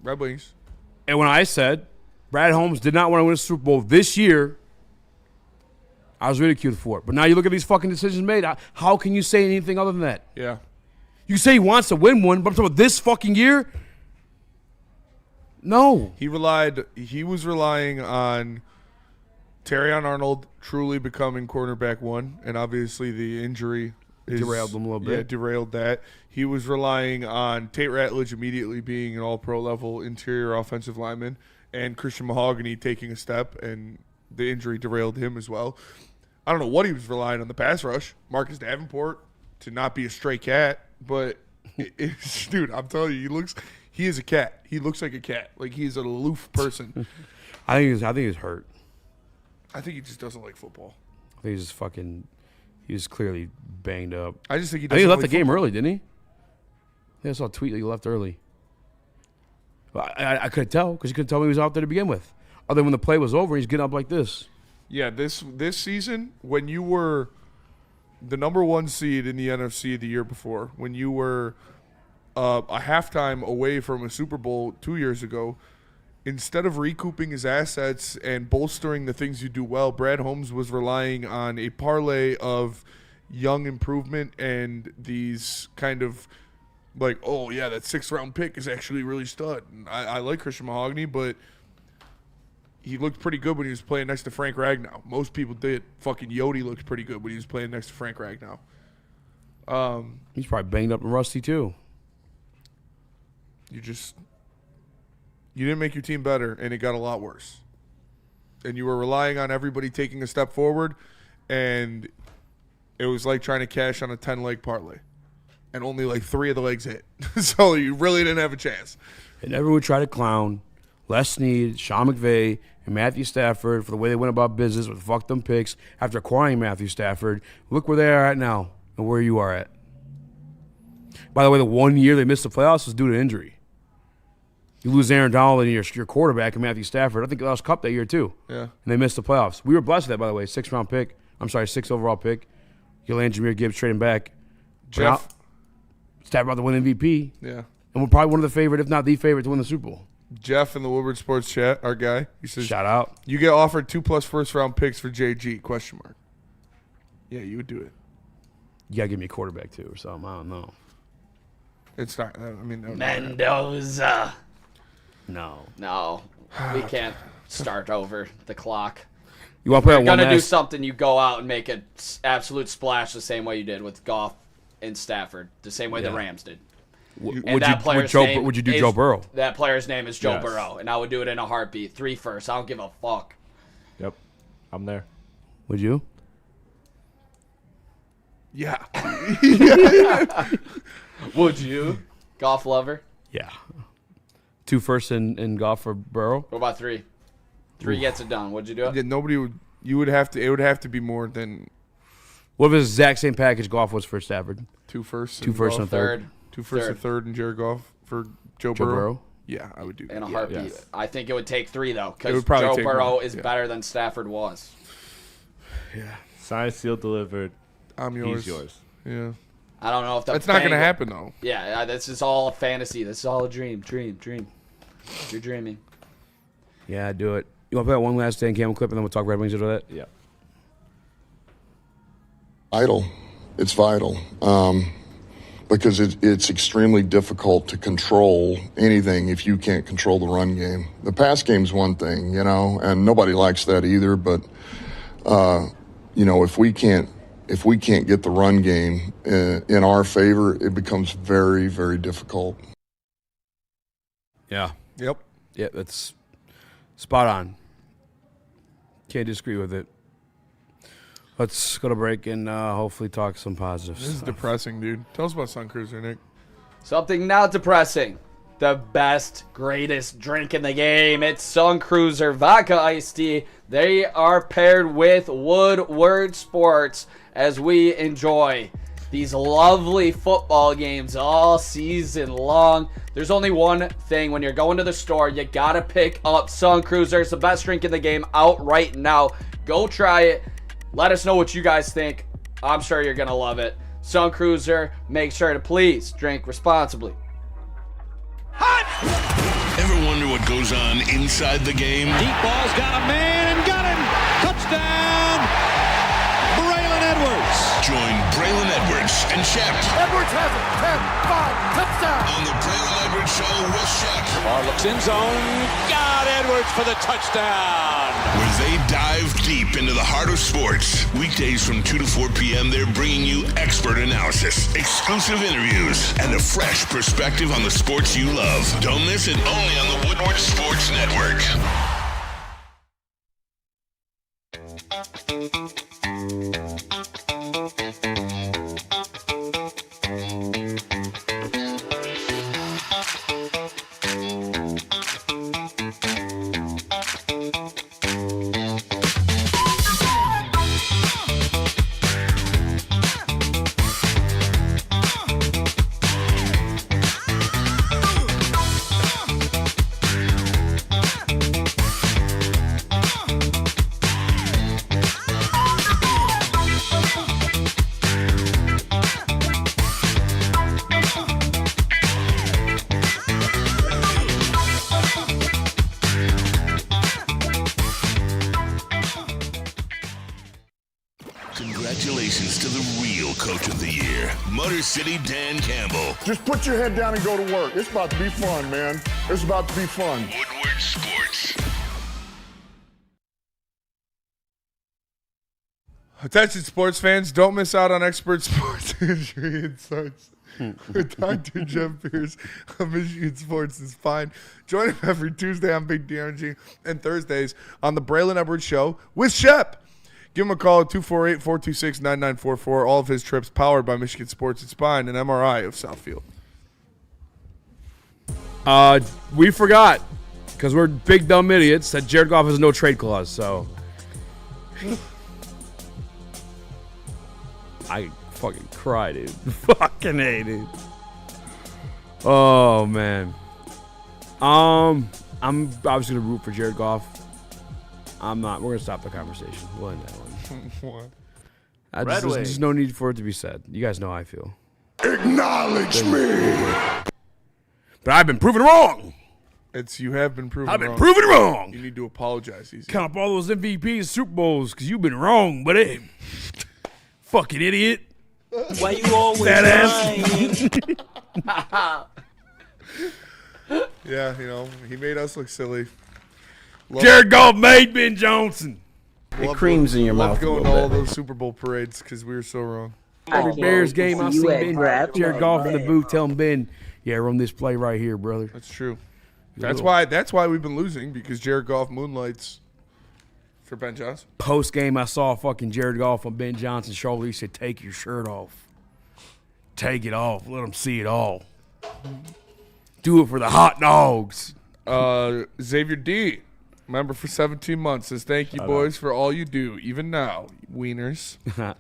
Red Wings. And when I said Brad Holmes did not want to win a Super Bowl this year, I was ridiculed for it. But now you look at these fucking decisions made. How can you say anything other than that? Yeah. You say he wants to win one, but I'm talking about this fucking year? No. He was relying on Terrion Arnold truly becoming cornerback one, and obviously the injury Derailed them a little bit. Yeah, derailed that. He was relying on Tate Ratledge immediately being an all-pro level interior offensive lineman and Christian Mahogany taking a step, and the injury derailed him as well. I don't know what he was relying on the pass rush. Marcus Davenport to not be a stray cat, but dude, I'm telling you, he is a cat. He looks like a cat. Like, he's an aloof person. I think he's hurt. I think he just doesn't like football. I think he's clearly banged up. I just think he I think he left like the game football. early, didn't he? I think I saw a tweet that he left early. But I couldn't tell because he couldn't tell me he was out there to begin with. Other than when the play was over, he's getting up like this. Yeah, this season, when you were the number 1 seed in the NFC the year before, when you were a halftime away from a Super Bowl 2 years ago, instead of recouping his assets and bolstering the things you do well, Brad Holmes was relying on a parlay of young improvement and these kind of like, oh, yeah, that 6th-round pick is actually really stud. And I like Christian Mahogany, but he looked pretty good when he was playing next to Frank Ragnow. Most people did. Fucking Yodi looked pretty good when he was playing next to Frank Ragnow. He's probably banged up and rusty too. You didn't make your team better, and it got a lot worse. And you were relying on everybody taking a step forward, and it was like trying to cash on a 10-leg parlay. And only like 3 of the legs hit. So you really didn't have a chance. And everyone would try to clown Les Snead, Sean McVay, and Matthew Stafford for the way they went about business with fucked them picks after acquiring Matthew Stafford. Look where they are at now and where you are at. By the way, the 1 year they missed the playoffs was due to injury. You lose Aaron Donald and your quarterback and Matthew Stafford. I think they lost Cup that year too. Yeah. And they missed the playoffs. We were blessed with that, by the way. 6th-round pick. I'm sorry, 6th overall pick. Gillan Jameer Gibbs trading back. Jeff. Stafford about to win MVP. Yeah. And we're probably one of the favorite, if not the favorite, to win the Super Bowl. Jeff in the Woodward Sports chat, our guy, he says, shout out. You get offered 2+ first-round picks for JG, ? Yeah, you would do it. You got to give me a quarterback too or something. I don't know. It's not, I mean. No, Mendoza. No. We can't start over the clock. You want to play If on you're one going to do last? something, you go out and make an absolute splash the same way you did with Goff and Stafford, the same way the Yeah. Rams did. Would And that player's name you do is- Joe Burrow? That player's name is Joe Yes. Burrow, and I would do it in a heartbeat. 3 firsts. I don't give a fuck. Yep. I'm there. Would you? Yeah. Would you? Golf lover? Yeah. 2 firsts in golf for Burrow. What about 3? 3 gets it done. Would you do it? Yeah, nobody would. You would have to. It would have to be more than. What if it's the exact same package golf was for Stafford? 2 firsts. 2 firsts and a third. 2 firsts and a third in Jared Goff for Joe Burrow. Yeah, I would do that. In a heartbeat. Yes. I think it would take 3, though, It because would probably Joe take Burrow more, is yeah. better than Stafford was. Yeah. Signed, sealed, delivered. I'm yours. He's yours. Yeah. I don't know if That's not going to happen, though. Yeah, this is all a fantasy. This is all a dream. You're dreaming. Yeah, do it. You want to play that one last Dan Campbell clip and then we'll talk Red Wings after that? Yeah. Vital. It's vital because it's extremely difficult to control anything if you can't control the run game. The pass game's one thing, and nobody likes that either. But if we can't get the run game in our favor, it becomes very, very difficult. Yeah. Yep. Yeah, that's spot on. Can't disagree with it. Let's go to break and hopefully talk some positive This is stuff. depressing, dude. Tell us about Sun Cruiser, Nick. Something not depressing. The best, greatest drink in the game. It's Sun Cruiser Vodka Iced Tea. They are paired with Woodward Sports as we enjoy these lovely football games all season long. There's only one thing when you're going to the store. You got to pick up Sun Cruiser. It's the best drink in the game out right now. Go try it. Let us know what you guys think. I'm sure you're going to love it. Sun Cruiser, make sure to please drink responsibly. Ever wonder what goes on inside the game? Deep ball's got a man and got him. Touchdown, Braylon Edwards. Join Braylon Edwards and Shep. Edwards has it. 10, 5, touchdown. On the Braylon Edwards Show with Shep. Lamar looks in zone. Got Edwards for the touchdown. Where they dive deep into the heart of sports. Weekdays from 2 to 4 p.m., they're bringing you expert analysis, exclusive interviews, and a fresh perspective on the sports you love. Don't miss it, only on the Woodward Sports Network. Congratulations to the real Coach of the Year, Motor City Dan Campbell. Just put your head down and go to work. It's about to be fun, man. It's about to be fun. Woodward Sports. Attention sports fans, don't miss out on expert sports injury insights with Dr. Jeff Pierce of Michigan Sports is Fine. Join him every Tuesday on Big D Energy and Thursdays on the Braylon Edwards Show with Shep. Give him a call at 248-426-9944. All of his trips powered by Michigan Sports and Spine and Amon-Ra of Southfield. We forgot, because we're big dumb idiots, that Jared Goff has no trade clause, so I fucking cry, dude. Fucking A, dude. Oh, man. I'm obviously going to root for Jared Goff. I'm not. We're going to stop the conversation. We'll end that one. What? There's no need for it to be said. You guys know how I feel. Acknowledge me. But I've been proven wrong. You have been proven wrong. I've been proven wrong. You need to apologize. Easy. Count up all those MVPs, Super Bowls, because you've been wrong, buddy. Fucking idiot. Why you always Fat ass. Yeah, he made us look silly. Jared Goff made Ben Johnson. It creams in your mouth. Going to all those Super Bowl parades because we were so wrong. Every Bears game I see Jared Goff in the booth telling Ben, yeah, run this play right here, brother. That's true. That's why we've been losing, because Jared Goff moonlights for Ben Johnson. Post game, I saw fucking Jared Goff on Ben Johnson's shoulder. He said, take your shirt off. Take it off. Let him see it all. Do it for the hot dogs. Xavier D, member for 17 months, says, thank you, boys, for all you do, even now, wieners.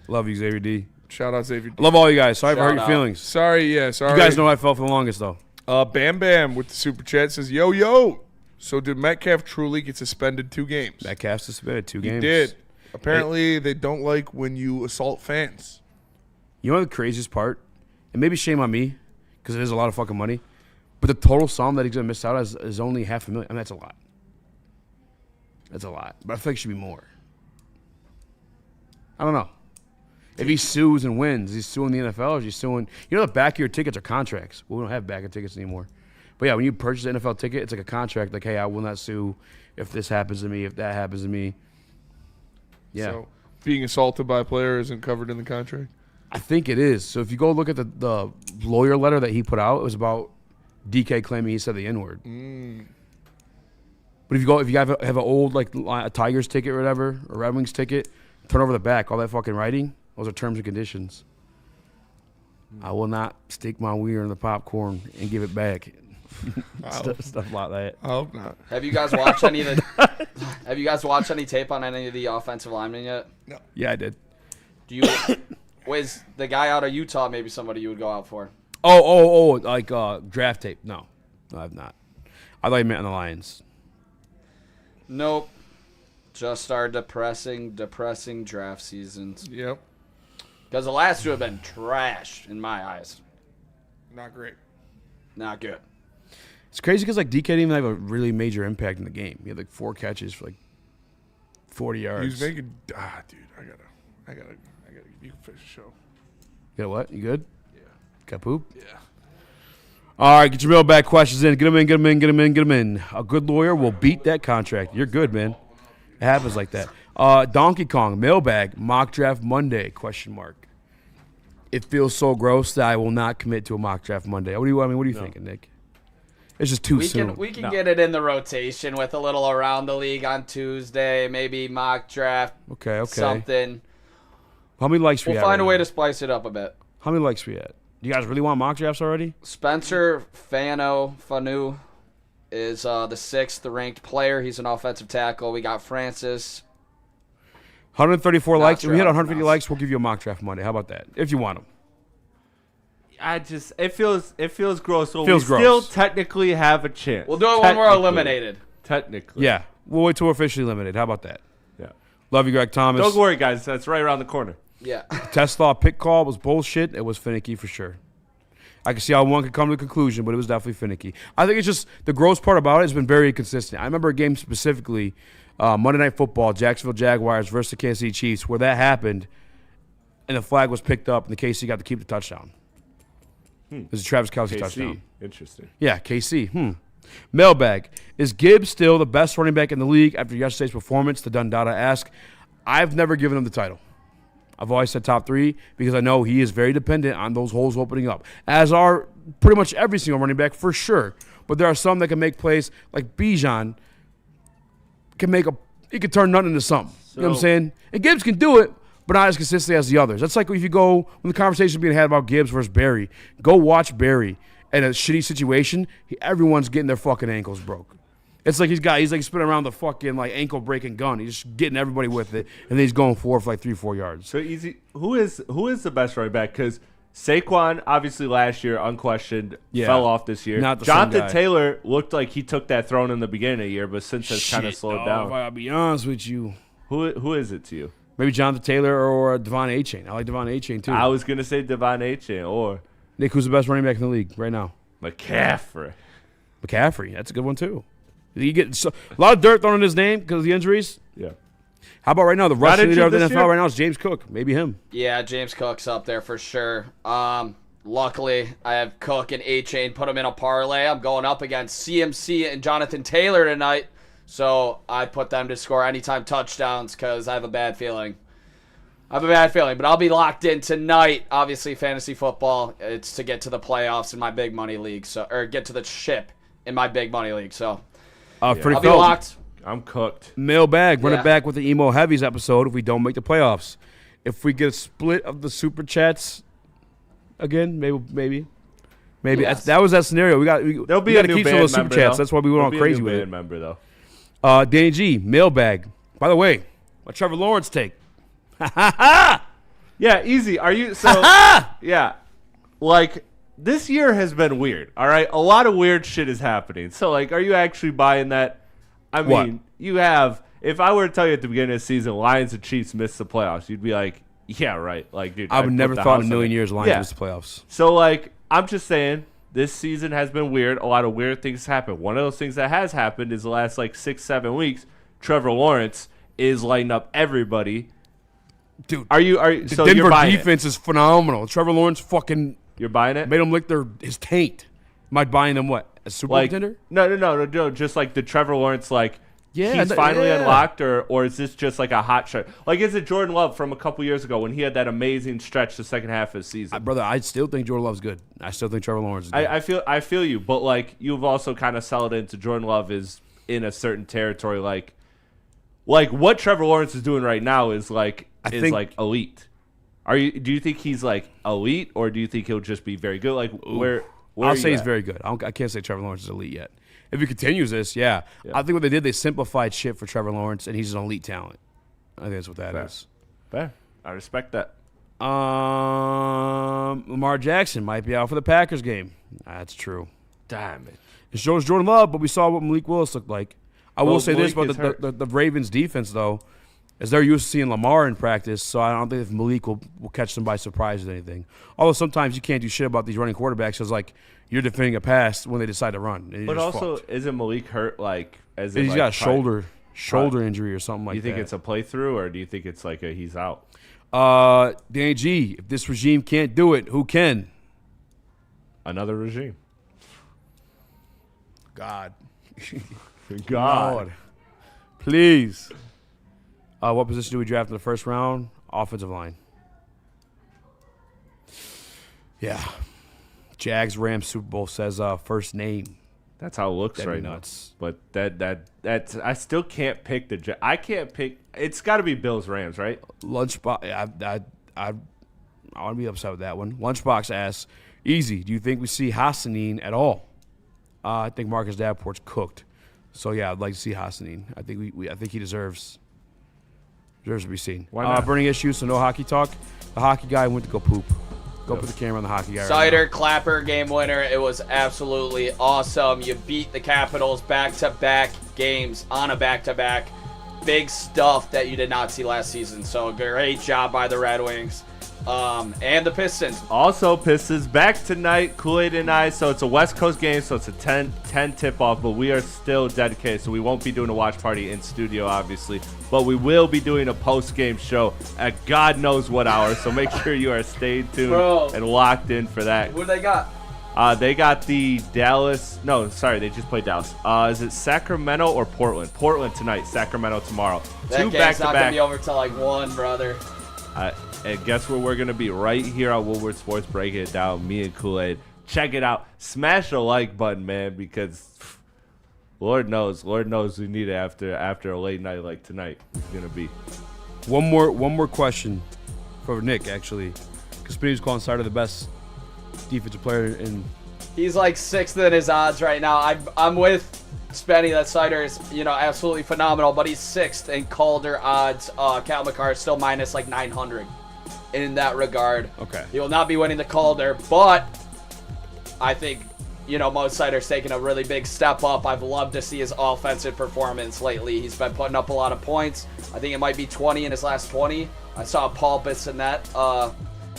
Love you, Xavier D. Shout out, Xavier D. Love all you guys. Sorry for hurt your feelings. Sorry. You guys know I felt for the longest, though. Bam Bam with the super chat says, yo. So did Metcalf truly get suspended 2 games? Metcalf suspended 2 games. He did. Apparently, they don't like when you assault fans. You know the craziest part? And maybe shame on me, because it is a lot of fucking money. But the total sum that he's going to miss out on is only $500,000. I mean, that's a lot. That's a lot. But I think it should be more. I don't know. If he sues and wins, he's suing the NFL, or is he suing... the back of your tickets are contracts. Well, we don't have back of tickets anymore. But yeah, when you purchase an NFL ticket, it's like a contract. Like, hey, I will not sue if this happens to me, if that happens to me. Yeah. So being assaulted by a player isn't covered in the contract? I think it is. So if you go look at the lawyer letter that he put out, it was about DK claiming he said the N-word. But if you have an old, like, a Tigers ticket or whatever, or Red Wings ticket, turn over the back, all that fucking writing, those are terms and conditions. I will not stick my wiener in the popcorn and give it back. Stuff like that. I hope not. Have you guys watched any of the? Have you guys watched any tape on any of the offensive linemen yet? No. Yeah, I did. Do you? Was the guy out of Utah maybe somebody you would go out for? Like draft tape? No, I've not. I thought you meant on the Lions. Nope. Just our depressing draft seasons. Yep. Because the last 2 have been trash in my eyes. Not great. Not good. It's crazy because DK didn't even have a really major impact in the game. He had like 4 catches for like 40 yards. He was making dude, I gotta You can finish the show. You got what? You good? Yeah. Got poop? Yeah. All right, get your mailbag questions in. Get them in, get them in, get them in, get them in. A good lawyer will beat that contract. You're good, man. It happens like that. Donkey Kong, mailbag, mock draft Monday, ? It feels so gross that I will not commit to a mock draft Monday. What are you thinking, Nick? It's just too soon. We can get it in the rotation with a little around the league on Tuesday, maybe mock draft. Okay. Something. How many likes we We'll at find right a way now? to spice it up a bit. How many likes we at? Do you guys really want mock drafts already? Spencer Fanu is the 6th ranked player. He's an offensive tackle. We got Francis. 134 Not likes. sure If we hit how to 150 pronounce likes, we'll give you a mock draft Monday. How about that? If you want them. It feels gross. So Feels we gross. still technically have a chance. We'll do it when we're eliminated. Technically. Yeah. We'll wait till we're officially limited. How about that? Yeah. Love you, Greg Thomas. Don't worry, guys. That's right around the corner. Yeah. Tesla pick call was bullshit. It was finicky for sure. I can see how one could come to a conclusion, but it was definitely finicky. I think it's just the gross part about it has been very inconsistent. I remember a game specifically, Monday Night Football, Jacksonville Jaguars versus the Kansas City Chiefs, where that happened, and the flag was picked up, and the KC got to keep the touchdown. It was a Travis Kelce touchdown. Interesting. Yeah, KC. Mailbag. Is Gibbs still the best running back in the league after yesterday's performance? The Dundada asked. I've never given him the title. I've always said top 3 because I know he is very dependent on those holes opening up, as are pretty much every single running back for sure. But there are some that can make plays, like Bijan he can turn nothing into something. You know what I'm saying? And Gibbs can do it, but not as consistently as the others. That's like if you go, when the conversation being had about Gibbs versus Barry, go watch Barry in a shitty situation. Everyone's getting their fucking ankles broke. It's like he's like spinning around the fucking like ankle breaking gun. He's just getting everybody with it, and then he's going for like 3-4 yards. So easy. Who is the best running back? Because Saquon, obviously last year, unquestioned, fell off this year. Not the same Jonathan guy. Taylor looked like he took that throne in the beginning of the year, but since has kind of slowed down. If I gotta be honest with you, Who is it to you? maybe Jonathan Taylor or Devon A-Chain. I like Devon A-Chain too. I was gonna say Devon A-Chain or Nick, who's the best running back in the league right now? McCaffrey. That's a good one too. You get a lot of dirt thrown in his name because of the injuries. Yeah. How about right now? The rushing leader of the this NFL year? right now is James Cook. Maybe him. Yeah, James Cook's up there for sure. Luckily, I have Cook and A-Chain, put them in a parlay. I'm going up against CMC and Jonathan Taylor tonight, so I put them to score anytime touchdowns because I have a bad feeling. But I'll be locked in tonight. Obviously, fantasy football, it's to get to the playoffs in my big money league, or get to the ship in my big money league. So Pretty I'll be locked. I'm cooked. Mailbag. Run Yeah. it back with the Emo Heavies episode if we don't make the playoffs. If we get a split of the super chats again, maybe. Yes. That was that scenario. There'll be we a gotta new keep some band of those super member, chats. though. That's why we went There'll all be a crazy new with it. band member though. Danny G. Mailbag. By the way, my Trevor Lawrence take. Yeah, easy. Are you so? Yeah, like this year has been weird. All right, a lot of weird shit is happening. So, like, are you actually buying that? I mean, What? you have. If I were to tell you at the beginning of the season, Lions and Chiefs missed the playoffs, you'd be like, "Yeah, right." Like, dude, I would I'd never put the thought house in a on million it. years Lions missed the playoffs. So, like, I'm just saying, this season has been weird. A lot of weird things happen. One of those things that has happened is the last like 6-7 weeks, Trevor Lawrence is lighting up everybody. Dude, are you? The So Denver you're buying defense is phenomenal. Trevor Lawrence fucking. You're buying it? Made him lick his taint. Am I buying them what? A Super Bowl like contender? No. Just like the Trevor Lawrence, like he's finally unlocked, or is this just like a hot shot? Like, is it Jordan Love from a couple years ago when he had that amazing stretch the second half of the season? Brother, I still think Jordan Love's good. I still think Trevor Lawrence is good. I feel you, but like you've also kind of settled into Jordan Love is in a certain territory, like what Trevor Lawrence is doing right now is like elite. Do you think he's like elite, or do you think he'll just be very good? Like where I'll are say you he's at? very good. I can't say Trevor Lawrence is elite yet. If he continues this, yeah. I think what they did, they simplified shit for Trevor Lawrence, and he's an elite talent. I think that's what that is. Fair. I respect that. Lamar Jackson might be out for the Packers game. That's true. Damn it. It shows Jordan Love, but we saw what Malik Willis looked like. I will say this Malik about is the Ravens defense, though, is they're used to seeing Lamar in practice, so I don't think if Malik will catch them by surprise with anything. Although sometimes you can't do shit about these running quarterbacks because, like, you're defending a pass when they decide to run. And But you're just also, fucked. isn't Malik hurt? Like, as He's in, got like, a shoulder injury or something like that. Do you think it's a playthrough, or do you think it's like he's out? Danny G, if this regime can't do it, who can? Another regime. God. God. Lord. Please. What position do we draft in the first round? Offensive line. Yeah. Jags Rams Super Bowl says first name. That's how it looks That'd right be now. nuts. But that's I still can't pick the. I can't pick. It's got to be Bills Rams, right? Lunchbox. I want to be upset with that one. Lunchbox asks, easy. Do you think we see Hassanin at all? I think Marcus Davenport's cooked. So yeah, I'd like to see Hassanin. I think I think he deserves to be seen. Why not? Burning issues, so no hockey talk. The hockey guy went to go poop. Go put the camera on the hockey guy. Cider, Clapper, game winner. It was absolutely awesome. You beat the Capitals back-to-back games on a back-to-back. Big stuff that you did not see last season. So great job by the Red Wings. And the Pistons. Also, Pistons back tonight, Kool-Aid and I. So it's a West Coast game, so it's a 10 tip-off, but we are still dedicated, so we won't be doing a watch party in studio, obviously. But we will be doing a post-game show at God knows what hour, so make sure you are staying tuned and locked in for that. Who they got? They got the Dallas. No, sorry, they just played Dallas. Is it Sacramento or Portland? Portland tonight, Sacramento tomorrow. That Two game's not going to back-to-back. be over till like 1, brother. And guess where we're going to be? Right here on Woodward Sports, breaking it down. Me and Kool-Aid. Check it out. Smash the like button, man, because Lord knows we need it after a late night like tonight. It's going to be. One more question for Nick, actually. Because Spinny's calling Cider the best defensive player in. He's like 6th in his odds right now. I'm with Spenny. That Cider is, absolutely phenomenal, but he's 6th in Calder odds. Cal McCarr is still minus like 900 in that regard. Okay. He will not be winning the Calder, but I think, Mo Cider's taking a really big step up. I've loved to see his offensive performance lately. He's been putting up a lot of points. I think it might be 20 in his last 20. I saw Paul Bissonnette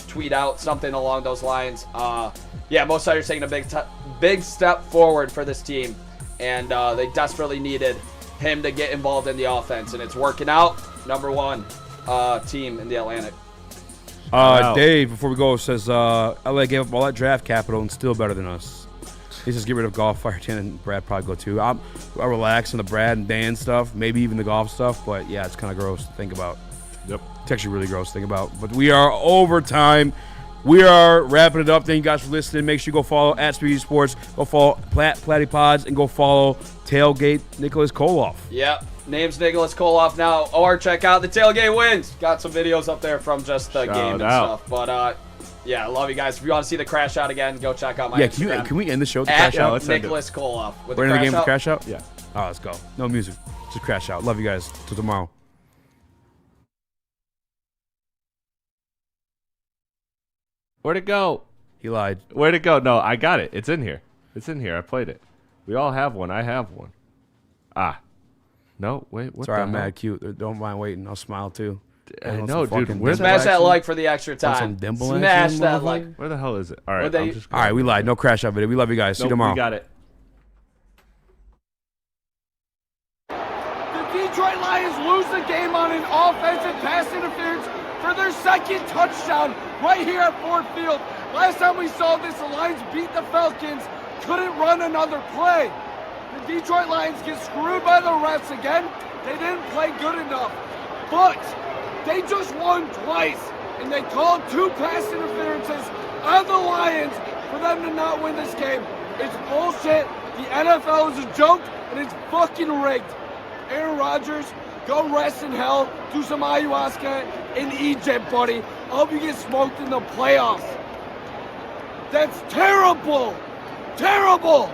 tweet out something along those lines. Mo Cider's taking a big step forward for this team, and they desperately needed him to get involved in the offense, and it's working out. Number 1 team in the Atlantic. Dave, before we go, says LA gave up all that draft capital and still better than us. He says get rid of golf. Firetan and Brad probably go too. I'll relax on the Brad and Dan stuff, maybe even the golf stuff, but yeah, it's kind of gross to think about. Yep. It's actually really gross to think about. But we are overtime. We are wrapping it up. Thank you guys for listening. Make sure you go follow at Speedy Sports. Go follow Platty Pods and go follow Tailgate Nicholas Koloff. Yep. Name's Nicholas Koloff now. Or check out the Tailgate Wins. Got some videos up there from just the game and stuff. But I love you guys. If you want to see the crash out again, go check out my Instagram. Can we end the show with the crash out? At Nicholas Koloff. We're in the game with the crash out? Yeah. All right, let's go. No music. Just crash out. Love you guys. Till tomorrow. Where'd it go? He lied. Where'd it go? No, I got it. It's in here. I played it. We all have one. I have one. No, wait. What? Sorry, the I'm hell? mad cute. Don't mind waiting. I'll smile too. I know, dude. Smash that like for the extra Some time. dimple Smash action, that motherfucker? like. Where the hell is it? All right, All right, we lied. No crash out video. We love you guys. See you tomorrow. We got it. The Detroit Lions lose the game on an offensive pass interference for their second touchdown right here at Ford Field. Last time we saw this, the Lions beat the Falcons, couldn't run another play. The Detroit Lions get screwed by the refs again. They didn't play good enough, but they just won twice, and they called 2 pass interferences on the Lions for them to not win this game. It's bullshit. The NFL is a joke, and it's fucking rigged. Aaron Rodgers, go rest in hell, do some ayahuasca in Egypt, buddy. I hope you get smoked in the playoffs. That's terrible. Terrible.